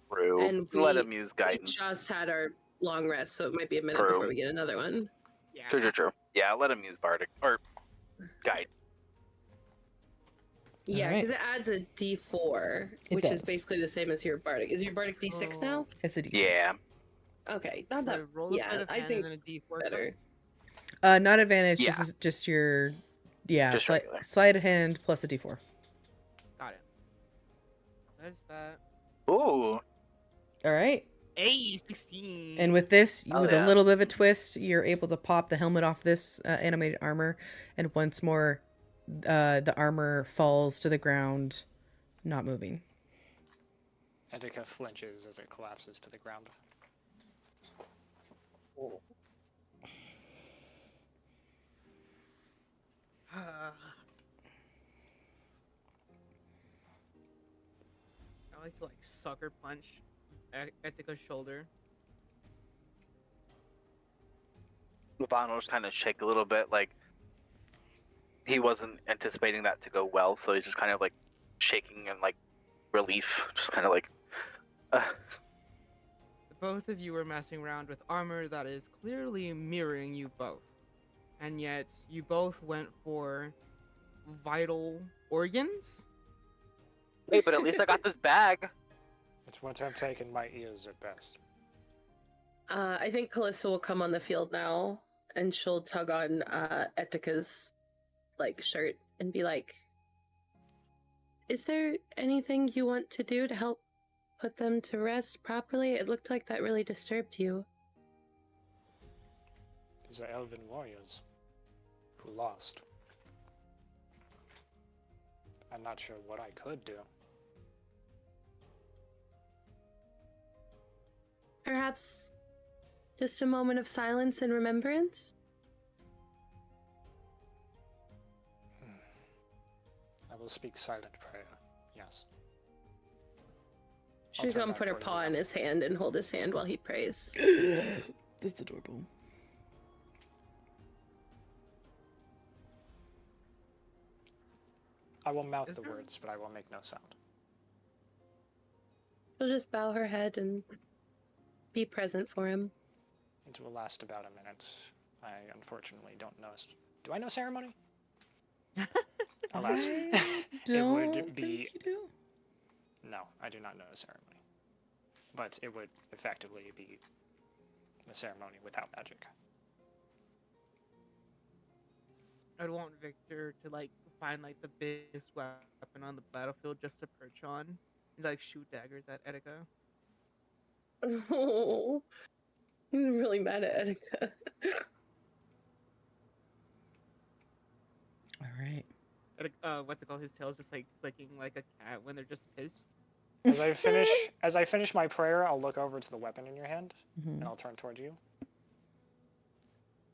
True. And Let we- him use We guidance. just had our long rest, so it might be a minute True. before we get another one. Yeah. True. Yeah, let him use bardic or guide. Yeah, Alright. because it adds a D4, It which is does. basically the same as your bardic. Is your bardic D6 now? It's a D6. Yeah. Okay, not So that. roll the Yeah, sleight of I hand think and then a D4. better. Not advantage. Yeah. Just your Just regular. sleight of hand plus a D4. Got it. There's that. Ooh. All right. Hey, 16. And with this, Oh, with yeah. a little bit of a twist, you're able to pop the helmet off this animated armor, and once more, the armor falls to the ground, not moving. Etika flinches as it collapses to the ground. I like to like sucker punch Etika's shoulder. Vaughn will just kind of shake a little bit, like he wasn't anticipating that to go well, so he's just kind of like shaking in like relief, just kind of like. Both of you are messing around with armor that is clearly mirroring you both. And yet, you both went for vital organs? Hey, but at least I got this bag. It's what I've taken my ears at best. I think Callista will come on the field now, and she'll tug on Etika's like shirt and be like, "Is there anything you want to do to help put them to rest properly? It looked like that really disturbed you." These are elven warriors who lost. I'm not sure what I could do. Perhaps just a moment of silence and remembrance? I will speak silent prayer. Yes. She'll turn come back put her towards paw the in his hand and hold his hand while he prays. That's adorable. I will mouth Is the there- words, but I will make no sound. She'll just bow her head and be present for him. It will last about a minute. I unfortunately don't know. Do I know ceremony? Alas, it Don't would think be. you do. No, I do not know a ceremony. But it would effectively be a ceremony without magic. I'd want Victor to like find like the biggest weapon on the battlefield just to perch on and like shoot daggers at Etika. Oh, he's really mad at Etika. All right. What's it called? His tail's just like flicking like a cat when they're just pissed. As I finish my prayer, I'll look over to the weapon in your hand, and I'll turn toward you.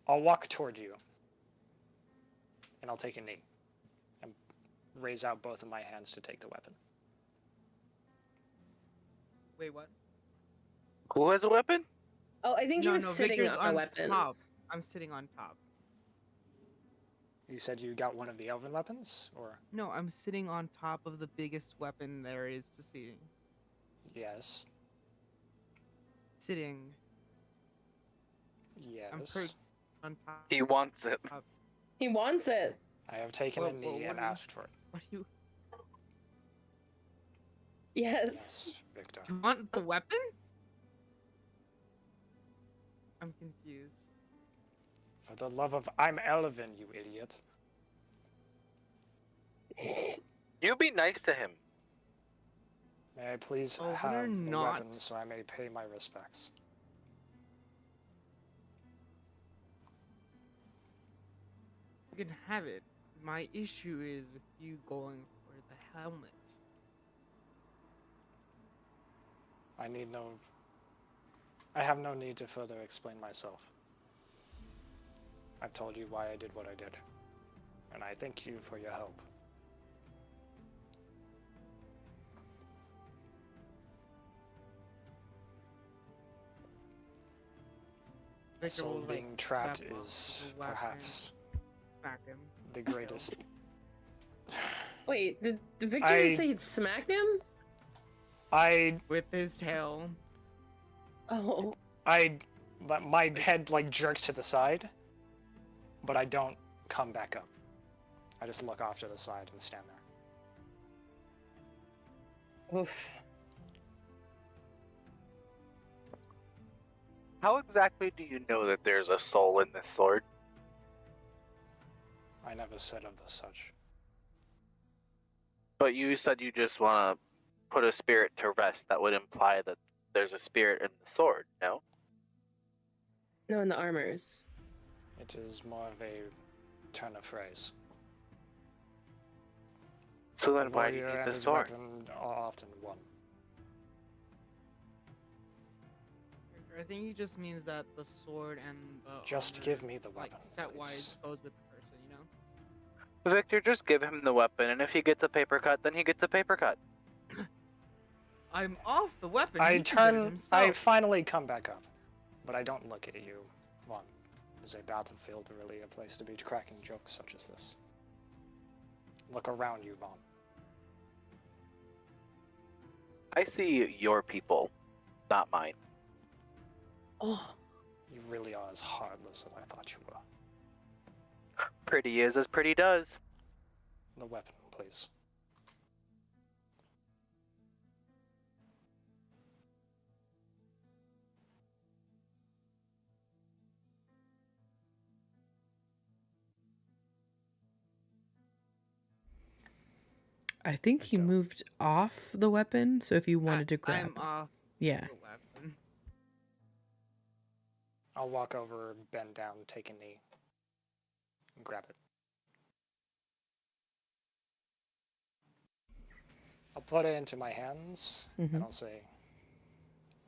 I'll walk toward you, and I'll take a knee, and raise out both of my hands to take the weapon. Wait, what? Who has a weapon? Oh, I think he was sitting Victor's on a weapon. top. I'm sitting on top. You said you got one of the elven weapons, or? No, I'm sitting on top of the biggest weapon there is to see. Yes. Sitting. Yes. I'm perched on top. He wants it. He wants it. I have taken a knee and asked for it. What do you? Yes. Yes, Victor. You want the weapon? I'm confused. For the love of... I'm elven, you idiot. You be nice to him. May I please Oh, have we're the not. weapon so I may pay my respects? You can have it. My issue is with you going for the helmet. I have no need to further explain myself. I've told you why I did what I did, and I thank you for your help. A Victor soul will, like, being trapped step up is to the weapon, perhaps smack him. the greatest. Wait, did Victor just say he'd smack him? With his tail. Oh. But my head like jerks to the side, but I don't come back up. I just look off to the side and stand there. Oof. How exactly do you know that there's a soul in this sword? I never said of the such. But you said you just want to put a spirit to rest. That would imply that there's a spirit in the sword, no? No, in the armors. It is more of a turn of phrase. So then A why do you warrior need and the his sword? weapon are often one. I think he just means that the sword and the Just armor, give me the like, weapon, set-wise please. goes with the person, you know? Victor, just give him the weapon, and if he gets a paper cut, then he gets a paper cut. I'm off the weapon. I he can get it turn. I himself. finally come back up, but I don't look at you. One, is a battlefield really a place to be cracking jokes such as this? Look around you, Vaughn. I see your people, not mine. Oh. You really are as heartless as I thought you were. Pretty is as pretty does. The weapon, please. I think he Victor. moved off the weapon, so if you wanted to grab, I'm off yeah. the weapon. I'll walk over, bend down, take a knee, and grab it. I'll put it into my hands, and I'll say,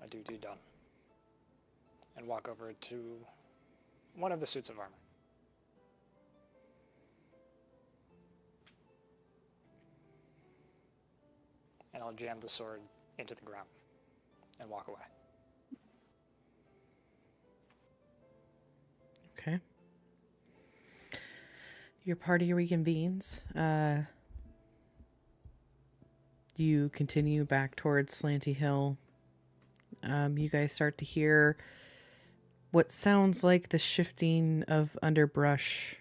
"A duty done," and walk over to one of the suits of armor. And I'll jam the sword into the ground and walk away. Okay. Your party reconvenes. You continue back towards Slanty Hill. You guys start to hear what sounds like the shifting of underbrush,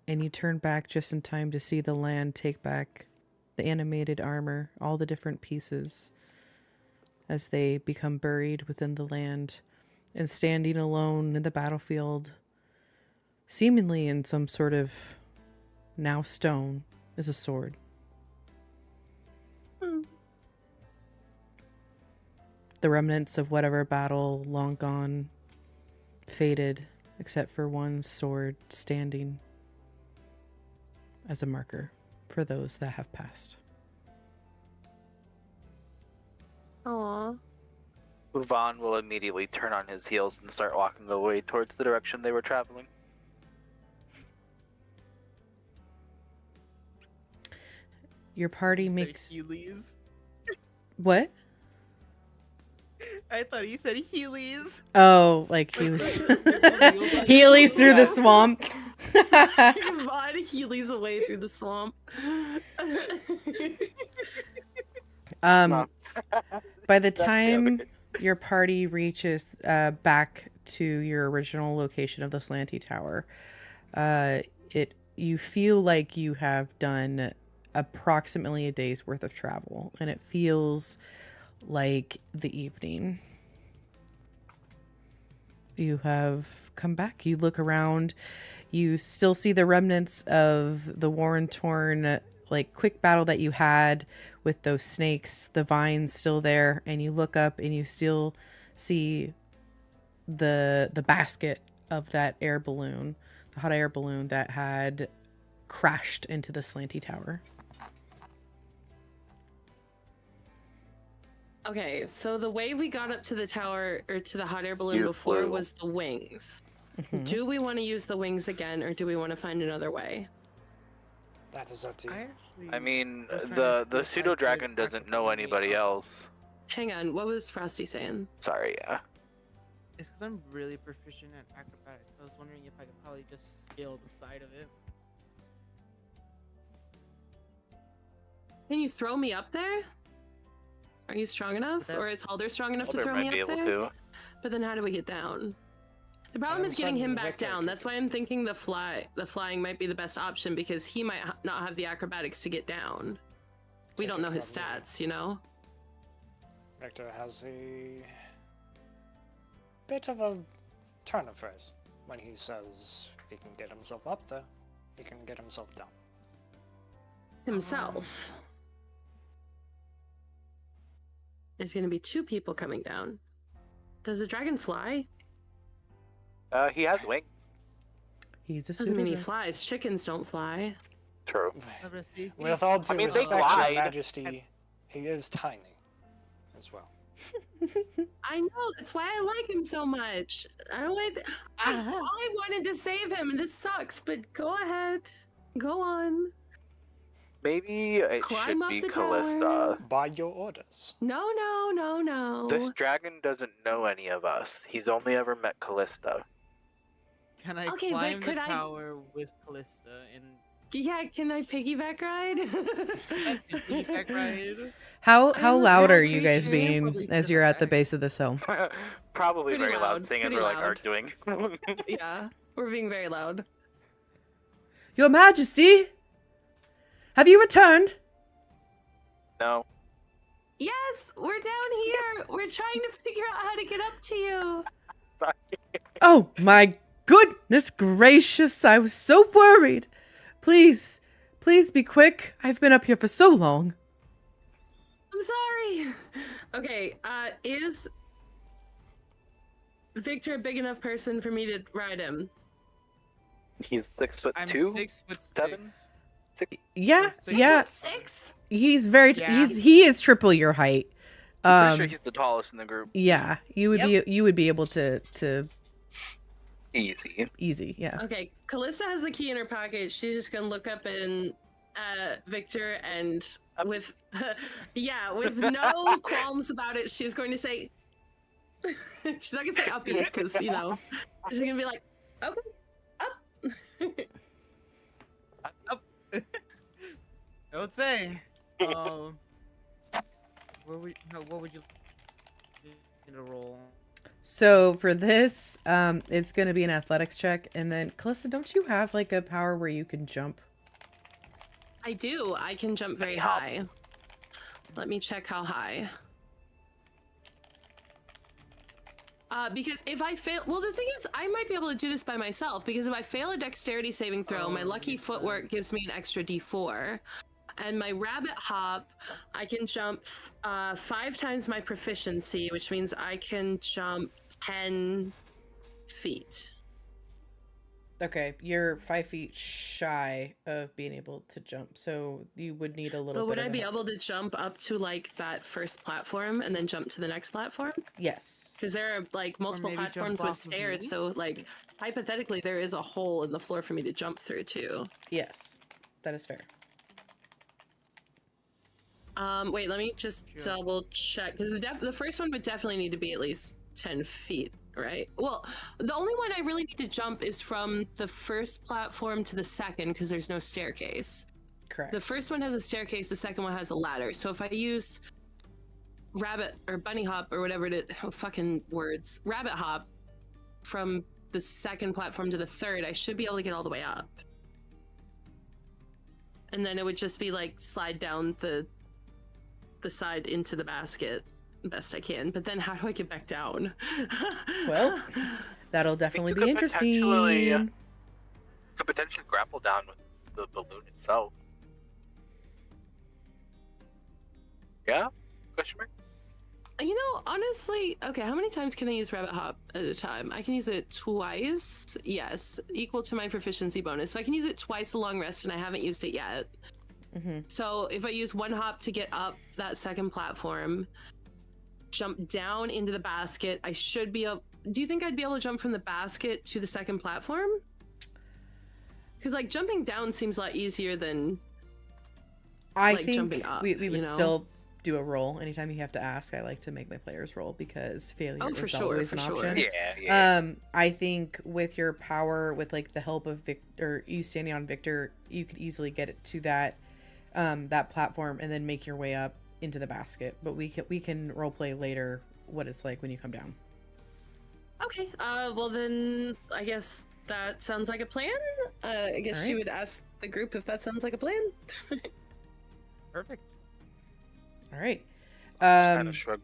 and you turn back just in time to see the land take back the animated armor, all the different pieces, as they become buried within the land. And standing alone in the battlefield, seemingly in some sort of now stone, is a sword. The remnants of whatever battle long gone, faded, except for one sword standing as a marker for those that have passed. Aw. Vaughn will immediately turn on his heels and start walking away towards the direction they were traveling. Your party You said makes Heelys. what? I thought he said Heelys. Oh, like he was Heelys through the swamp. Vaughn Heelys away through the swamp. By the time your party reaches back to your original location of the Slanty Tower, you feel like you have done approximately a day's worth of travel, and it feels like the evening. You have come back. You look around. You still see the remnants of the war-torn, like, quick battle that you had with those snakes. The vines still there, and you look up and you still see the basket of that air balloon, the hot air balloon that had crashed into the Slanty Tower. Okay, so the way we got up to the tower, or to the hot air balloon You before, flew. was the wings. Mhm. Do we want to use the wings again, or do we want to find another way? That is up to you. I mean, was trying to the see if I pseudo could dragon doesn't know activate anybody else. Hang on, what was Frosty saying? Sorry, yeah. It's because I'm really proficient at acrobatics. I was wondering if I could probably just scale the side of it. Can you throw me up there? Are you strong enough? That- Or is Halder strong enough to Mulder throw might me be up able there? to. But then how do we get down? The problem is getting him back down. That's why I'm thinking the flying might be the best option, because he might not have the acrobatics to get down. We don't know his stats, you know? Victor has a bit of a turn of phrase when he says if he can get himself up there, he can get himself down. Himself. There's gonna be 2 people coming down. Does the dragon fly? He has wings. He's a Doesn't mean he pseudo. flies. Chickens don't fly. True. With all due I mean, they respect, glide. Your Majesty, he is tiny as well. I know, that's why I like him so much. I wanted to save him, and this sucks, but go ahead. Go on. Maybe it Climb should up be the Callista. tower. By your orders. No. This dragon doesn't know any of us. He's only ever met Callista. Can I Okay, but climb the could I- tower with Callista and Yeah, can I piggyback ride? piggyback ride? How was loud so are you guys pretty sure being probably as to you're the at the back. base of this hill? Probably Pretty very loud, loud, seeing as pretty we're like loud. arguing. Yeah, we're being very loud. Your Majesty, have you returned? No. Yes, we're down here. We're trying to figure out how to get up to you. Oh my goodness gracious, I was so worried. Please be quick. I've been up here for so long. I'm sorry. Okay, is Victor a big enough person for me to ride him? He's 6'2". I'm 6'7". Yeah, Six yeah. 6'6"? He's very Yeah. he is triple your height. Pretty sure he's the tallest in the group. Yeah, you would be able to Easy. easy, yeah. Okay, Callista has the key in her pocket. She's just gonna look up and Victor, and with with no qualms about it, she's going to say she's not gonna say uppies, because she's gonna be like, okay, up. I would say. What would you in a roll? So for this, it's gonna be an athletics check, and then Callista, don't you have like a power where you can jump? I do. I can jump very Hop. high. Let me check how high. Because if I fail, well, the thing is, I might be able to do this by myself, because if I fail a dexterity saving throw, my lucky footwork gives me an extra d4. And my rabbit hop, I can jump 5 times my proficiency, which means I can jump 10 feet. Okay, you're 5 feet shy of being able to jump, so you would need a little But would bit I of be help. able to jump up to like that first platform and then jump to the next platform? Yes. Because there are like multiple maybe jump platforms with off of stairs, me? so like hypothetically there is a hole in the floor for me to jump through too. Yes. That is fair. Wait, let me just Sure. double check because the first one would definitely need to be at least 10 feet, right? Well, the only one I really need to jump is from the first platform to the second because there's no staircase. Correct. The first one has a staircase, the second one has a ladder. So if I use rabbit or bunny hop or whatever fucking words, rabbit hop from the second platform to the third, I should be able to get all the way up. And then it would just be like slide down the side into the basket best I can. But then how do I get back down? Well, that'll definitely you be could interesting. Could potentially grapple down with the balloon itself. Yeah? Question mark? You know, honestly, okay, how many times can I use rabbit hop at a time? I can use it twice. Yes, equal to my proficiency bonus. So I can use it twice a long rest, and I haven't used it yet. So if I use one hop to get up that second platform, jump down into the basket, I should be able... Do you think I'd be able to jump from the basket to the second platform? Because, like, jumping down seems a lot easier than... I like, think jumping up, we you would know? still do a roll. Anytime you have to ask, I like to make my players roll because failure Oh, for is sure, always for an sure. option. Yeah. I think with your power, with like the help of Victor, you standing on Victor, you could easily get it to that that platform and then make your way up into the basket. But we can role play later what it's like when you come down. Okay, well then, I guess that sounds like a plan. I guess All she right. would ask the group if that sounds like a plan. Perfect. All right. Kind of shrug.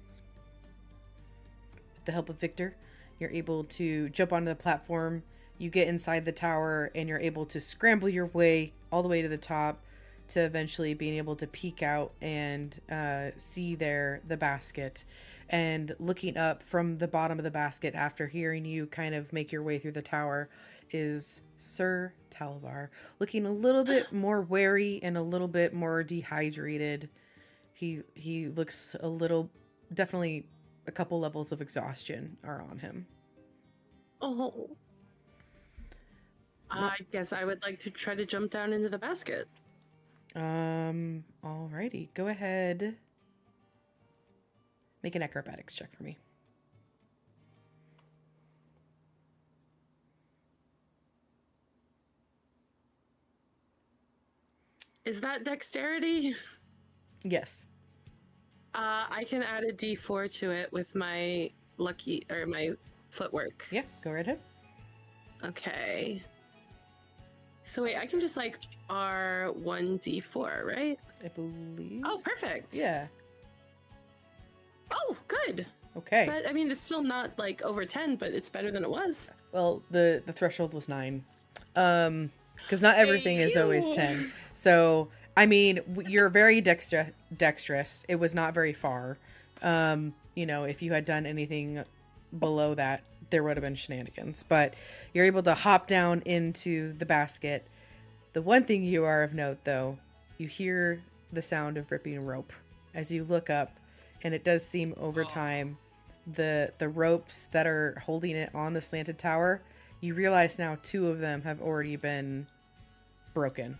With the help of Victor, you're able to jump onto the platform. You get inside the tower and you're able to scramble your way all the way to the top to eventually being able to peek out and see there the basket. And looking up from the bottom of the basket after hearing you kind of make your way through the tower is Sir Talavar, looking a little bit more wary and a little bit more dehydrated. He looks a little, definitely a couple levels of exhaustion are on him. Oh. I guess I would like to try to jump down into the basket. Alrighty. Go ahead. Make an acrobatics check for me. Is that dexterity? Yes. I can add a d4 to it with my my footwork. Yeah, go right ahead. Okay. So wait, I can just like R1d4, right? I believe. Oh, perfect. Yeah. Oh, good. Okay. But I mean, it's still not like over 10, but it's better than it was. Well, the threshold was 9. Because not everything is always Phew. 10. So, I mean, you're very dexterous. It was not very far. You know, if you had done anything below that, there would have been shenanigans. But you're able to hop down into the basket. The one thing you are of note, though, you hear the sound of ripping rope as you look up, and it does seem over time the ropes that are holding it on the slanted tower, you realize now 2 of them have already been broken.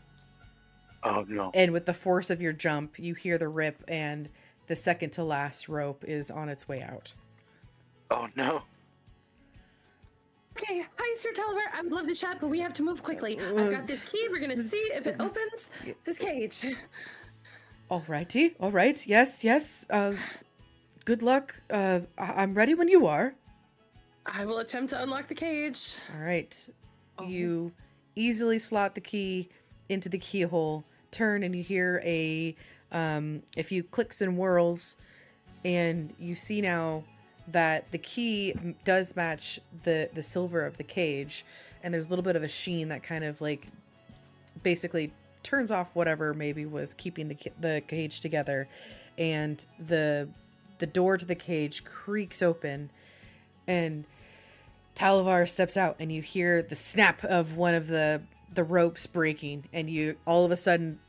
Oh no. And with the force of your jump, you hear the rip, and the second to last rope is on its way out. Oh no. Okay, hi, Sir Talver. I'd love to chat, but we have to move quickly. I've got this key. We're gonna see if it opens this cage. Alrighty, all right, yes. Good luck. I'm ready when you are. I will attempt to unlock the cage. All right. You easily slot the key into the keyhole, turn, and you hear a few clicks and whirls, and you see now that the key does match the silver of the cage, and there's a little bit of a sheen that kind of like basically turns off whatever maybe was keeping the cage together, and the door to the cage creaks open, and Talavar steps out, and you hear the snap of one of the ropes breaking, and you all of a sudden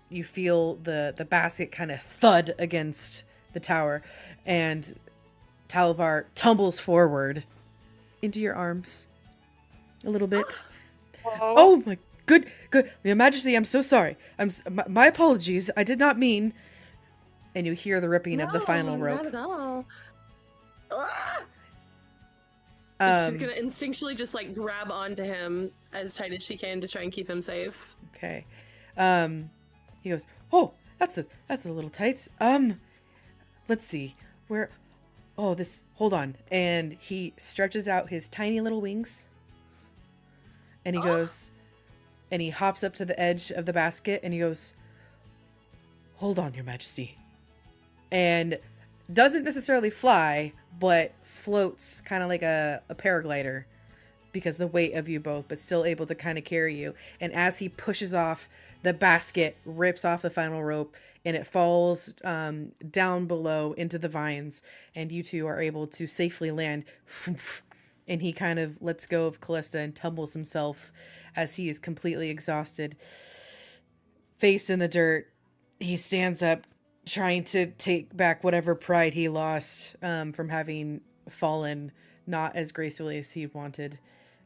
you feel the basket kind of thud against the tower, and Talavar tumbles forward into your arms a little bit. Oh my good, Your Majesty, I'm so sorry. My apologies. I did not mean. And you hear the ripping of the final rope. Not at all. She's gonna instinctually just like grab onto him as tight as she can to try and keep him safe. Okay. He goes, "Oh, that's a little tight. Let's see. Where hold on." And he stretches out his tiny little wings. And he goes, and he hops up to the edge of the basket, and he goes, "Hold on, Your Majesty." And doesn't necessarily fly, but floats kind of like a paraglider because the weight of you both, but still able to kind of carry you. And as he pushes off, the basket rips off the final rope, and it falls down below into the vines, and you two are able to safely land. And he kind of lets go of Callista and tumbles himself as he is completely exhausted. Face in the dirt, he stands up, trying to take back whatever pride he lost from having fallen not as gracefully as he wanted,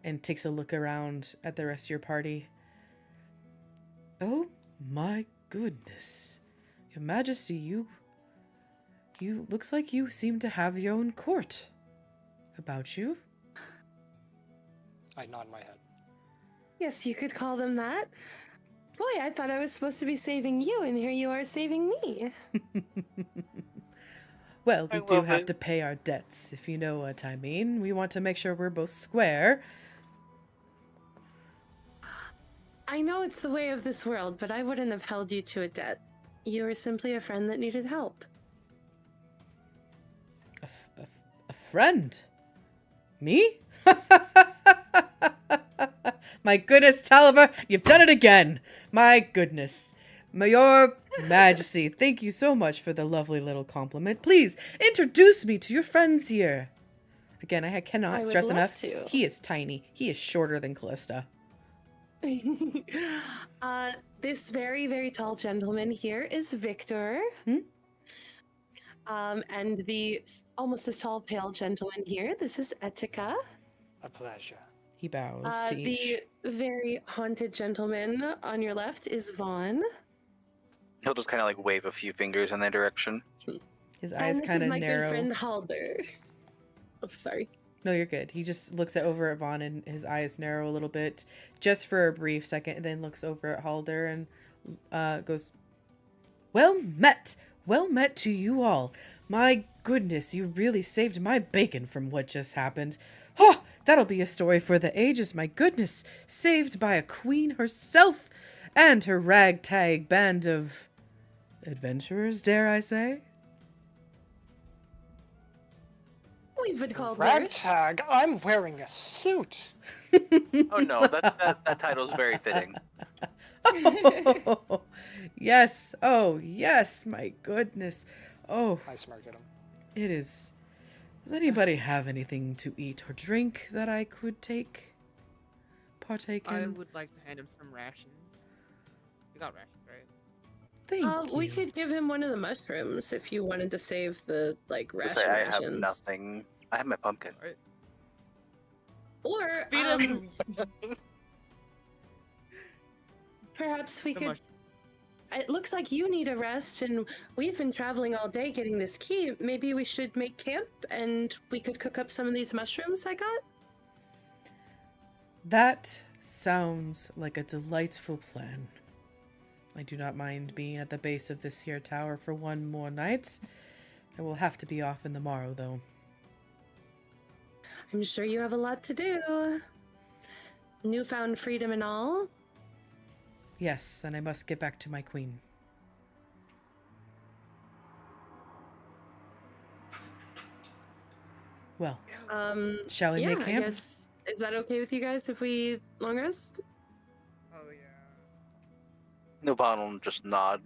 and takes a look around at the rest of your party. Oh my goodness. Your Majesty, you looks like you seem to have your own court about you. I nod my head. Yes, you could call them that. Boy, I thought I was supposed to be saving you, and here you are saving me. Well, we I do love have it. to pay our debts, if you know what I mean. We want to make sure we're both square. I know it's the way of this world, but I wouldn't have held you to a debt. You were simply a friend that needed help. A friend? Me? My goodness, Taliver, you've done it again. My goodness. Your Majesty, thank you so much for the lovely little compliment. Please, introduce me to your friends here. Again, I I cannot would stress love enough. to. He is tiny. He is shorter than Callista. This very, very tall gentleman here is Victor. And the almost as tall, pale gentleman here, this is Etika. A pleasure. He bows to each. The very haunted gentleman on your left is Vaughn. He'll just kind of like wave a few fingers in their direction. His eyes And this kind is of my narrow. good friend Halder. Oh, sorry. No, you're good. He just looks over at Vaughn, and his eyes narrow a little bit, just for a brief second, and then looks over at Halder and goes, Well met to you all. My goodness, you really saved my bacon from what just happened. Oh, that'll be a story for the ages, my goodness. Saved by a queen herself and her ragtag band of adventurers, dare I say? We've been called worse. Ragtag, I'm wearing a suit. Oh no, that title's very fitting. Oh, yes. Oh, yes. My goodness. Oh, I smirk at him. it is. Does anybody have anything to eat or drink that I could partake in? I would like to hand him some rations. We got rations, right? Thank you. We could give him one of the mushrooms if you wanted to save the Just ration say I have rations. nothing. I have my pumpkin. Or Feed him perhaps we the could. mushroom. It looks like you need a rest, and we've been traveling all day getting this key. Maybe we should make camp, and we could cook up some of these mushrooms I got. That sounds like a delightful plan. I do not mind being at the base of this here tower for one more night. I will have to be off in the morrow, though. I'm sure you have a lot to do. Newfound freedom and all. Yes, and I must get back to my queen. Well, shall we Yeah, make camp? I guess. Is that okay with you guys if we long rest? Oh yeah. Nubon will just nod.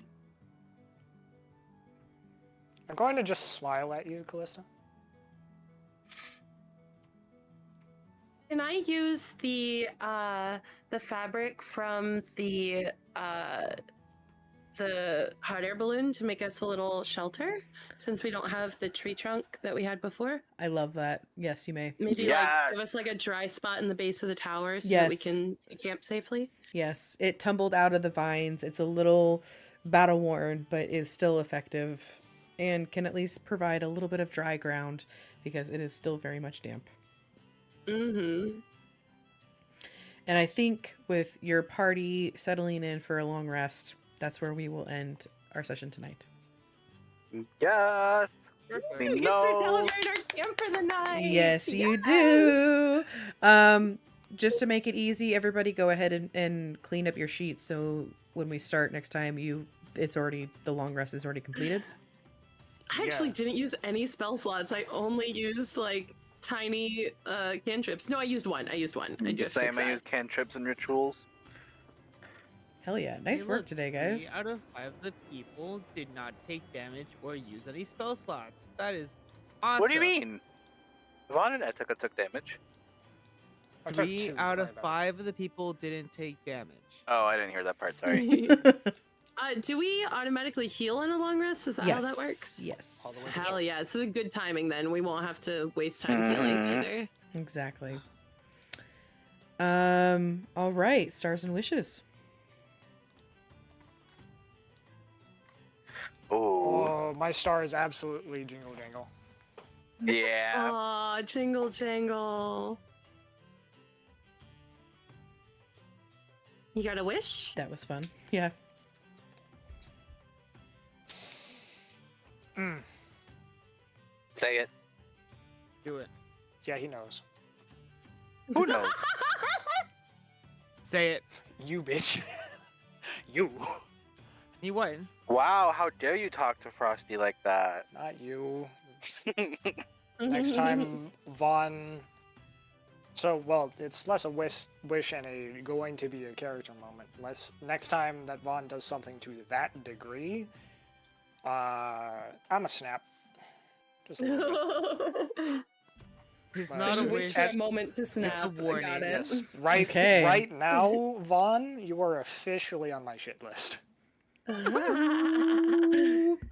I'm going to just smile at you, Callista. Can I use the fabric from the hot air balloon to make us a little shelter, since we don't have the tree trunk that we had before? I love that. Yes, you may. Maybe like give Yes. us like a dry spot in the base of the tower so that we Yes. can camp safely. Yes, it tumbled out of the vines. It's a little battle worn, but is still effective and can at least provide a little bit of dry ground because it is still very much damp. Mm-hmm. And I think with your party settling in for a long rest, that's where we will end our session tonight. Yes. Perfect. We We get to know. celebrate our camp for the night. Yes, you Yes. do. Just to make it easy, everybody go ahead and clean up your sheets so when we start next time, the long rest is already completed. I actually Yeah. didn't use any spell slots. I only used like tiny cantrips. No, I used one. I do have to fix Same. I that. use cantrips and rituals. Hell yeah. Nice Hey, work look, today, 3 guys. out of 5 of the people did not take damage or use any spell slots. That is awesome. What do you mean? Vaughn and Etika took damage. I took 3 2, out my of bad. 5 of the people didn't take damage. Oh, I didn't hear that part. Sorry. Do we automatically heal on a long rest? Is that how that works? All Yes. the way to Hell zero. yeah. So the good timing then. We won't have to waste time healing Mhm. either. Exactly. All right. Stars and wishes. Oh. Oh, my star is absolutely jingle jangle. Yeah. Aw, jingle jangle. You got a wish? That was fun. Yeah. Say it. Do it. Yeah, he knows. Who knows? Say it. You bitch. You. He won. Wow, how dare you talk to Frosty like that? Not you. Next time, Vaughn. So, well, it's less a wish and a going to be a character moment. Next time that Vaughn does something to that degree, I'm a snap. Just a little bit. It's So not So a you wish wish. for a moment to snap. It's a warning, Got it. Yes. Right, Okay. right now, Vaughn, you are officially on my shit list.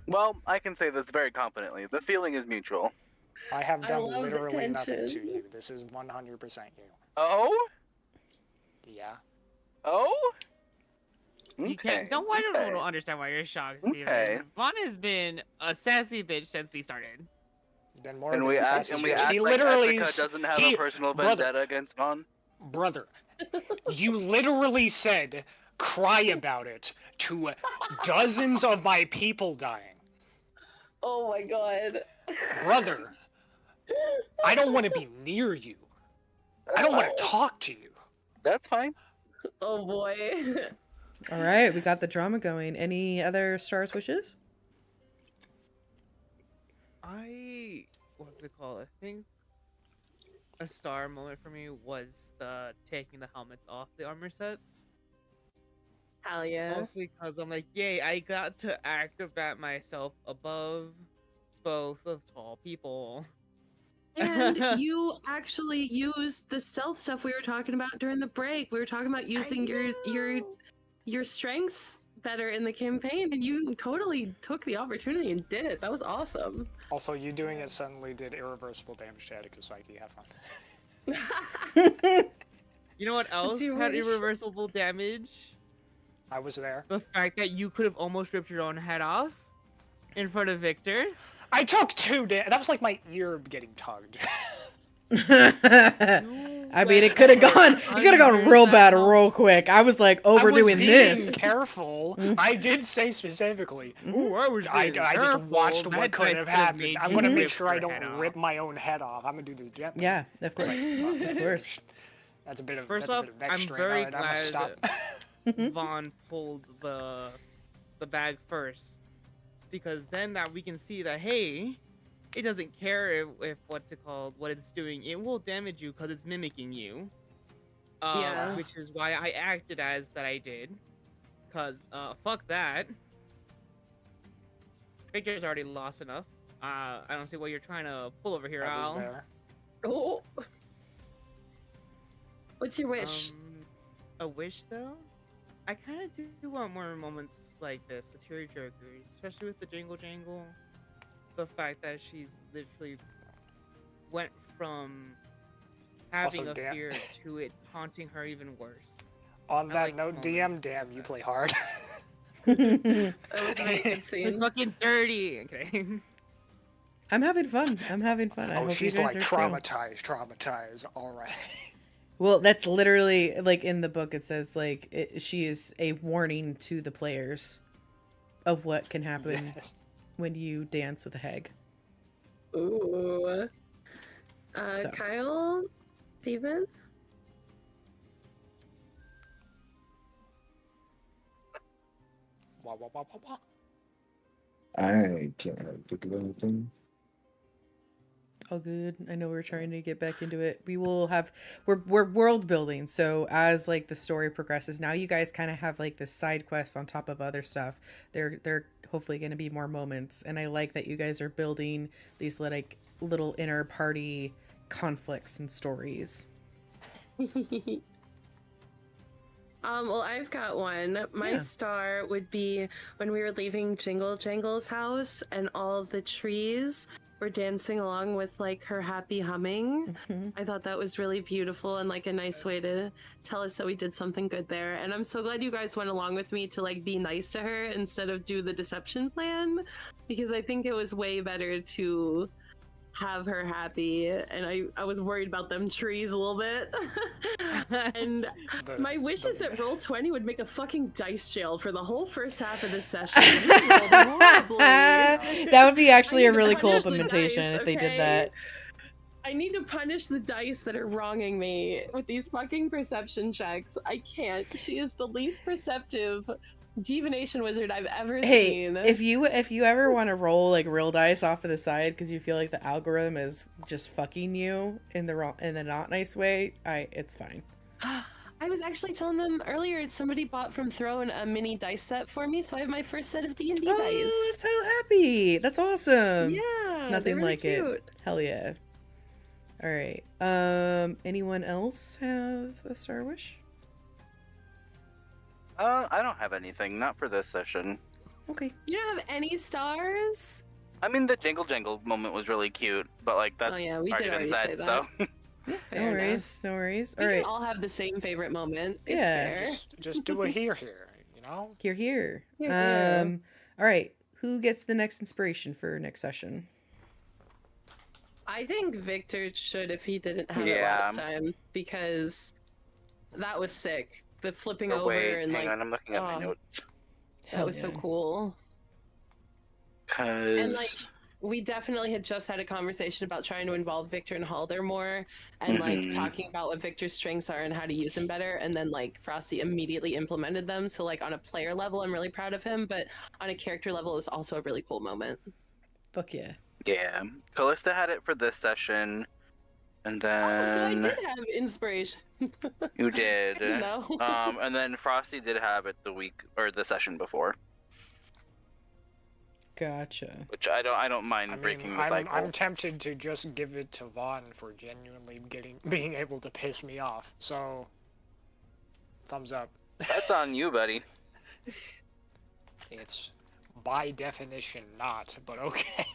Well, I can say this very confidently. The feeling is mutual. I have I done love the literally nothing to tension. you. This is 100% you. Oh? Yeah. Oh? You can't. Okay, Don't. I don't okay. understand why you're shocked, Steven. Okay. Vaughn has been a sassy bitch since we started. It's been more And than we a act, sausage and we bitch. act He like literally Etika doesn't have he- a personal brother. vendetta against Vaughn. Brother, you literally said cry about it to dozens of my people dying. Oh my god. Brother, I don't want to be near you. I don't want to talk to you. That's fine. Oh boy. All right. We got the drama going. Any other stars wishes? What's it called? I think a star moment for me was the taking the helmets off the armor sets. Hell yeah. Mostly because I'm like, yay, I got to activate myself above both of tall people. And you actually used the stealth stuff we were talking about during the break. We were talking about using your strengths better in the campaign, and you totally took the opportunity and did it. That was awesome. Also, you doing it suddenly did irreversible damage to Atticus Psyche. Have fun. You know what else your had wish? irreversible damage? I was there. The fact that you could have almost ripped your own head off in front of Victor. I took 2 damage. That was like my ear getting tugged. I mean, it could have gone. It could have gone real bad real quick. I was like, oh, I we're was doing being this. careful. I did say specifically. Ooh, I was I being just careful. watched what That could dice have could have happened. made I'm you gonna make rip sure I your head don't off. rip my own head off. I'm gonna do this gently. Yeah, of course. Like, Of course. That's a bit of First that's off, a bit of neck I'm strain. very Alright, I'm gonna stop. Vaughn pulled the bag first, because then that we can see that, hey, it doesn't care if what's it called, what it's doing. It will damage you because it's mimicking you. Yeah. Which is why I acted as that I did. Cause fuck that. Victor's already lost enough. I don't see what you're trying to pull over here, I was Al. there. Oh. What's your wish? A wish though? I kind of do want more moments like this, the tearjerkers, especially with the jingle jangle. The fact that she's literally went from having Also, a damn. fear to it haunting her even worse. On I that like note, DM, moments damn, like you that. play hard. That was a very good It's scene. fucking dirty. Okay. I'm having fun. I'm having fun. I Oh, hope she's you guys like are too. traumatized. All right. Well, that's literally like in the book. It says like she is a warning to the players of what can happen Yes. when you dance with a hag. Ooh. So. Kyle? Steven? Wah, wah, wah, wah, wah. I can't really think of anything. All good. I know we're trying to get back into it. We're world building. So as like the story progresses, now you guys kind of have like this side quest on top of other stuff. They're hopefully going to be more moments, and I like that you guys are building these like little inner party conflicts and stories. Well, I've got one. My Yeah. star would be when we were leaving Jingle Jangle's house and all the trees were dancing along with like her happy humming. Mhm. I thought that was really beautiful and like a nice way to tell us that we did something good there. And I'm so glad you guys went along with me to like be nice to her instead of do the deception plan, because I think it was way better to have her happy, and I was worried about them trees a little bit. And my wish is that Roll20 would make a fucking dice jail for the whole first half of this session. We rolled horribly. That would be actually I a need to really cool punish the implementation dice, if they did okay? that. I need to punish the dice that are wronging me with these fucking perception checks. I can't. She is the least perceptive divination wizard I've ever Hey, seen. if you ever want to roll like real dice off of the side because you feel like the algorithm is just fucking you in the not nice way, it's fine. I was actually telling them earlier, somebody bought from Throne a mini dice set for me, so I have my first set of D&D Oh, dice. I'm so happy. That's awesome. Yeah, they're Nothing really like cute. it. Hell yeah. All right. Anyone else have a star wish? I don't have anything, not for this session. Okay. You don't have any stars? I mean, the jingle jangle moment was really cute, but like that's Oh yeah, we already did been already said, say so. that. No Fair enough. worries. No worries. We All can right. all have the same favorite moment. It's Yeah. fair. Just do a here, you know? Here. Yeah. All right. Who gets the next inspiration for next session? I think Victor should if he didn't have it Yeah. last time, because that was sick. The flipping Oh, over wait, and hang like on, I'm looking at my oh, notes. that was so cool. And like we definitely had just had a conversation about trying to involve Victor and Halder more, and like Mhm. talking about what Victor's strengths are and how to use them better, and then like Frosty immediately implemented them. So like on a player level, I'm really proud of him, but on a character level, it was also a really cool moment. Fuck yeah. Yeah, Callista had it for this session, and then Oh, so I did have inspiration. you did. You know. And then Frosty did have it the session before, Gotcha. which I don't mind I mean, breaking the cycle. I'm tempted to just give it to Vaughn for genuinely being able to piss me off. So, thumbs up. That's on you, buddy. It's by definition not, but okay.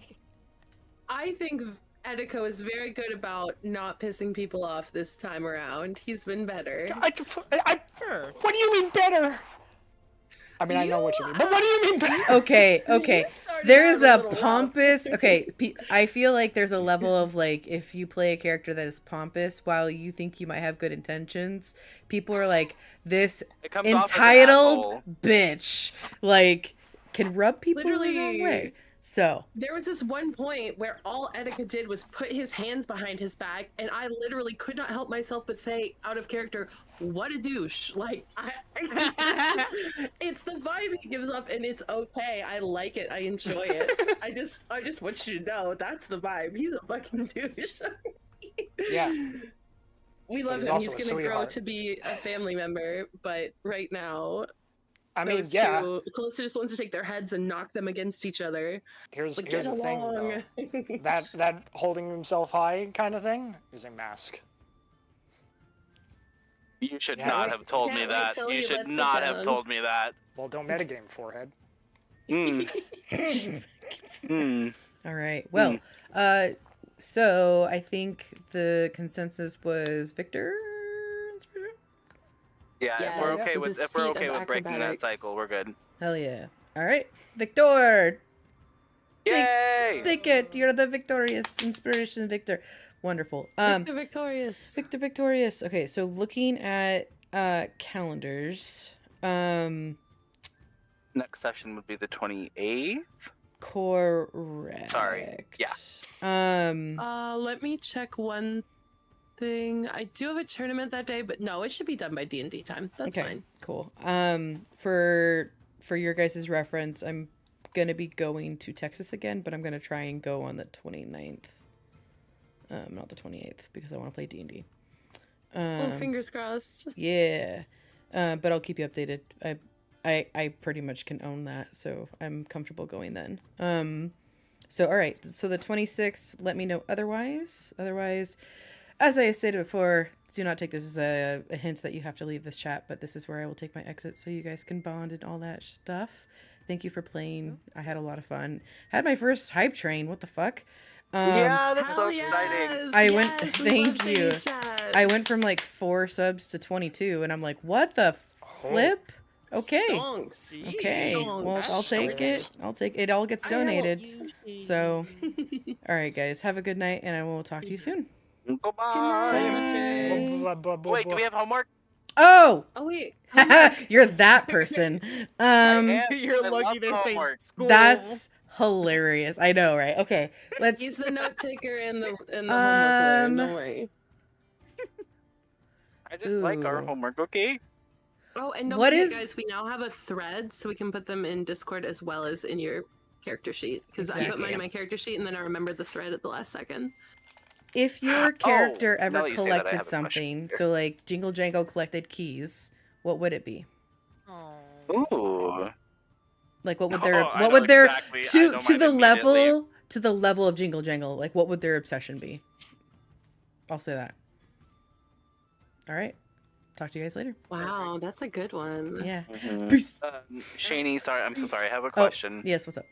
I think Ediko is very good about not pissing people off this time around. He's been better. Sure. What do you mean better? I mean, I know what you mean, but what do you mean better? Okay. You started There is out a little rough. pompous. Okay, I feel like there's a level of like if you play a character that is pompous while you think you might have good intentions, people are like this It comes off as an entitled asshole. bitch, like can rub people the wrong Literally. way. So There was this one point where all Edika did was put his hands behind his back, and I literally could not help myself but say, out of character, "What a douche!" Like, it's the vibe he gives up, and it's okay. I like it. I enjoy it. I just want you to know that's the vibe. He's a fucking douche. Yeah. We love he's him. also He's a gonna grow sweetheart. to be a family member, but right now, I mean, those yeah. two, Calista just wants to take their heads and knock them against each other. Here's Like, the get thing, though. along. That holding himself high kind of thing is a mask. You should Yeah, not wait- have told me can't wait that. till You he should lets it not have down. told me that. Well, don't metagame, forehead. Mm. Mm. All right. Well, so I think the consensus was Victor. Yeah, Yeah, if we're it's okay with this if we're feat okay of with breaking that acrobatics. cycle, we're good. Hell yeah. All right. Victor. Yay! Take it. You're the victorious inspiration, Victor. Wonderful. Victor Victorious. Victor Victorious. Okay, so looking at calendars, Next session would be the 28th. correct. Sorry. Yeah. Let me check one thing. I do have a tournament that day, but no, it should be done by D&D time. That's Okay, fine. cool. For your guys' reference, I'm gonna be going to Texas again, but I'm gonna try and go on the 29th. Not the 28th, because I want to play D&D. Fingers crossed. Yeah. But I'll keep you updated. I pretty much can own that, so I'm comfortable going then. So all right. So the 26th, let me know otherwise. Otherwise, as I stated before, do not take this as a hint that you have to leave this chat, but this is where I will take my exit so you guys can bond and all that stuff. Thank you for playing. I had a lot of fun. Had my first hype train. What the fuck? Yeah, that's so Hell exciting. I went- yes, we thank love seeing you. chat. I went from like 4 subs to 22, and I'm like, what the flip? Okay. Stonks. Okay. Well, I'll take it. I'll take it. All gets I will- donated. So, all right, guys. Have a good night, and I will talk to you soon. Goodbye. Bye. Wait, do we have homework? Oh, Oh wait, you're that person. You're I lucky love they say homework. school. That's hilarious. I know, right? Okay, let's. he's the note taker and the homework lawyer. Don't worry. I just like our Ooh. homework, okay? Oh, and don't What forget, is- guys, we now have a thread, so we can put them in Discord as well as in your character sheet. Because I put Exactly. mine in my character sheet, and then I remembered the thread at the last second. If your character now ever that you say that, I collected have a question something, here. so like Jingle Jangle collected keys, what would it be? Ooh. Like, what would Oh, their I what know would their exactly. I to know to mine the immediately. level of Jingle Jangle? Like, what would their obsession be? I'll say that. All right. Talk to you guys later. Wow, that's a good one. Yeah. Mhm. Peace. Shaney, sorry, I'm so sorry. I have a Oh, question. yes. What's up?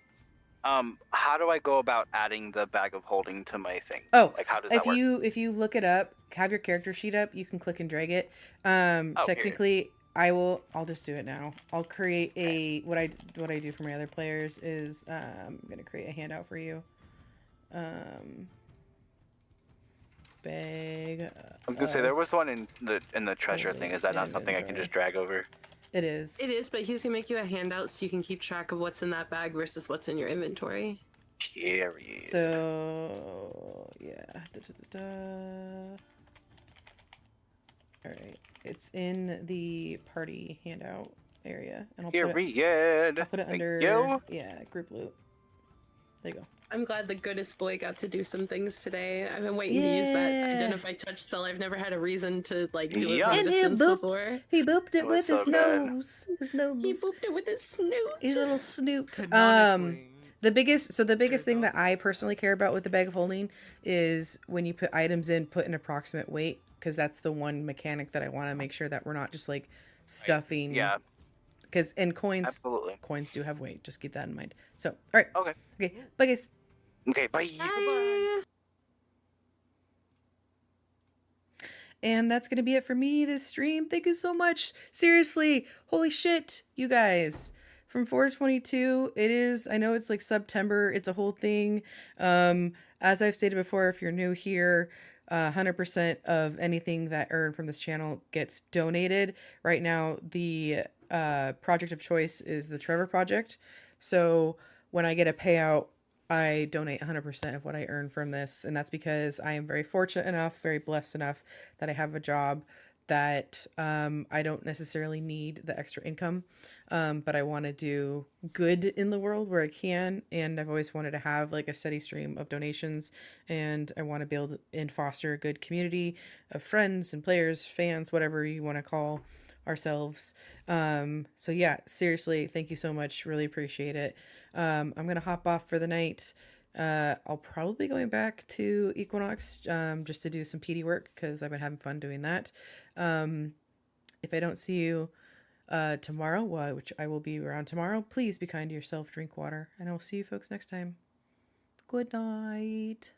How do I go about adding the bag of holding to my thing? Oh, Like, how does that if work? you look it up, have your character sheet up, you can click and drag it. here. Technically, I'll just do it now. I'll create a what I do for my other players is I'm gonna create a handout for you. Bag. I was gonna say there was one in the treasure thing. Is that not Yeah, something I can just drag over? It is. It is, but he's gonna make you a handout so you can keep track of what's in that bag versus what's in your inventory. Period. So yeah. Da. All right. It's in the party handout area, and I'll put it Period. Thank under. under group loot. There you go. I'm glad the goodest boy got to do some things today. I've been waiting to use that Yeah. identify touch spell. I've never had a reason to like do it Yeah. from a And he distance booped- before. He booped it It was with so his good. nose. His nose. He booped it with his snoot. His little snoot. Canonically. The biggest thing that awesome. I personally care about with the bag of holding is when you put items in, put an approximate weight, because that's the one mechanic that I want to make sure that we're not just like stuffing. Yeah, Because in coins absolutely. do have weight. Just keep that in mind. So, all right. Okay. Okay. Bye, guys. Okay, bye. Bye. And that's going to be it for me this stream. Thank you so much. Seriously. Holy shit, you guys. From 4 to 22, it is, I know it's like September. It's a whole thing. As I've stated before, if you're new here, 100% of anything that earned from this channel gets donated. Right now, the project of choice is the Trevor Project. So when I get a payout, I donate 100% of what I earn from this. And that's because I am very fortunate enough, very blessed enough that I have a job that I don't necessarily need the extra income. But I want to do good in the world where I can. And I've always wanted to have like a steady stream of donations. And I want to build and foster a good community of friends and players, fans, whatever you want to call ourselves. So yeah, seriously, thank you so much. Really appreciate it. I'm going to hop off for the night. I'll probably be going back to Equinox just to do some PD work because I've been having fun doing that. If I don't see you tomorrow, which I will be around tomorrow, please be kind to yourself, drink water, and I will see you folks next time. Good night.